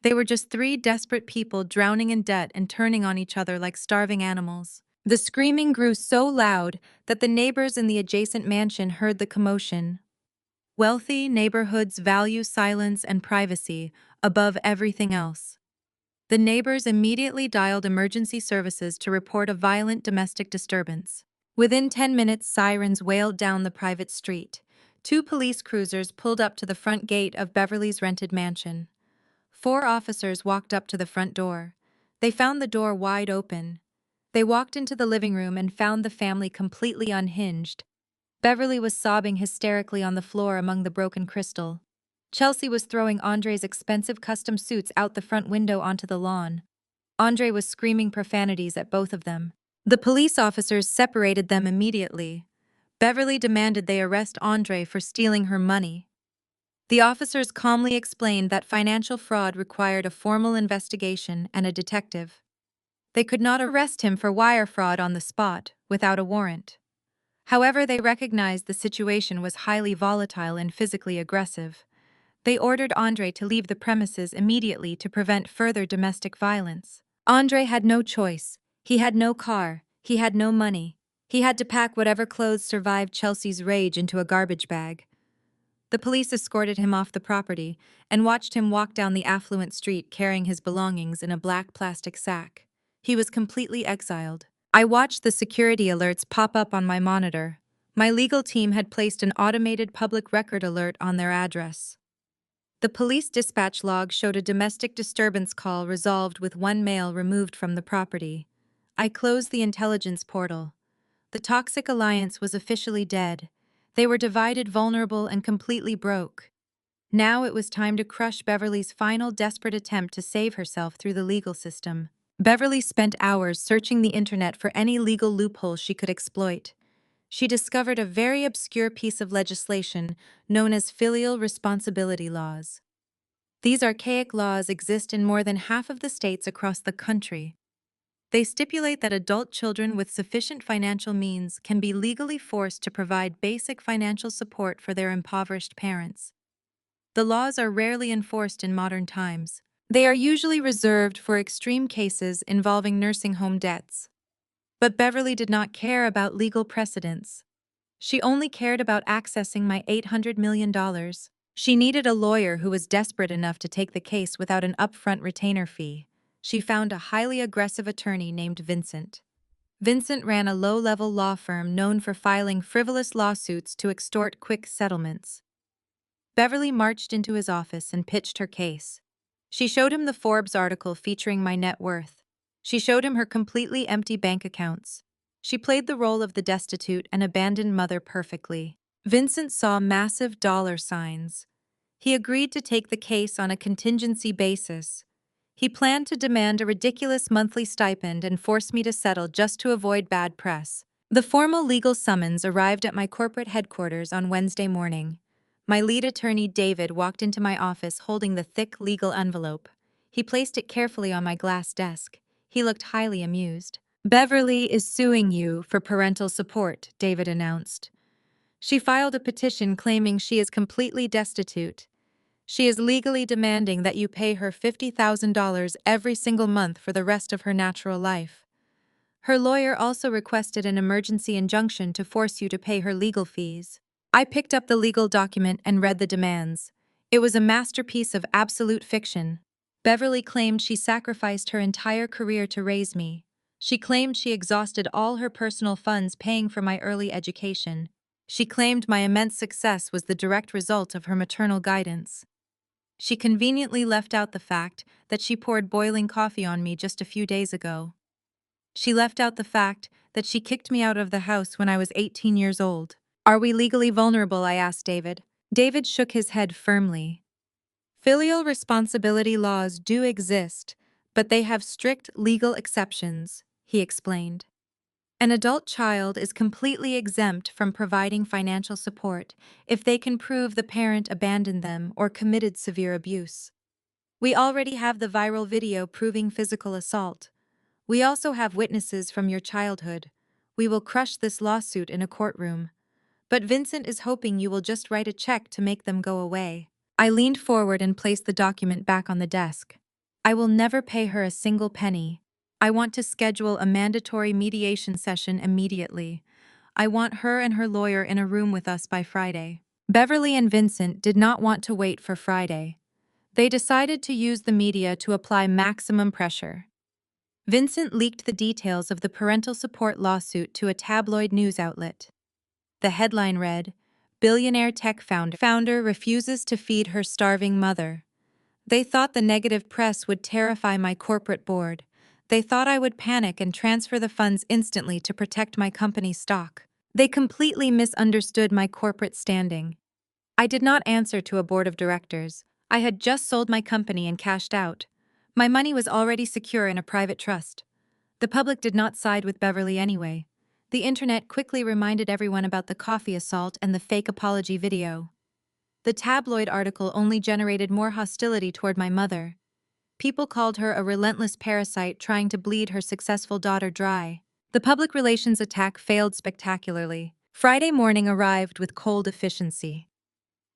A: They were just 3 desperate people drowning in debt and turning on each other like starving animals. The screaming grew so loud that the neighbors in the adjacent mansion heard the commotion. Wealthy neighborhoods value silence and privacy above everything else. The neighbors immediately dialed emergency services to report a violent domestic disturbance. Within 10 minutes, sirens wailed down the private street. 2 police cruisers pulled up to the front gate of Beverly's rented mansion. 4 officers walked up to the front door. They found the door wide open. They walked into the living room and found the family completely unhinged. Beverly was sobbing hysterically on the floor among the broken crystal. Chelsea was throwing Andre's expensive custom suits out the front window onto the lawn. Andre was screaming profanities at both of them. The police officers separated them immediately. Beverly demanded they arrest Andre for stealing her money. The officers calmly explained that financial fraud required a formal investigation and a detective. They could not arrest him for wire fraud on the spot, without a warrant. However, they recognized the situation was highly volatile and physically aggressive. They ordered Andre to leave the premises immediately to prevent further domestic violence. Andre had no choice. He had no car. He had no money. He had to pack whatever clothes survived Chelsea's rage into a garbage bag. The police escorted him off the property and watched him walk down the affluent street carrying his belongings in a black plastic sack. He was completely exiled. I watched the security alerts pop up on my monitor. My legal team had placed an automated public record alert on their address. The police dispatch log showed a domestic disturbance call resolved with 1 male removed from the property. I closed the intelligence portal. The toxic alliance was officially dead. They were divided, vulnerable, and completely broke. Now it was time to crush Beverly's final desperate attempt to save herself through the legal system. Beverly spent hours searching the internet for any legal loophole she could exploit. She discovered a very obscure piece of legislation known as filial responsibility laws. These archaic laws exist in more than half of the states across the country. They stipulate that adult children with sufficient financial means can be legally forced to provide basic financial support for their impoverished parents. The laws are rarely enforced in modern times. They are usually reserved for extreme cases involving nursing home debts. But Beverly did not care about legal precedents. She only cared about accessing my $800 million. She needed a lawyer who was desperate enough to take the case without an upfront retainer fee. She found a highly aggressive attorney named Vincent. Vincent ran a low-level law firm known for filing frivolous lawsuits to extort quick settlements. Beverly marched into his office and pitched her case. She showed him the Forbes article featuring my net worth. She showed him her completely empty bank accounts. She played the role of the destitute and abandoned mother perfectly. Vincent saw massive dollar signs. He agreed to take the case on a contingency basis. He planned to demand a ridiculous monthly stipend and force me to settle just to avoid bad press. The formal legal summons arrived at my corporate headquarters on Wednesday morning. My lead attorney, David, walked into my office holding the thick legal envelope. He placed it carefully on my glass desk. He looked highly amused. "Beverly is suing you for parental support," David announced. "She filed a petition claiming she is completely destitute. She is legally demanding that you pay her $50,000 every single month for the rest of her natural life. Her lawyer also requested an emergency injunction to force you to pay her legal fees." I picked up the legal document and read the demands. It was a masterpiece of absolute fiction. Beverly claimed she sacrificed her entire career to raise me. She claimed she exhausted all her personal funds paying for my early education. She claimed my immense success was the direct result of her maternal guidance. She conveniently left out the fact that she poured boiling coffee on me just a few days ago. She left out the fact that she kicked me out of the house when I was 18 years old. "Are we legally vulnerable?" I asked David. David shook his head firmly. "Filial responsibility laws do exist, but they have strict legal exceptions," he explained. "An adult child is completely exempt from providing financial support if they can prove the parent abandoned them or committed severe abuse. We already have the viral video proving physical assault. We also have witnesses from your childhood. We will crush this lawsuit in a courtroom. But Vincent is hoping you will just write a check to make them go away." I leaned forward and placed the document back on the desk. "I will never pay her a single penny. I want to schedule a mandatory mediation session immediately. I want her and her lawyer in a room with us by Friday." Beverly and Vincent did not want to wait for Friday. They decided to use the media to apply maximum pressure. Vincent leaked the details of the parental support lawsuit to a tabloid news outlet. The headline read, "Billionaire tech founder refuses to feed her starving mother." They thought the negative press would terrify my corporate board. They thought I would panic and transfer the funds instantly to protect my company's stock. They completely misunderstood my corporate standing. I did not answer to a board of directors. I had just sold my company and cashed out. My money was already secure in a private trust. The public did not side with Beverly anyway. The internet quickly reminded everyone about the coffee assault and the fake apology video. The tabloid article only generated more hostility toward my mother. People called her a relentless parasite trying to bleed her successful daughter dry. The public relations attack failed spectacularly. Friday morning arrived with cold efficiency.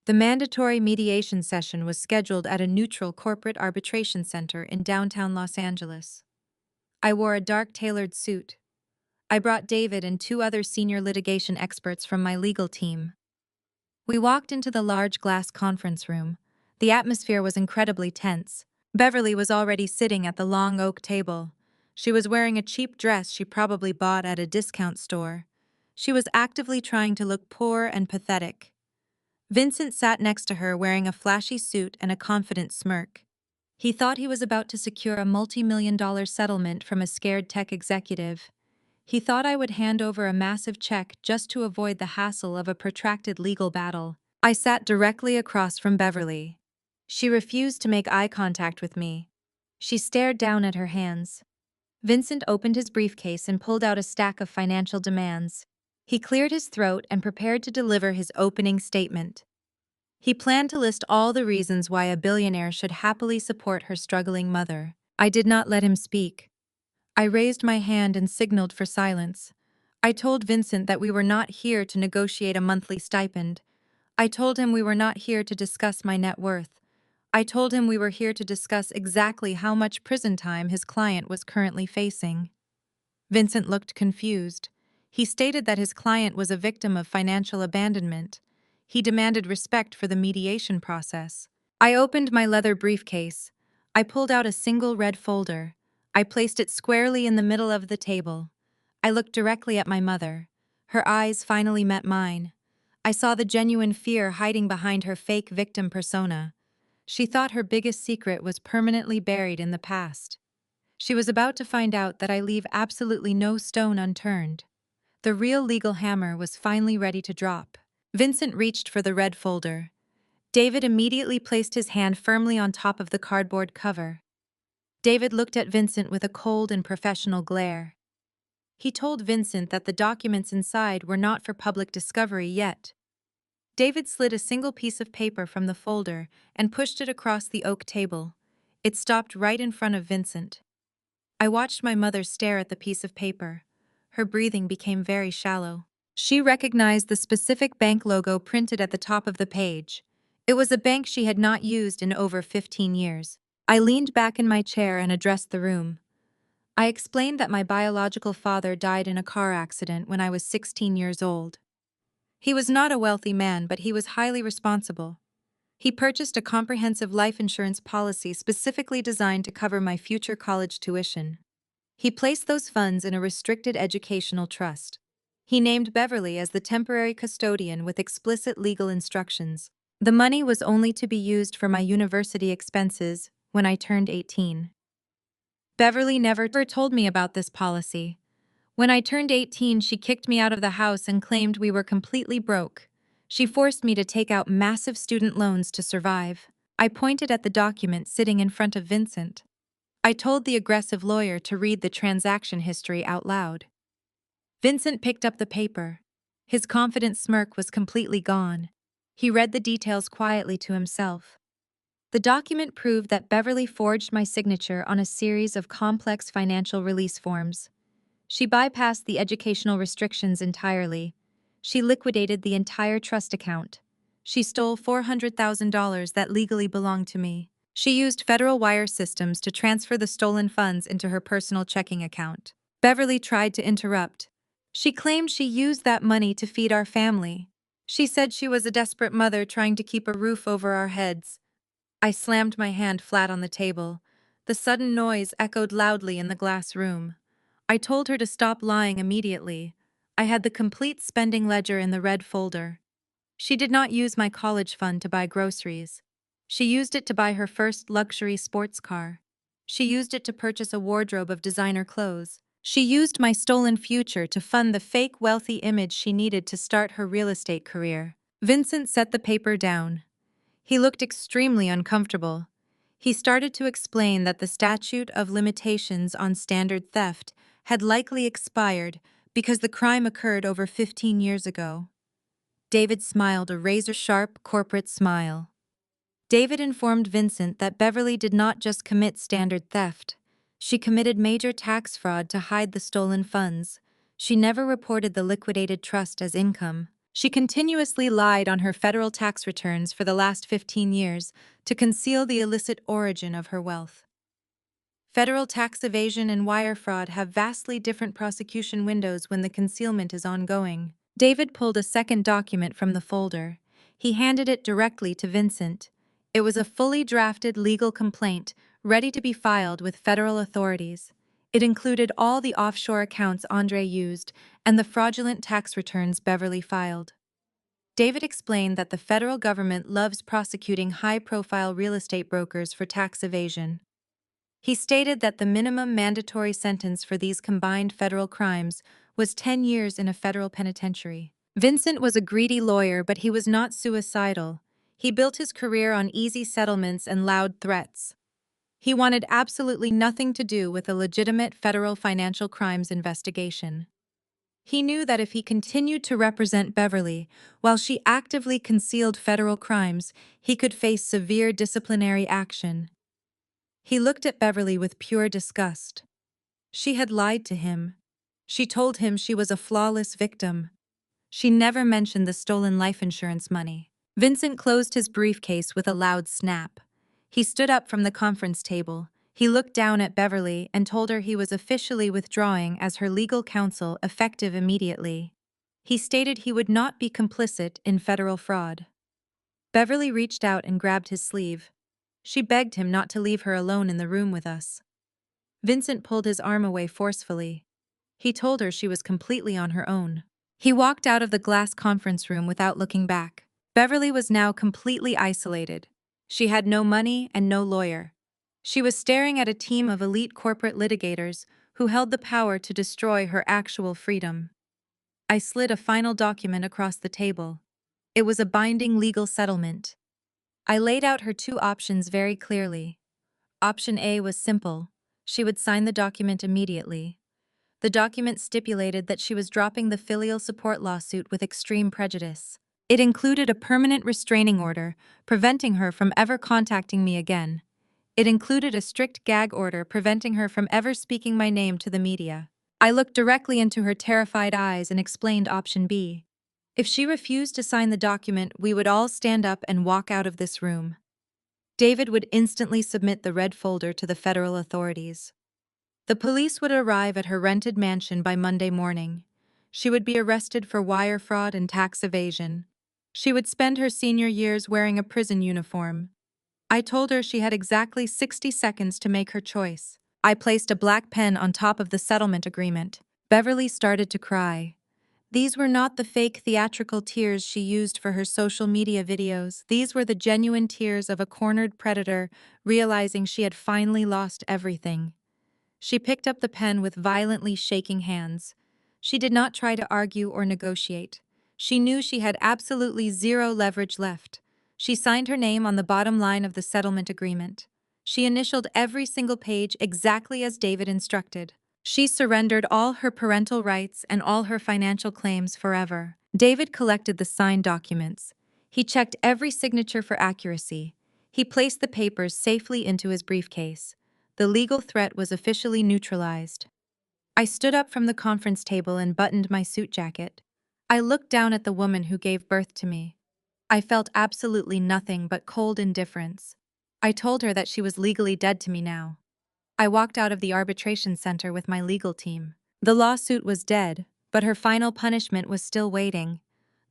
A: The mandatory mediation session was scheduled at a neutral corporate arbitration center in downtown Los Angeles. I wore a dark tailored suit. I brought David and two other senior litigation experts from my legal team. We walked into the large glass conference room. The atmosphere was incredibly tense. Beverly was already sitting at the long oak table. She was wearing a cheap dress she probably bought at a discount store. She was actively trying to look poor and pathetic. Vincent sat next to her wearing a flashy suit and a confident smirk. He thought he was about to secure a multi-million-dollar settlement from a scared tech executive. He thought I would hand over a massive check just to avoid the hassle of a protracted legal battle. I sat directly across from Beverly. She refused to make eye contact with me. She stared down at her hands. Vincent opened his briefcase and pulled out a stack of financial demands. He cleared his throat and prepared to deliver his opening statement. He planned to list all the reasons why a billionaire should happily support her struggling mother. I did not let him speak. I raised my hand and signaled for silence. I told Vincent that we were not here to negotiate a monthly stipend. I told him we were not here to discuss my net worth. I told him we were here to discuss exactly how much prison time his client was currently facing. Vincent looked confused. He stated that his client was a victim of financial abandonment. He demanded respect for the mediation process. I opened my leather briefcase. I pulled out a single red folder. I placed it squarely in the middle of the table. I looked directly at my mother. Her eyes finally met mine. I saw the genuine fear hiding behind her fake victim persona. She thought her biggest secret was permanently buried in the past. She was about to find out that I leave absolutely no stone unturned. The real legal hammer was finally ready to drop. Vincent reached for the red folder. David immediately placed his hand firmly on top of the cardboard cover. David looked at Vincent with a cold and professional glare. He told Vincent that the documents inside were not for public discovery yet. David slid a single piece of paper from the folder and pushed it across the oak table. It stopped right in front of Vincent. I watched my mother stare at the piece of paper. Her breathing became very shallow. She recognized the specific bank logo printed at the top of the page. It was a bank she had not used in over 15 years. I leaned back in my chair and addressed the room. I explained that my biological father died in a car accident when I was 16 years old. He was not a wealthy man, but he was highly responsible. He purchased a comprehensive life insurance policy specifically designed to cover my future college tuition. He placed those funds in a restricted educational trust. He named Beverly as the temporary custodian with explicit legal instructions. The money was only to be used for my university expenses when I turned 18. Beverly never told me about this policy. When I turned 18, she kicked me out of the house and claimed we were completely broke. She forced me to take out massive student loans to survive. I pointed at the document sitting in front of Vincent. I told the aggressive lawyer to read the transaction history out loud. Vincent picked up the paper. His confident smirk was completely gone. He read the details quietly to himself. The document proved that Beverly forged my signature on a series of complex financial release forms. She bypassed the educational restrictions entirely. She liquidated the entire trust account. She stole $400,000 that legally belonged to me. She used federal wire systems to transfer the stolen funds into her personal checking account. Beverly tried to interrupt. She claimed she used that money to feed our family. She said she was a desperate mother trying to keep a roof over our heads. I slammed my hand flat on the table. The sudden noise echoed loudly in the glass room. I told her to stop lying immediately. I had the complete spending ledger in the red folder. She did not use my college fund to buy groceries. She used it to buy her first luxury sports car. She used it to purchase a wardrobe of designer clothes. She used my stolen future to fund the fake wealthy image she needed to start her real estate career. Vincent set the paper down. He looked extremely uncomfortable. He started to explain that the statute of limitations on standard theft had likely expired because the crime occurred over 15 years ago. David smiled a razor-sharp corporate smile. David informed Vincent that Beverly did not just commit standard theft. She committed major tax fraud to hide the stolen funds. She never reported the liquidated trust as income. She continuously lied on her federal tax returns for the last 15 years to conceal the illicit origin of her wealth. Federal tax evasion and wire fraud have vastly different prosecution windows when the concealment is ongoing. David pulled a second document from the folder. He handed it directly to Vincent. It was a fully drafted legal complaint, ready to be filed with federal authorities. It included all the offshore accounts Andre used and the fraudulent tax returns Beverly filed. David explained that the federal government loves prosecuting high-profile real estate brokers for tax evasion. He stated that the minimum mandatory sentence for these combined federal crimes was 10 years in a federal penitentiary. Vincent was a greedy lawyer, but he was not suicidal. He built his career on easy settlements and loud threats. He wanted absolutely nothing to do with a legitimate federal financial crimes investigation. He knew that if he continued to represent Beverly while she actively concealed federal crimes, he could face severe disciplinary action. He looked at Beverly with pure disgust. She had lied to him. She told him she was a flawless victim. She never mentioned the stolen life insurance money. Vincent closed his briefcase with a loud snap. He stood up from the conference table. He looked down at Beverly and told her he was officially withdrawing as her legal counsel effective immediately. He stated he would not be complicit in federal fraud. Beverly reached out and grabbed his sleeve. She begged him not to leave her alone in the room with us. Vincent pulled his arm away forcefully. He told her she was completely on her own. He walked out of the glass conference room without looking back. Beverly was now completely isolated. She had no money and no lawyer. She was staring at a team of elite corporate litigators who held the power to destroy her actual freedom. I slid a final document across the table. It was a binding legal settlement. I laid out her two options very clearly. Option A was simple. She would sign the document immediately. The document stipulated that she was dropping the filial support lawsuit with extreme prejudice. It included a permanent restraining order, preventing her from ever contacting me again. It included a strict gag order preventing her from ever speaking my name to the media. I looked directly into her terrified eyes and explained option B. If she refused to sign the document, we would all stand up and walk out of this room. David would instantly submit the red folder to the federal authorities. The police would arrive at her rented mansion by Monday morning. She would be arrested for wire fraud and tax evasion. She would spend her senior years wearing a prison uniform. I told her she had exactly 60 seconds to make her choice. I placed a black pen on top of the settlement agreement. Beverly started to cry. These were not the fake theatrical tears she used for her social media videos. These were the genuine tears of a cornered predator realizing she had finally lost everything. She picked up the pen with violently shaking hands. She did not try to argue or negotiate. She knew she had absolutely zero leverage left. She signed her name on the bottom line of the settlement agreement. She initialed every single page exactly as David instructed. She surrendered all her parental rights and all her financial claims forever. David collected the signed documents. He checked every signature for accuracy. He placed the papers safely into his briefcase. The legal threat was officially neutralized. I stood up from the conference table and buttoned my suit jacket. I looked down at the woman who gave birth to me. I felt absolutely nothing but cold indifference. I told her that she was legally dead to me now. I walked out of the arbitration center with my legal team. The lawsuit was dead, but her final punishment was still waiting.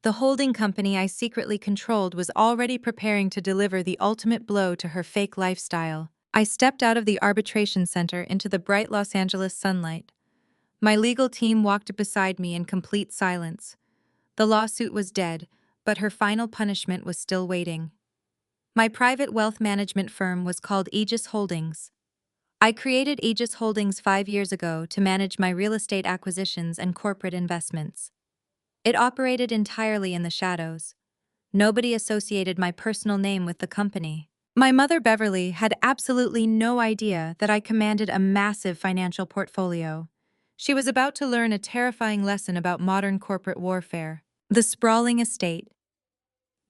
A: The holding company I secretly controlled was already preparing to deliver the ultimate blow to her fake lifestyle. I stepped out of the arbitration center into the bright Los Angeles sunlight. My legal team walked beside me in complete silence. The lawsuit was dead, but her final punishment was still waiting. My private wealth management firm was called Aegis Holdings. I created Aegis Holdings 5 years ago to manage my real estate acquisitions and corporate investments. It operated entirely in the shadows. Nobody associated my personal name with the company. My mother, Beverly, had absolutely no idea that I commanded a massive financial portfolio. She was about to learn a terrifying lesson about modern corporate warfare. The sprawling estate.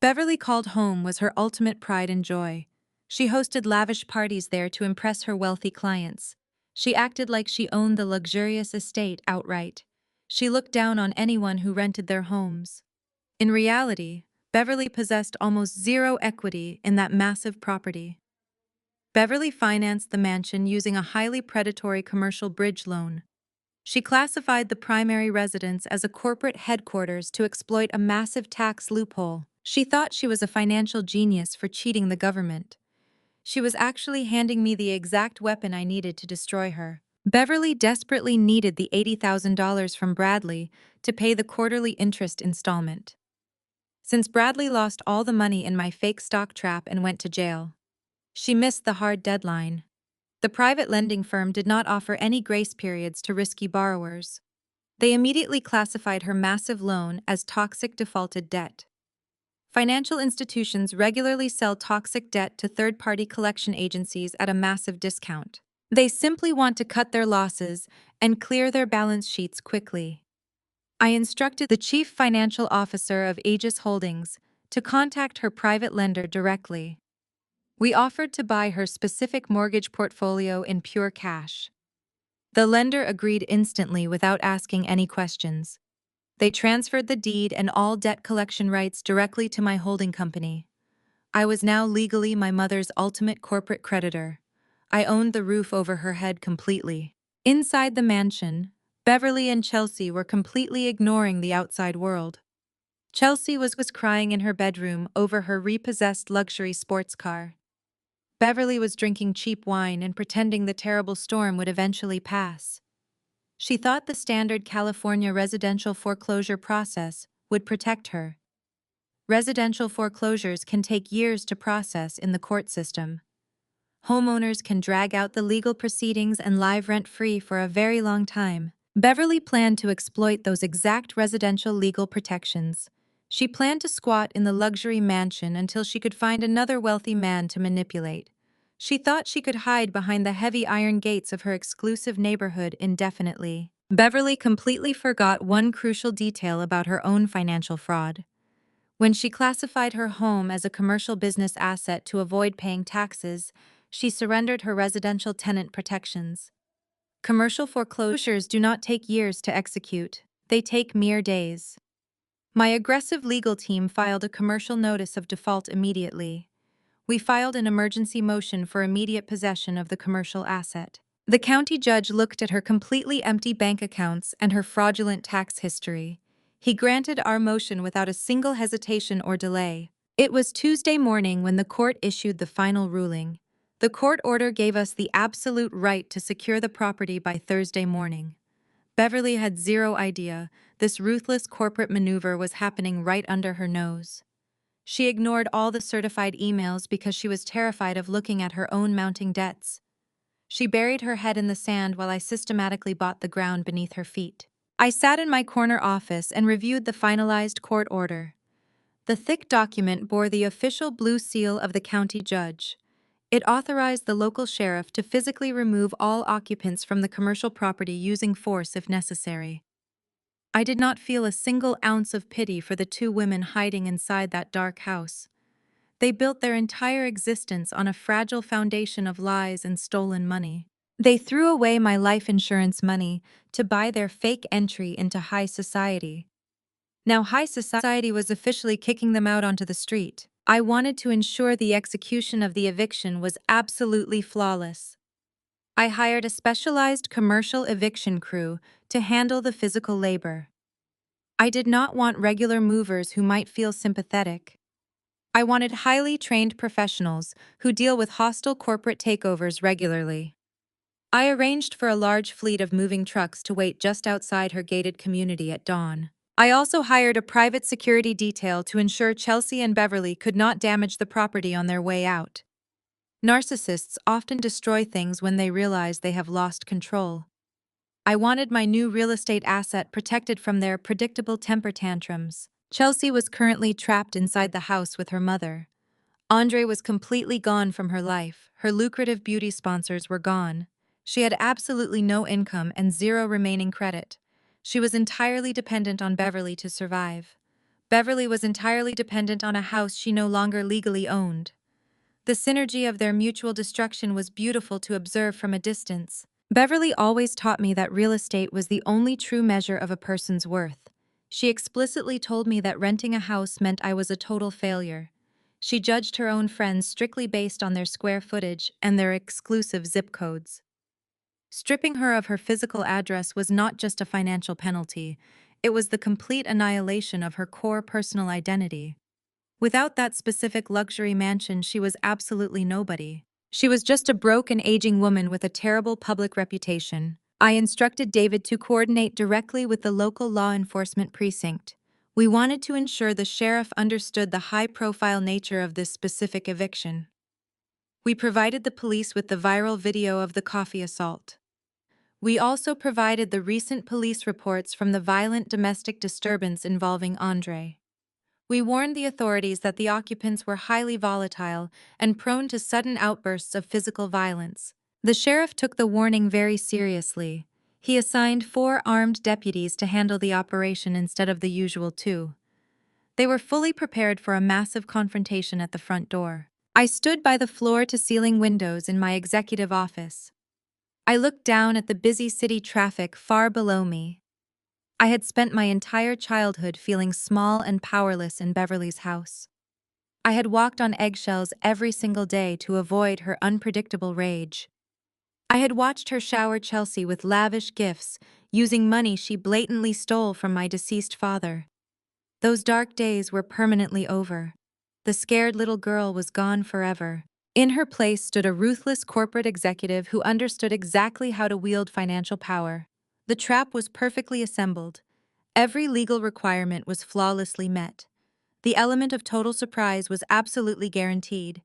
A: Beverly called home was her ultimate pride and joy. She hosted lavish parties there to impress her wealthy clients. She acted like she owned the luxurious estate outright. She looked down on anyone who rented their homes. In reality, Beverly possessed almost zero equity in that massive property. Beverly financed the mansion using a highly predatory commercial bridge loan. She classified the primary residence as a corporate headquarters to exploit a massive tax loophole. She thought she was a financial genius for cheating the government. She was actually handing me the exact weapon I needed to destroy her. Beverly desperately needed the $80,000 from Bradley to pay the quarterly interest installment. Since Bradley lost all the money in my fake stock trap and went to jail, she missed the hard deadline. The private lending firm did not offer any grace periods to risky borrowers. They immediately classified her massive loan as toxic defaulted debt. Financial institutions regularly sell toxic debt to third-party collection agencies at a massive discount. They simply want to cut their losses and clear their balance sheets quickly. I instructed the chief financial officer of Aegis Holdings to contact her private lender directly. We offered to buy her specific mortgage portfolio in pure cash. The lender agreed instantly without asking any questions. They transferred the deed and all debt collection rights directly to my holding company. I was now legally my mother's ultimate corporate creditor. I owned the roof over her head completely. Inside the mansion, Beverly and Chelsea were completely ignoring the outside world. Chelsea was crying in her bedroom over her repossessed luxury sports car. Beverly was drinking cheap wine and pretending the terrible storm would eventually pass. She thought the standard California residential foreclosure process would protect her. Residential foreclosures can take years to process in the court system. Homeowners can drag out the legal proceedings and live rent-free for a very long time. Beverly planned to exploit those exact residential legal protections. She planned to squat in the luxury mansion until she could find another wealthy man to manipulate. She thought she could hide behind the heavy iron gates of her exclusive neighborhood indefinitely. Beverly completely forgot one crucial detail about her own financial fraud. When she classified her home as a commercial business asset to avoid paying taxes, she surrendered her residential tenant protections. Commercial foreclosures do not take years to execute, they take mere days. My aggressive legal team filed a commercial notice of default immediately. We filed an emergency motion for immediate possession of the commercial asset. The county judge looked at her completely empty bank accounts and her fraudulent tax history. He granted our motion without a single hesitation or delay. It was Tuesday morning when the court issued the final ruling. The court order gave us the absolute right to secure the property by Thursday morning. Beverly had zero idea this ruthless corporate maneuver was happening right under her nose. She ignored all the certified emails because she was terrified of looking at her own mounting debts. She buried her head in the sand while I systematically bought the ground beneath her feet. I sat in my corner office and reviewed the finalized court order. The thick document bore the official blue seal of the county judge. It authorized the local sheriff to physically remove all occupants from the commercial property using force if necessary. I did not feel a single ounce of pity for the two women hiding inside that dark house. They built their entire existence on a fragile foundation of lies and stolen money. They threw away my life insurance money to buy their fake entry into high society. Now high society was officially kicking them out onto the street. I wanted to ensure the execution of the eviction was absolutely flawless. I hired a specialized commercial eviction crew to handle the physical labor. I did not want regular movers who might feel sympathetic. I wanted highly trained professionals who deal with hostile corporate takeovers regularly. I arranged for a large fleet of moving trucks to wait just outside her gated community at dawn. I also hired a private security detail to ensure Chelsea and Beverly could not damage the property on their way out. Narcissists often destroy things when they realize they have lost control. I wanted my new real estate asset protected from their predictable temper tantrums. Chelsea was currently trapped inside the house with her mother. Andre was completely gone from her life. Her lucrative beauty sponsors were gone. She had absolutely no income and zero remaining credit. She was entirely dependent on Beverly to survive. Beverly was entirely dependent on a house she no longer legally owned. The synergy of their mutual destruction was beautiful to observe from a distance. Beverly always taught me that real estate was the only true measure of a person's worth. She explicitly told me that renting a house meant I was a total failure. She judged her own friends strictly based on their square footage and their exclusive zip codes. Stripping her of her physical address was not just a financial penalty, it was the complete annihilation of her core personal identity. Without that specific luxury mansion, she was absolutely nobody. She was just a broke and aging woman with a terrible public reputation. I instructed David to coordinate directly with the local law enforcement precinct. We wanted to ensure the sheriff understood the high-profile nature of this specific eviction. We provided the police with the viral video of the coffee assault. We also provided the recent police reports from the violent domestic disturbance involving Andre. We warned the authorities that the occupants were highly volatile and prone to sudden outbursts of physical violence. The sheriff took the warning very seriously. He assigned 4 armed deputies to handle the operation instead of the usual 2. They were fully prepared for a massive confrontation at the front door. I stood by the floor-to-ceiling windows in my executive office. I looked down at the busy city traffic far below me. I had spent my entire childhood feeling small and powerless in Beverly's house. I had walked on eggshells every single day to avoid her unpredictable rage. I had watched her shower Chelsea with lavish gifts, using money she blatantly stole from my deceased father. Those dark days were permanently over. The scared little girl was gone forever. In her place stood a ruthless corporate executive who understood exactly how to wield financial power. The trap was perfectly assembled. Every legal requirement was flawlessly met. The element of total surprise was absolutely guaranteed.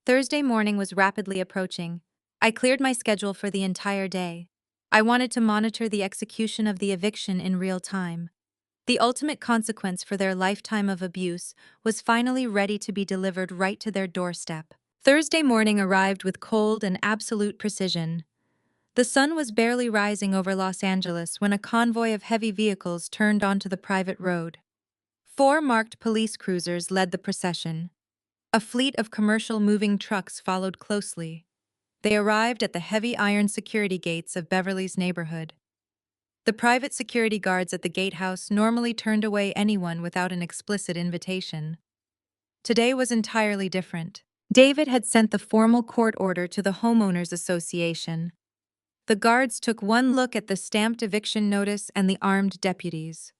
A: Thursday morning was rapidly approaching. I cleared my schedule for the entire day. I wanted to monitor the execution of the eviction in real time. The ultimate consequence for their lifetime of abuse was finally ready to be delivered right to their doorstep. Thursday morning arrived with cold and absolute precision. The sun was barely rising over Los Angeles when a convoy of heavy vehicles turned onto the private road. Four marked police cruisers led the procession. A fleet of commercial moving trucks followed closely. They arrived at the heavy iron security gates of Beverly's neighborhood. The private security guards at the gatehouse normally turned away anyone without an explicit invitation. Today was entirely different. David had sent the formal court order to the Homeowners Association. The guards took one look at the stamped eviction notice and the armed deputies.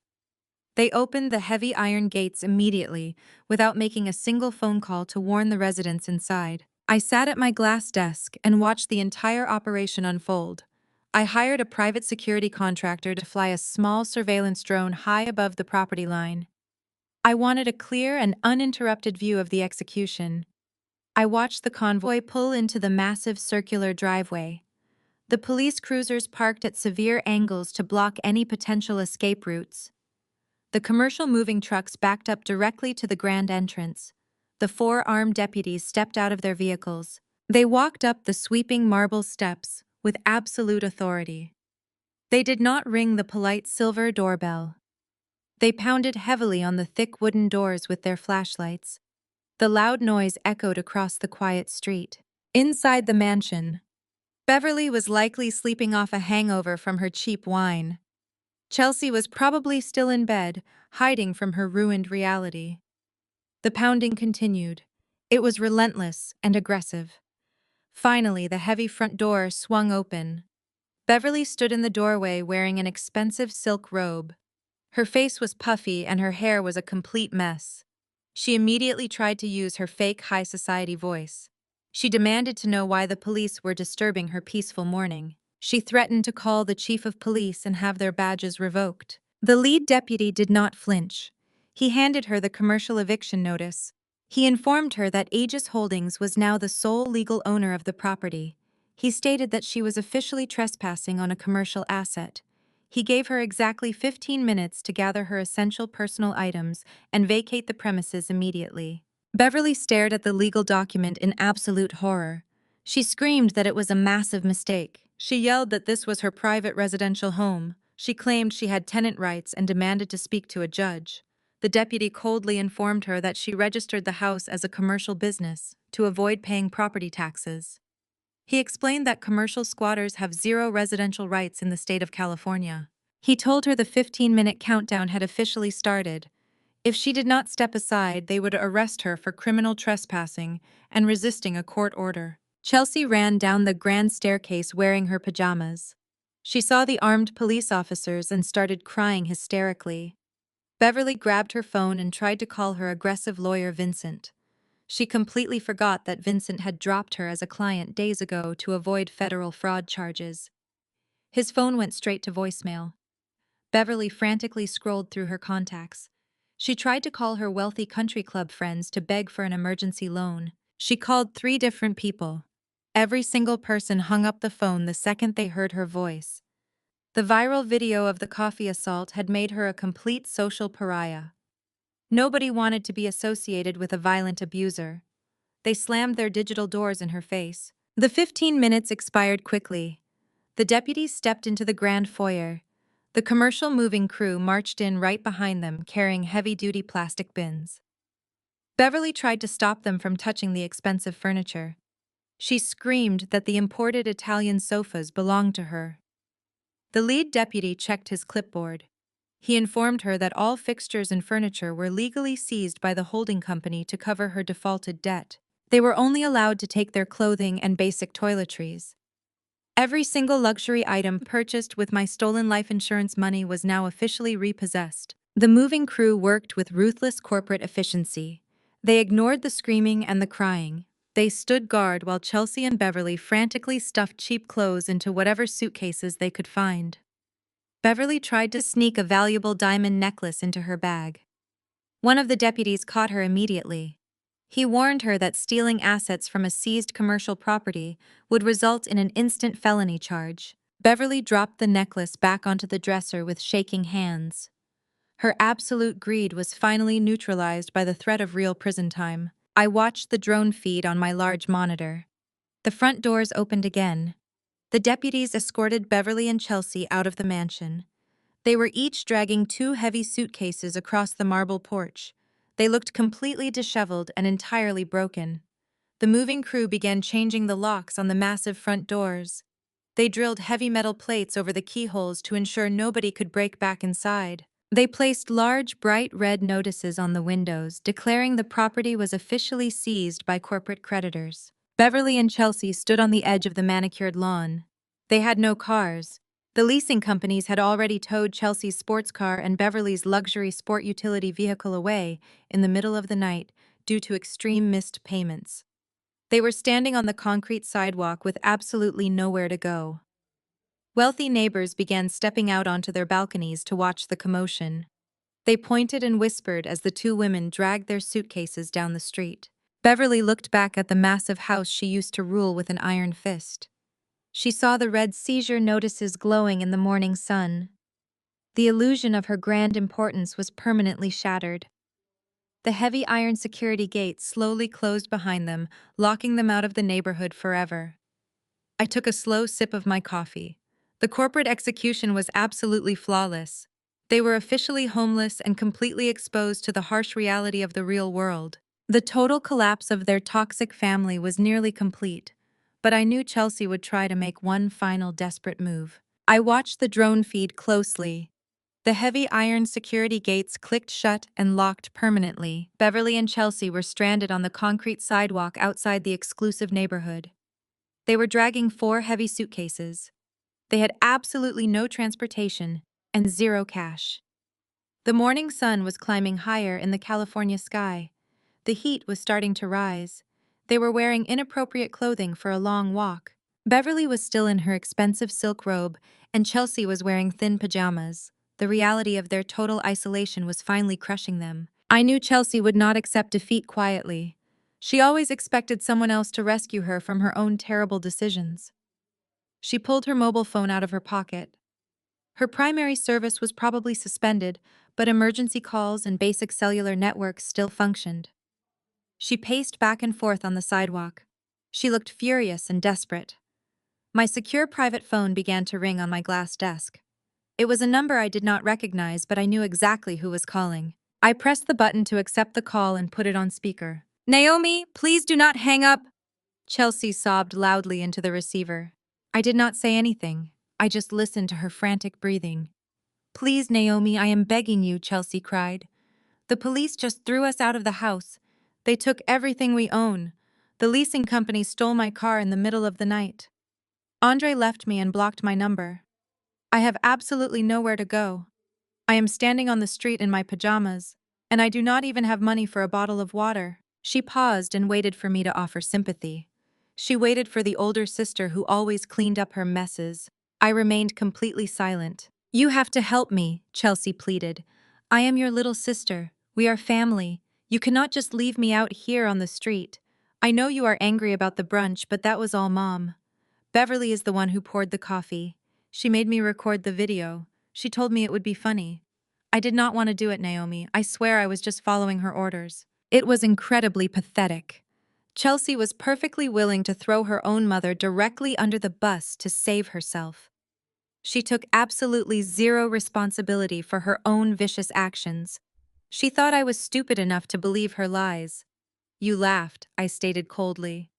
A: They opened the heavy iron gates immediately, without making a single phone call to warn the residents inside. I sat at my glass desk and watched the entire operation unfold. I hired a private security contractor to fly a small surveillance drone high above the property line. I wanted a clear and uninterrupted view of the execution. I watched the convoy pull into the massive circular driveway. The police cruisers parked at severe angles to block any potential escape routes. The commercial moving trucks backed up directly to the grand entrance. The four armed deputies stepped out of their vehicles. They walked up the sweeping marble steps with absolute authority. They did not ring the polite silver doorbell. They pounded heavily on the thick wooden doors with their flashlights. The loud noise echoed across the quiet street. Inside the mansion, Beverly was likely sleeping off a hangover from her cheap wine. Chelsea was probably still in bed, hiding from her ruined reality. The pounding continued. It was relentless and aggressive. Finally, the heavy front door swung open. Beverly stood in the doorway wearing an expensive silk robe. Her face was puffy and her hair was a complete mess. She immediately tried to use her fake high society voice. She demanded to know why the police were disturbing her peaceful morning. She threatened to call the chief of police and have their badges revoked. The lead deputy did not flinch. He handed her the commercial eviction notice. He informed her that Aegis Holdings was now the sole legal owner of the property. He stated that she was officially trespassing on a commercial asset. He gave her exactly 15 minutes to gather her essential personal items and vacate the premises immediately. Beverly stared at the legal document in absolute horror. She screamed that it was a massive mistake. She yelled that this was her private residential home. She claimed she had tenant rights and demanded to speak to a judge. The deputy coldly informed her that she registered the house as a commercial business to avoid paying property taxes. He explained that commercial squatters have zero residential rights in the state of California. He told her the 15-minute countdown had officially started. If she did not step aside, they would arrest her for criminal trespassing and resisting a court order. Chelsea ran down the grand staircase wearing her pajamas. She saw the armed police officers and started crying hysterically. Beverly grabbed her phone and tried to call her aggressive lawyer Vincent. She completely forgot that Vincent had dropped her as a client days ago to avoid federal fraud charges. His phone went straight to voicemail. Beverly frantically scrolled through her contacts. She tried to call her wealthy country club friends to beg for an emergency loan. She called 3 different people. Every single person hung up the phone the second they heard her voice. The viral video of the coffee assault had made her a complete social pariah. Nobody wanted to be associated with a violent abuser. They slammed their digital doors in her face. The 15 minutes expired quickly. The deputies stepped into the grand foyer. The commercial moving crew marched in right behind them, carrying heavy-duty plastic bins. Beverly tried to stop them from touching the expensive furniture. She screamed that the imported Italian sofas belonged to her. The lead deputy checked his clipboard. He informed her that all fixtures and furniture were legally seized by the holding company to cover her defaulted debt. They were only allowed to take their clothing and basic toiletries. Every single luxury item purchased with my stolen life insurance money was now officially repossessed. The moving crew worked with ruthless corporate efficiency. They ignored the screaming and the crying. They stood guard while Chelsea and Beverly frantically stuffed cheap clothes into whatever suitcases they could find. Beverly tried to sneak a valuable diamond necklace into her bag. One of the deputies caught her immediately. He warned her that stealing assets from a seized commercial property would result in an instant felony charge. Beverly dropped the necklace back onto the dresser with shaking hands. Her absolute greed was finally neutralized by the threat of real prison time. I watched the drone feed on my large monitor. The front doors opened again. The deputies escorted Beverly and Chelsea out of the mansion. They were each dragging two heavy suitcases across the marble porch. They looked completely disheveled and entirely broken. The moving crew began changing the locks on the massive front doors. They drilled heavy metal plates over the keyholes to ensure nobody could break back inside. They placed large, bright red notices on the windows, declaring the property was officially seized by corporate creditors. Beverly and Chelsea stood on the edge of the manicured lawn. They had no cars. The leasing companies had already towed Chelsea's sports car and Beverly's luxury sport utility vehicle away in the middle of the night due to extreme missed payments. They were standing on the concrete sidewalk with absolutely nowhere to go. Wealthy neighbors began stepping out onto their balconies to watch the commotion. They pointed and whispered as the two women dragged their suitcases down the street. Beverly looked back at the massive house she used to rule with an iron fist. She saw the red seizure notices glowing in the morning sun. The illusion of her grand importance was permanently shattered. The heavy iron security gates slowly closed behind them, locking them out of the neighborhood forever. I took a slow sip of my coffee. The corporate execution was absolutely flawless. They were officially homeless and completely exposed to the harsh reality of the real world. The total collapse of their toxic family was nearly complete, but I knew Chelsea would try to make one final desperate move. I watched the drone feed closely. The heavy iron security gates clicked shut and locked permanently. Beverly and Chelsea were stranded on the concrete sidewalk outside the exclusive neighborhood. They were dragging 4 heavy suitcases. They had absolutely no transportation and zero cash. The morning sun was climbing higher in the California sky. The heat was starting to rise. They were wearing inappropriate clothing for a long walk. Beverly was still in her expensive silk robe, and Chelsea was wearing thin pajamas. The reality of their total isolation was finally crushing them. I knew Chelsea would not accept defeat quietly. She always expected someone else to rescue her from her own terrible decisions. She pulled her mobile phone out of her pocket. Her primary service was probably suspended, but emergency calls and basic cellular networks still functioned. She paced back and forth on the sidewalk. She looked furious and desperate. My secure private phone began to ring on my glass desk. It was a number I did not recognize, but I knew exactly who was calling. I pressed the button to accept the call and put it on speaker. "Naomi, please do not hang up!" Chelsea sobbed loudly into the receiver. I did not say anything. I just listened to her frantic breathing. "Please, Naomi, I am begging you," Chelsea cried. "The police just threw us out of the house. They took everything we own. The leasing company stole my car in the middle of the night. Andre left me and blocked my number. I have absolutely nowhere to go. I am standing on the street in my pajamas, and I do not even have money for a bottle of water." She paused and waited for me to offer sympathy. She waited for the older sister who always cleaned up her messes. I remained completely silent. "You have to help me," Chelsea pleaded. "I am your little sister. We are family. You cannot just leave me out here on the street. I know you are angry about the brunch, but that was all Mom. Beverly is the one who poured the coffee. She made me record the video. She told me it would be funny. I did not want to do it, Naomi. I swear I was just following her orders." It was incredibly pathetic. Chelsea was perfectly willing to throw her own mother directly under the bus to save herself. She took absolutely zero responsibility for her own vicious actions. She thought I was stupid enough to believe her lies. "You laughed," I stated coldly.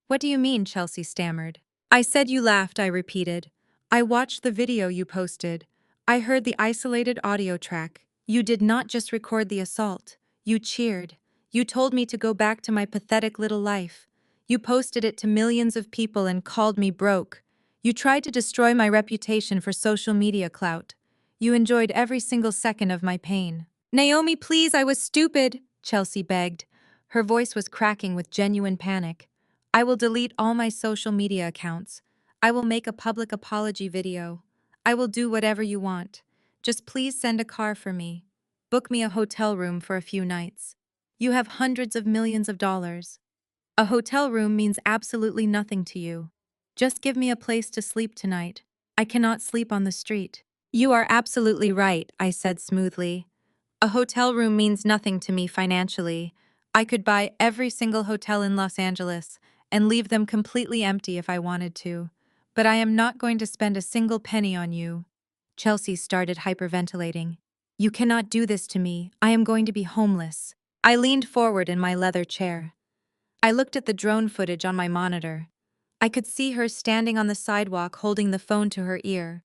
A: "What do you mean?" Chelsea stammered. "I said you laughed," I repeated. "I watched the video you posted. I heard the isolated audio track. You did not just record the assault. You cheered. You told me to go back to my pathetic little life. You posted it to millions of people and called me broke. You tried to destroy my reputation for social media clout. You enjoyed every single second of my pain." "Naomi, please, I was stupid," Chelsea begged. Her voice was cracking with genuine panic. "I will delete all my social media accounts. I will make a public apology video. I will do whatever you want. Just please send a car for me. Book me a hotel room for a few nights. You have hundreds of millions of dollars. A hotel room means absolutely nothing to you. Just give me a place to sleep tonight. I cannot sleep on the street." "You are absolutely right," I said smoothly. "A hotel room means nothing to me financially. I could buy every single hotel in Los Angeles and leave them completely empty if I wanted to. But I am not going to spend a single penny on you. Chelsea started hyperventilating. You cannot do this to me. I am going to be homeless. I leaned forward in my leather chair. I looked at the drone footage on my monitor. I could see her standing on the sidewalk holding the phone to her ear.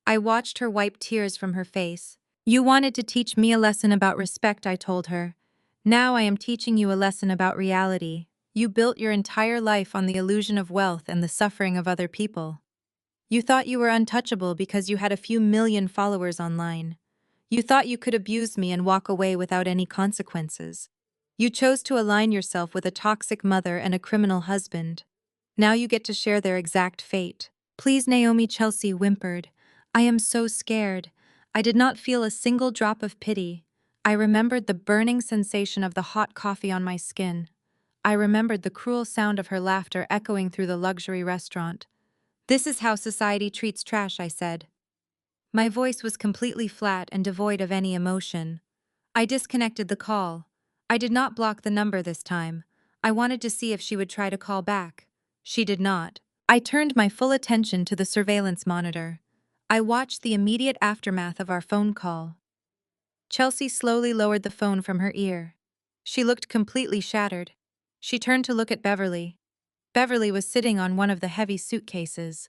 A: I watched her wipe tears from her face. You wanted to teach me a lesson about respect, I told her. Now I am teaching you a lesson about reality. You built your entire life on the illusion of wealth and the suffering of other people. You thought you were untouchable because you had a few million followers online. You thought you could abuse me and walk away without any consequences. You chose to align yourself with a toxic mother and a criminal husband. Now you get to share their exact fate. Please, Naomi, Chelsea whimpered. I am so scared. I did not feel a single drop of pity. I remembered the burning sensation of the hot coffee on my skin. I remembered the cruel sound of her laughter echoing through the luxury restaurant. This is how society treats trash, I said. My voice was completely flat and devoid of any emotion. I disconnected the call. I did not block the number this time. I wanted to see if she would try to call back. She did not. I turned my full attention to the surveillance monitor. I watched the immediate aftermath of our phone call. Chelsea slowly lowered the phone from her ear. She looked completely shattered. She turned to look at Beverly. Beverly was sitting on one of the heavy suitcases.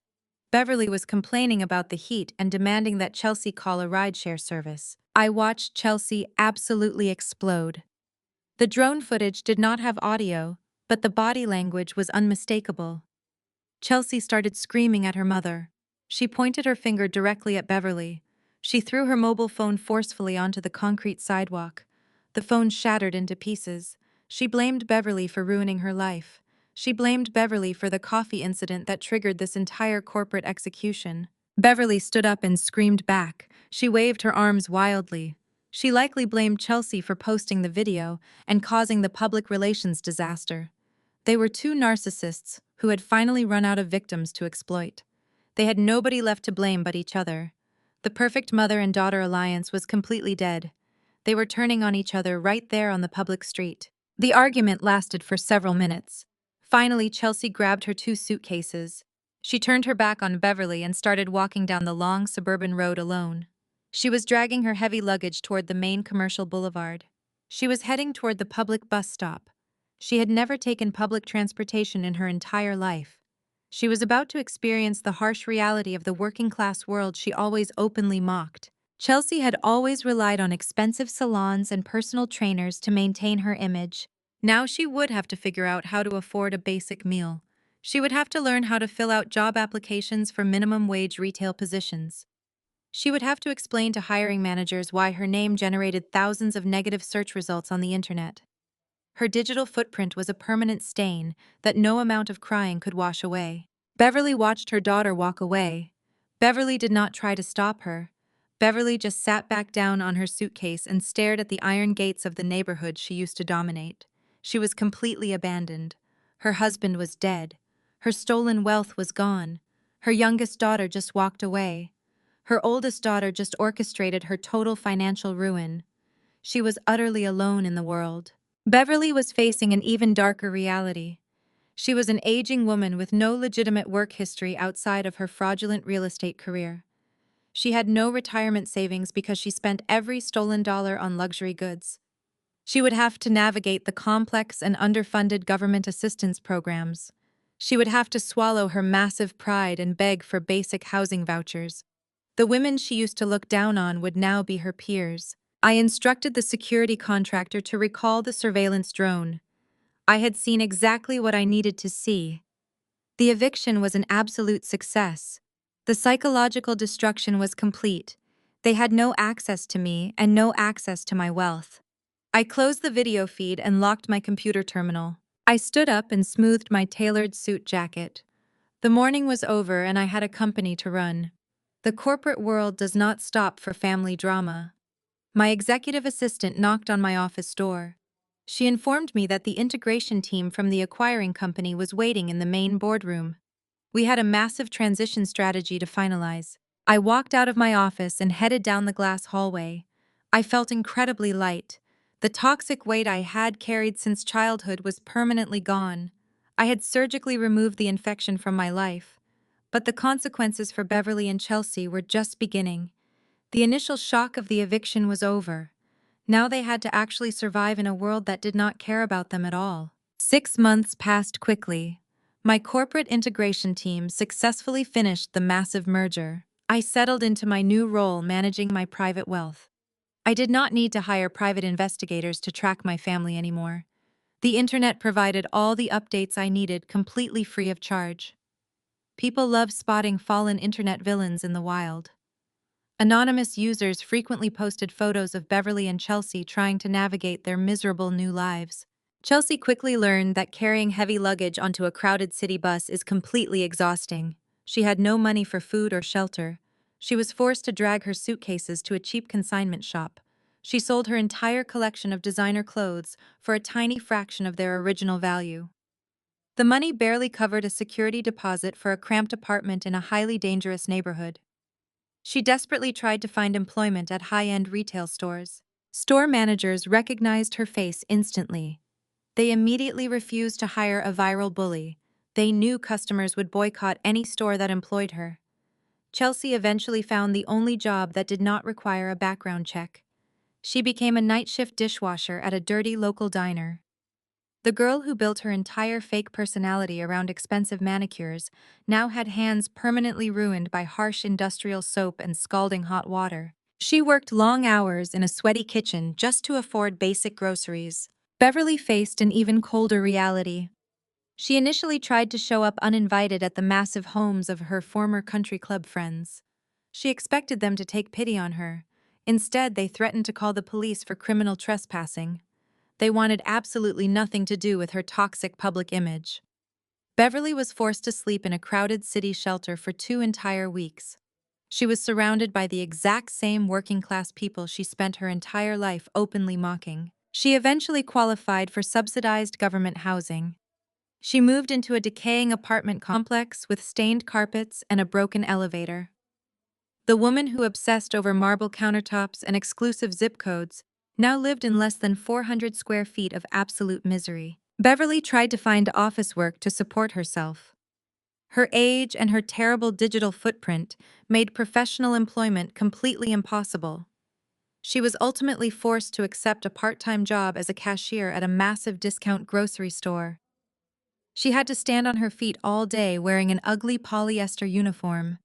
A: Beverly was complaining about the heat and demanding that Chelsea call a rideshare service. I watched Chelsea absolutely explode. The drone footage did not have audio, but the body language was unmistakable. Chelsea started screaming at her mother. She pointed her finger directly at Beverly. She threw her mobile phone forcefully onto the concrete sidewalk. The phone shattered into pieces. She blamed Beverly for ruining her life. She blamed Beverly for the coffee incident that triggered this entire corporate execution. Beverly stood up and screamed back. She waved her arms wildly. She likely blamed Chelsea for posting the video and causing the public relations disaster. They were two narcissists who had finally run out of victims to exploit. They had nobody left to blame but each other. The perfect mother and daughter alliance was completely dead. They were turning on each other right there on the public street. The argument lasted for several minutes. Finally, Chelsea grabbed her two suitcases. She turned her back on Beverly and started walking down the long suburban road alone. She was dragging her heavy luggage toward the main commercial boulevard. She was heading toward the public bus stop. She had never taken public transportation in her entire life. She was about to experience the harsh reality of the working-class world she always openly mocked. Chelsea had always relied on expensive salons and personal trainers to maintain her image. Now she would have to figure out how to afford a basic meal. She would have to learn how to fill out job applications for minimum-wage retail positions. She would have to explain to hiring managers why her name generated thousands of negative search results on the internet. Her digital footprint was a permanent stain that no amount of crying could wash away. Beverly watched her daughter walk away. Beverly did not try to stop her. Beverly just sat back down on her suitcase and stared at the iron gates of the neighborhood she used to dominate. She was completely abandoned. Her husband was dead. Her stolen wealth was gone. Her youngest daughter just walked away. Her oldest daughter just orchestrated her total financial ruin. She was utterly alone in the world. Beverly was facing an even darker reality. She was an aging woman with no legitimate work history outside of her fraudulent real estate career. She had no retirement savings because she spent every stolen dollar on luxury goods. She would have to navigate the complex and underfunded government assistance programs. She would have to swallow her massive pride and beg for basic housing vouchers. The women she used to look down on would now be her peers. I instructed the security contractor to recall the surveillance drone. I had seen exactly what I needed to see. The eviction was an absolute success. The psychological destruction was complete. They had no access to me and no access to my wealth. I closed the video feed and locked my computer terminal. I stood up and smoothed my tailored suit jacket. The morning was over and I had a company to run. The corporate world does not stop for family drama. My executive assistant knocked on my office door. She informed me that the integration team from the acquiring company was waiting in the main boardroom. We had a massive transition strategy to finalize. I walked out of my office and headed down the glass hallway. I felt incredibly light. The toxic weight I had carried since childhood was permanently gone. I had surgically removed the infection from my life. But the consequences for Beverly and Chelsea were just beginning. The initial shock of the eviction was over. Now they had to actually survive in a world that did not care about them at all. 6 months passed quickly. My corporate integration team successfully finished the massive merger. I settled into my new role managing my private wealth. I did not need to hire private investigators to track my family anymore. The internet provided all the updates I needed completely free of charge. People love spotting fallen internet villains in the wild. Anonymous users frequently posted photos of Beverly and Chelsea trying to navigate their miserable new lives. Chelsea quickly learned that carrying heavy luggage onto a crowded city bus is completely exhausting. She had no money for food or shelter. She was forced to drag her suitcases to a cheap consignment shop. She sold her entire collection of designer clothes for a tiny fraction of their original value. The money barely covered a security deposit for a cramped apartment in a highly dangerous neighborhood. She desperately tried to find employment at high-end retail stores. Store managers recognized her face instantly. They immediately refused to hire a viral bully. They knew customers would boycott any store that employed her. Chelsea eventually found the only job that did not require a background check. She became a night shift dishwasher at a dirty local diner. The girl who built her entire fake personality around expensive manicures now had hands permanently ruined by harsh industrial soap and scalding hot water. She worked long hours in a sweaty kitchen just to afford basic groceries. Beverly faced an even colder reality. She initially tried to show up uninvited at the massive homes of her former country club friends. She expected them to take pity on her. Instead, they threatened to call the police for criminal trespassing. They wanted absolutely nothing to do with her toxic public image. Beverly was forced to sleep in a crowded city shelter for 2 entire weeks. She was surrounded by the exact same working-class people she spent her entire life openly mocking. She eventually qualified for subsidized government housing. She moved into a decaying apartment complex with stained carpets and a broken elevator. The woman who obsessed over marble countertops and exclusive zip codes now lived in less than 400 square feet of absolute misery. Beverly tried to find office work to support herself. Her age and her terrible digital footprint made professional employment completely impossible. She was ultimately forced to accept a part-time job as a cashier at a massive discount grocery store. She had to stand on her feet all day wearing an ugly polyester uniform.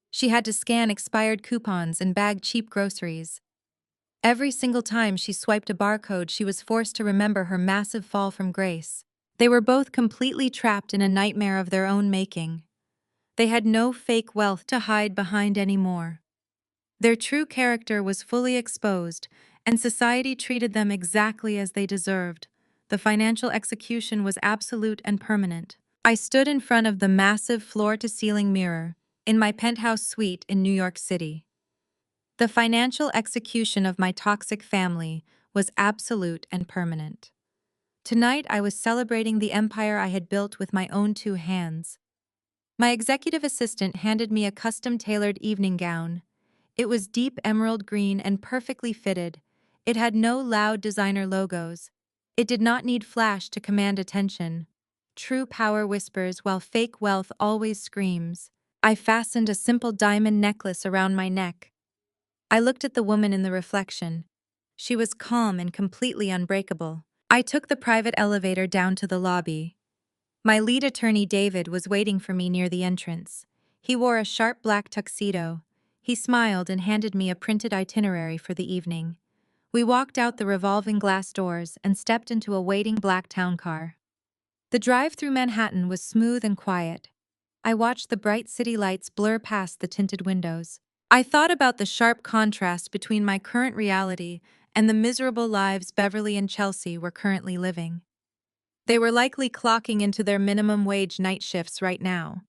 A: She had to scan expired coupons and bag cheap groceries. Every single time she swiped a barcode, she was forced to remember her massive fall from grace. They were both completely trapped in a nightmare of their own making. They had no fake wealth to hide behind anymore. Their true character was fully exposed, and society treated them exactly as they deserved. The financial execution was absolute and permanent. I stood in front of the massive floor-to-ceiling mirror in my penthouse suite in New York City. The financial execution of my toxic family was absolute and permanent. Tonight I was celebrating the empire I had built with my own 2 hands. My executive assistant handed me a custom-tailored evening gown. It was deep emerald green and perfectly fitted. It had no loud designer logos. It did not need flash to command attention. True power whispers while fake wealth always screams. I fastened a simple diamond necklace around my neck. I looked at the woman in the reflection. She was calm and completely unbreakable. I took the private elevator down to the lobby. My lead attorney, David, was waiting for me near the entrance. He wore a sharp black tuxedo. He smiled and handed me a printed itinerary for the evening. We walked out the revolving glass doors and stepped into a waiting black town car. The drive through Manhattan was smooth and quiet. I watched the bright city lights blur past the tinted windows. I thought about the sharp contrast between my current reality and the miserable lives Beverly and Chelsea were currently living. They were likely clocking into their minimum wage night shifts right now.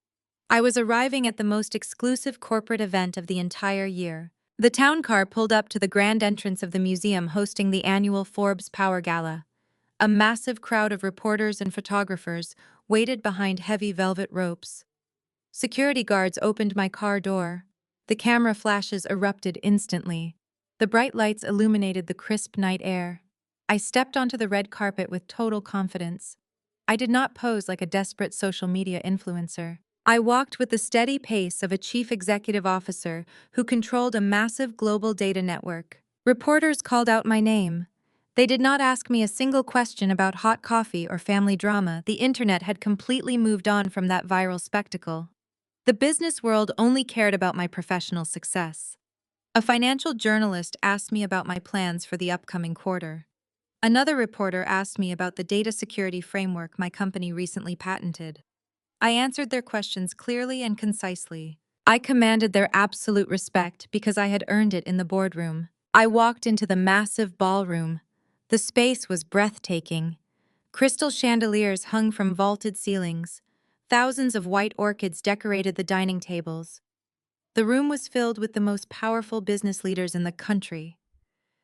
A: I was arriving at the most exclusive corporate event of the entire year. The town car pulled up to the grand entrance of the museum hosting the annual Forbes Power Gala. A massive crowd of reporters and photographers waited behind heavy velvet ropes. Security guards opened my car door. The camera flashes erupted instantly. The bright lights illuminated the crisp night air. I stepped onto the red carpet with total confidence. I did not pose like a desperate social media influencer. I walked with the steady pace of a chief executive officer who controlled a massive global data network. Reporters called out my name. They did not ask me a single question about hot coffee or family drama. The internet had completely moved on from that viral spectacle. The business world only cared about my professional success. A financial journalist asked me about my plans for the upcoming quarter. Another reporter asked me about the data security framework my company recently patented. I answered their questions clearly and concisely. I commanded their absolute respect because I had earned it in the boardroom. I walked into the massive ballroom. The space was breathtaking. Crystal chandeliers hung from vaulted ceilings. Thousands of white orchids decorated the dining tables. The room was filled with the most powerful business leaders in the country.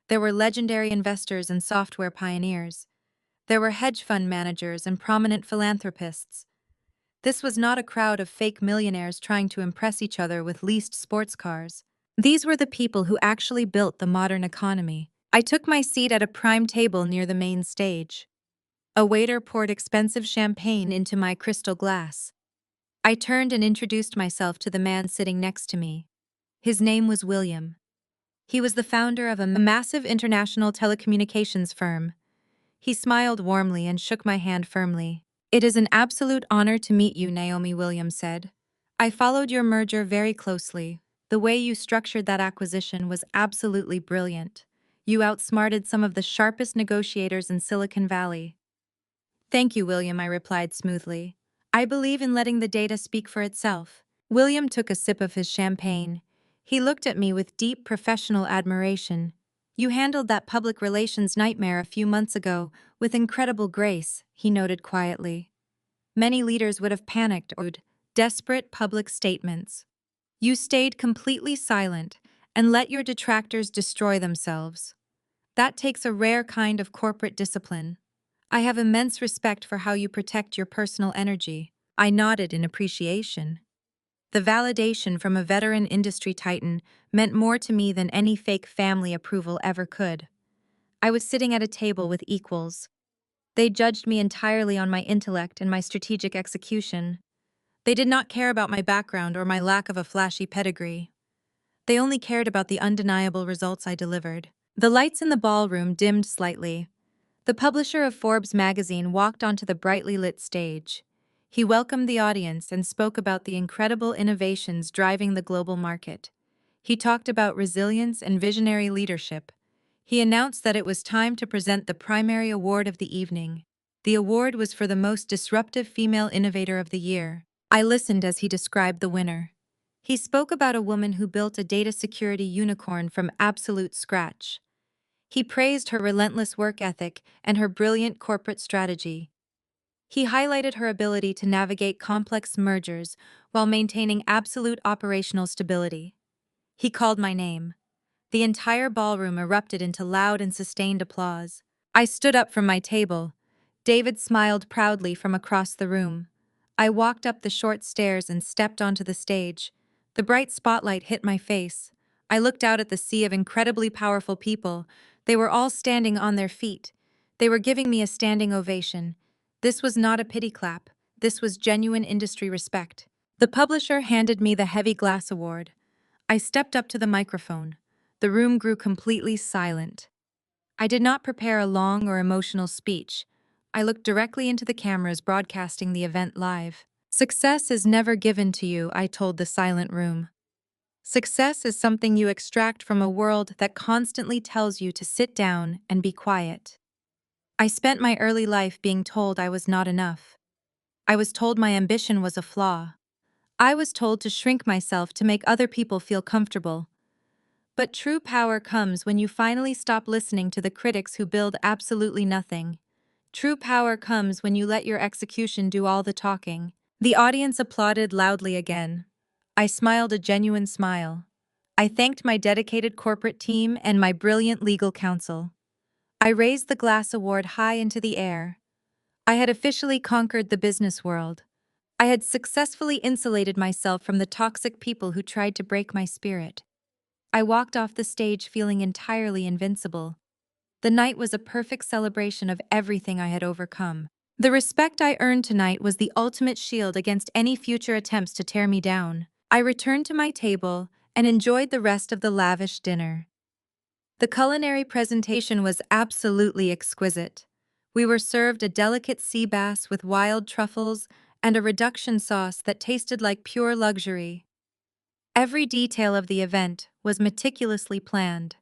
A: There were legendary investors and software pioneers. There were hedge fund managers and prominent philanthropists. This was not a crowd of fake millionaires trying to impress each other with leased sports cars. These were the people who actually built the modern economy. I took my seat at a prime table near the main stage. A waiter poured expensive champagne into my crystal glass. I turned and introduced myself to the man sitting next to me. His name was William. He was the founder of a massive international telecommunications firm. He smiled warmly and shook my hand firmly. "It is an absolute honor to meet you," Naomi Williams said. "I followed your merger very closely. The way you structured that acquisition was absolutely brilliant. You outsmarted some of the sharpest negotiators in Silicon Valley." "Thank you, William," I replied smoothly. "I believe in letting the data speak for itself." William took a sip of his champagne. He looked at me with deep professional admiration. "You handled that public relations nightmare a few months ago with incredible grace," he noted quietly. "Many leaders would have panicked or desperate public statements. You stayed completely silent and let your detractors destroy themselves. That takes a rare kind of corporate discipline. I have immense respect for how you protect your personal energy." I nodded in appreciation. The validation from a veteran industry titan meant more to me than any fake family approval ever could. I was sitting at a table with equals. They judged me entirely on my intellect and my strategic execution. They did not care about my background or my lack of a flashy pedigree. They only cared about the undeniable results I delivered. The lights in the ballroom dimmed slightly. The publisher of Forbes magazine walked onto the brightly lit stage. He welcomed the audience and spoke about the incredible innovations driving the global market. He talked about resilience and visionary leadership. He announced that it was time to present the primary award of the evening. The award was for the most disruptive female innovator of the year. I listened as he described the winner. He spoke about a woman who built a data security unicorn from absolute scratch. He praised her relentless work ethic and her brilliant corporate strategy. He highlighted her ability to navigate complex mergers while maintaining absolute operational stability. He called my name. The entire ballroom erupted into loud and sustained applause. I stood up from my table. David smiled proudly from across the room. I walked up the short stairs and stepped onto the stage. The bright spotlight hit my face. I looked out at the sea of incredibly powerful people. They were all standing on their feet. They were giving me a standing ovation. This was not a pity clap. This was genuine industry respect. The publisher handed me the heavy glass award. I stepped up to the microphone. The room grew completely silent. I did not prepare a long or emotional speech. I looked directly into the cameras broadcasting the event live. "Success is never given to you," I told the silent room. "Success is something you extract from a world that constantly tells you to sit down and be quiet." I spent my early life being told I was not enough. I was told my ambition was a flaw. I was told to shrink myself to make other people feel comfortable. But true power comes when you finally stop listening to the critics who build absolutely nothing. True power comes when you let your execution do all the talking. The audience applauded loudly again. I smiled a genuine smile. I thanked my dedicated corporate team and my brilliant legal counsel. I raised the glass award high into the air. I had officially conquered the business world. I had successfully insulated myself from the toxic people who tried to break my spirit. I walked off the stage feeling entirely invincible. The night was a perfect celebration of everything I had overcome. The respect I earned tonight was the ultimate shield against any future attempts to tear me down. I returned to my table and enjoyed the rest of the lavish dinner. The culinary presentation was absolutely exquisite. We were served a delicate sea bass with wild truffles and a reduction sauce that tasted like pure luxury. Every detail of the event was meticulously planned.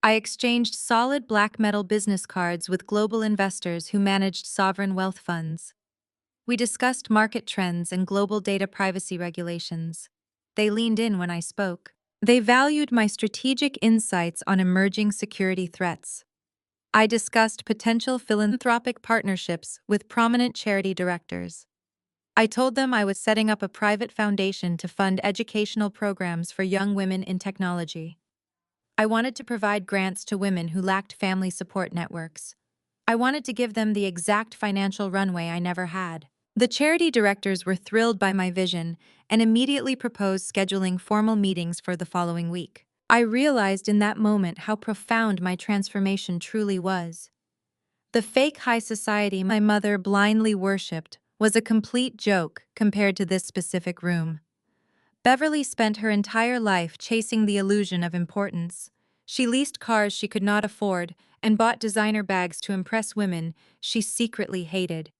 A: I exchanged solid black metal business cards with global investors who managed sovereign wealth funds. We discussed market trends and global data privacy regulations. They leaned in when I spoke. They valued my strategic insights on emerging security threats. I discussed potential philanthropic partnerships with prominent charity directors. I told them I was setting up a private foundation to fund educational programs for young women in technology. I wanted to provide grants to women who lacked family support networks. I wanted to give them the exact financial runway I never had. The charity directors were thrilled by my vision and immediately proposed scheduling formal meetings for the following week. I realized in that moment how profound my transformation truly was. The fake high society my mother blindly worshipped was a complete joke compared to this specific room. Beverly spent her entire life chasing the illusion of importance. She leased cars she could not afford and bought designer bags to impress women she secretly hated.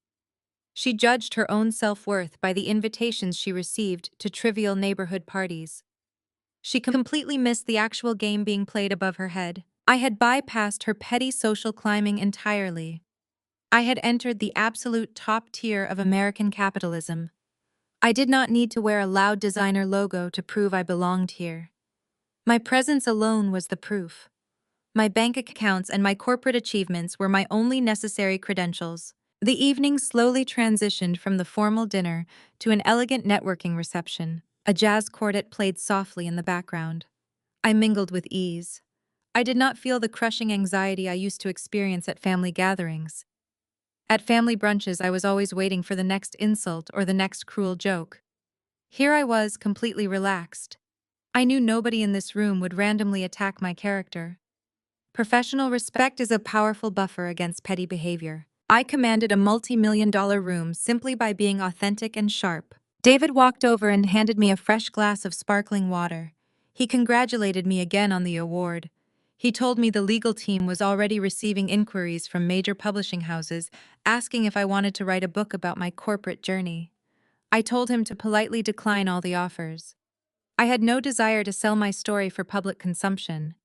A: She judged her own self-worth by the invitations she received to trivial neighborhood parties. She completely missed the actual game being played above her head. I had bypassed her petty social climbing entirely. I had entered the absolute top tier of American capitalism. I did not need to wear a loud designer logo to prove I belonged here. My presence alone was the proof. My bank accounts and my corporate achievements were my only necessary credentials. The evening slowly transitioned from the formal dinner to an elegant networking reception. A jazz quartet played softly in the background. I mingled with ease. I did not feel the crushing anxiety I used to experience at family gatherings. At family brunches, I was always waiting for the next insult or the next cruel joke. Here I was, completely relaxed. I knew nobody in this room would randomly attack my character. Professional respect is a powerful buffer against petty behavior. I commanded a multi-million-dollar room simply by being authentic and sharp. David walked over and handed me a fresh glass of sparkling water. He congratulated me again on the award. He told me the legal team was already receiving inquiries from major publishing houses asking if I wanted to write a book about my corporate journey. I told him to politely decline all the offers. I had no desire to sell my story for public consumption.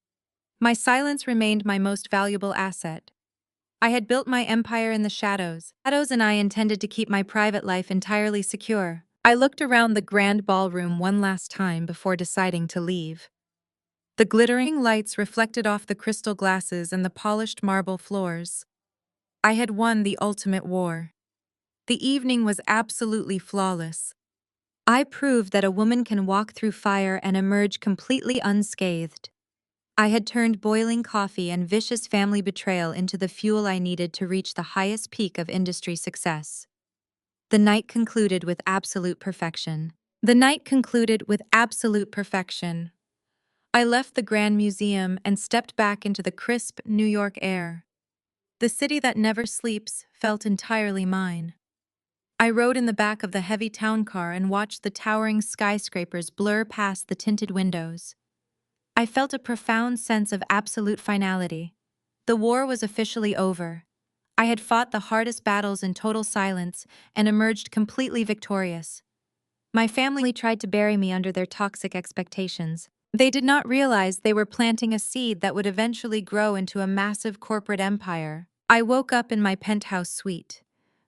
A: My silence remained my most valuable asset. I had built my empire in the shadows. Shadows and I intended to keep my private life entirely secure. I looked around the grand ballroom one last time before deciding to leave. The glittering lights reflected off the crystal glasses and the polished marble floors. I had won the ultimate war. The evening was absolutely flawless. I proved that a woman can walk through fire and emerge completely unscathed. I had turned boiling coffee and vicious family betrayal into the fuel I needed to reach the highest peak of industry success. The night concluded with absolute perfection. The night concluded with absolute perfection. I left the Grand Museum and stepped back into the crisp New York air. The city that never sleeps felt entirely mine. I rode in the back of the heavy town car and watched the towering skyscrapers blur past the tinted windows. I felt a profound sense of absolute finality. The war was officially over. I had fought the hardest battles in total silence and emerged completely victorious. My family tried to bury me under their toxic expectations. They did not realize they were planting a seed that would eventually grow into a massive corporate empire. I woke up in my penthouse suite.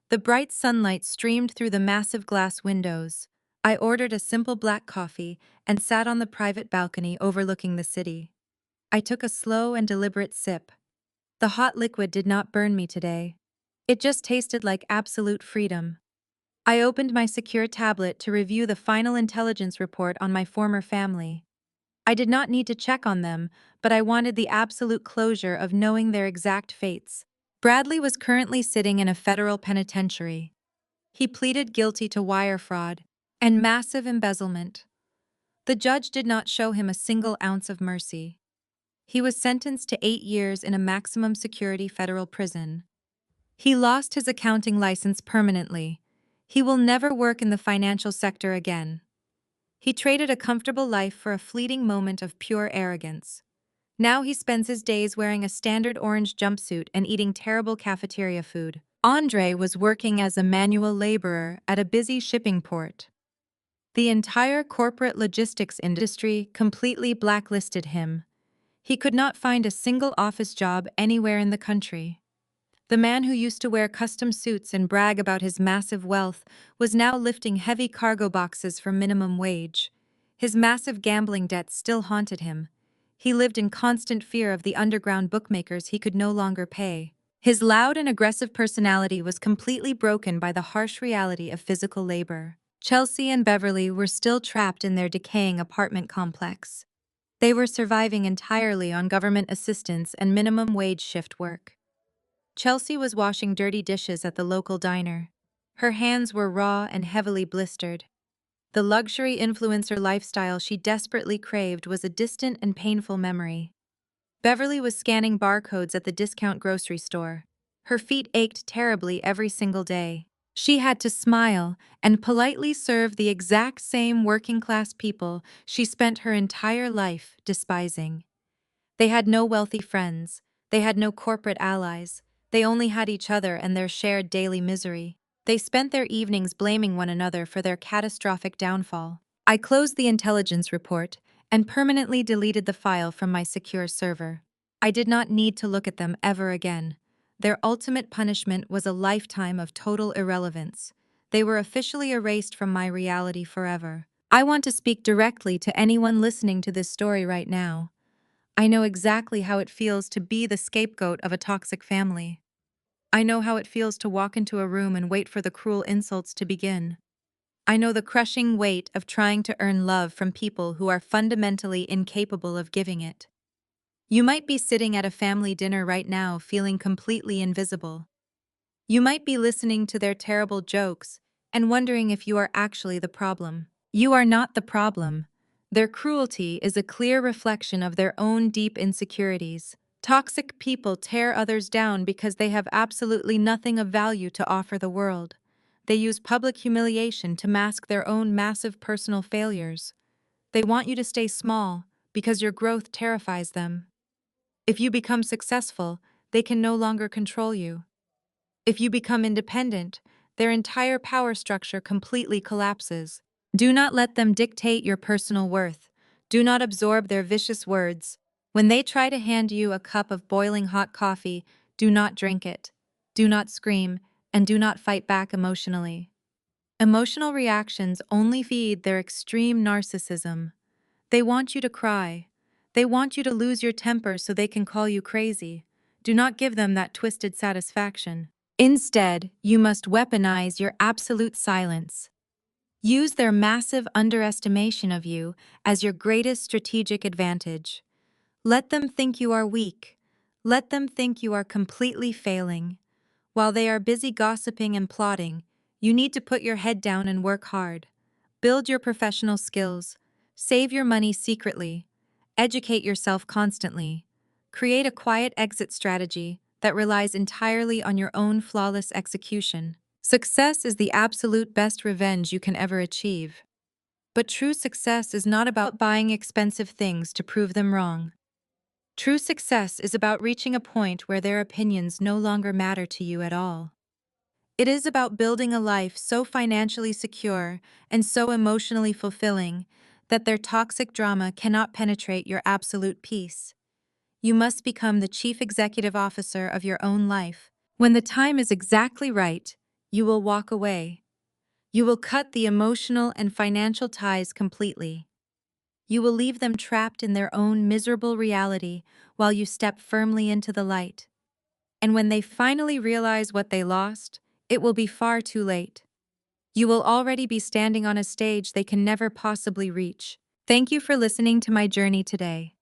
A: The bright sunlight streamed through the massive glass windows. I ordered a simple black coffee and sat on the private balcony overlooking the city. I took a slow and deliberate sip. The hot liquid did not burn me today. It just tasted like absolute freedom. I opened my secure tablet to review the final intelligence report on my former family. I did not need to check on them, but I wanted the absolute closure of knowing their exact fates. Bradley was currently sitting in a federal penitentiary. He pleaded guilty to wire fraud and massive embezzlement. The judge did not show him a single ounce of mercy. He was sentenced to 8 years in a maximum security federal prison. He lost his accounting license permanently. He will never work in the financial sector again. He traded a comfortable life for a fleeting moment of pure arrogance. Now he spends his days wearing a standard orange jumpsuit and eating terrible cafeteria food. Andre was working as a manual laborer at a busy shipping port. The entire corporate logistics industry completely blacklisted him. He could not find a single office job anywhere in the country. The man who used to wear custom suits and brag about his massive wealth was now lifting heavy cargo boxes for minimum wage. His massive gambling debts still haunted him. He lived in constant fear of the underground bookmakers he could no longer pay. His loud and aggressive personality was completely broken by the harsh reality of physical labor. Chelsea and Beverly were still trapped in their decaying apartment complex. They were surviving entirely on government assistance and minimum wage shift work. Chelsea was washing dirty dishes at the local diner. Her hands were raw and heavily blistered. The luxury influencer lifestyle she desperately craved was a distant and painful memory. Beverly was scanning barcodes at the discount grocery store. Her feet ached terribly every single day. She had to smile and politely serve the exact same working-class people she spent her entire life despising. They had no wealthy friends. They had no corporate allies. They only had each other and their shared daily misery. They spent their evenings blaming one another for their catastrophic downfall. I closed the intelligence report and permanently deleted the file from my secure server. I did not need to look at them ever again. Their ultimate punishment was a lifetime of total irrelevance. They were officially erased from my reality forever. I want to speak directly to anyone listening to this story right now. I know exactly how it feels to be the scapegoat of a toxic family. I know how it feels to walk into a room and wait for the cruel insults to begin. I know the crushing weight of trying to earn love from people who are fundamentally incapable of giving it. You might be sitting at a family dinner right now feeling completely invisible. You might be listening to their terrible jokes and wondering if you are actually the problem. You are not the problem. Their cruelty is a clear reflection of their own deep insecurities. Toxic people tear others down because they have absolutely nothing of value to offer the world. They use public humiliation to mask their own massive personal failures. They want you to stay small because your growth terrifies them. If you become successful, they can no longer control you. If you become independent, their entire power structure completely collapses. Do not let them dictate your personal worth. Do not absorb their vicious words. When they try to hand you a cup of boiling hot coffee, do not drink it. Do not scream, and do not fight back emotionally. Emotional reactions only feed their extreme narcissism. They want you to cry. They want you to lose your temper so they can call you crazy. Do not give them that twisted satisfaction. Instead, you must weaponize your absolute silence. Use their massive underestimation of you as your greatest strategic advantage. Let them think you are weak. Let them think you are completely failing. While they are busy gossiping and plotting, you need to put your head down and work hard. Build your professional skills. Save your money secretly. Educate yourself constantly. Create a quiet exit strategy that relies entirely on your own flawless execution. Success is the absolute best revenge you can ever achieve. But true success is not about buying expensive things to prove them wrong. True success is about reaching a point where their opinions no longer matter to you at all. It is about building a life so financially secure and so emotionally fulfilling that their toxic drama cannot penetrate your absolute peace. You must become the chief executive officer of your own life. When the time is exactly right, you will walk away. You will cut the emotional and financial ties completely. You will leave them trapped in their own miserable reality while you step firmly into the light. And when they finally realize what they lost, it will be far too late. You will already be standing on a stage they can never possibly reach. Thank you for listening to my journey today.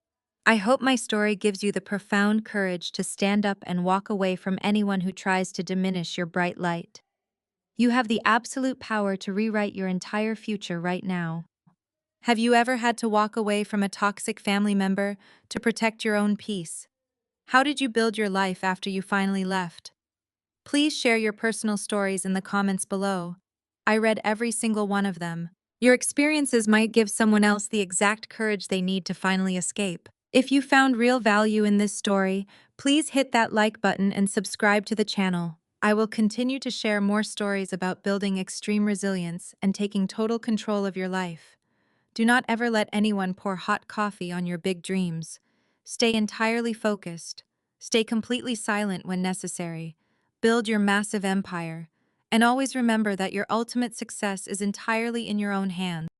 A: I hope my story gives you the profound courage to stand up and walk away from anyone who tries to diminish your bright light. You have the absolute power to rewrite your entire future right now. Have you ever had to walk away from a toxic family member to protect your own peace? How did you build your life after you finally left? Please share your personal stories in the comments below. I read every single one of them. Your experiences might give someone else the exact courage they need to finally escape. If you found real value in this story, please hit that like button and subscribe to the channel. I will continue to share more stories about building extreme resilience and taking total control of your life. Do not ever let anyone pour hot coffee on your big dreams. Stay entirely focused. Stay completely silent when necessary. Build your massive empire. And always remember that your ultimate success is entirely in your own hands.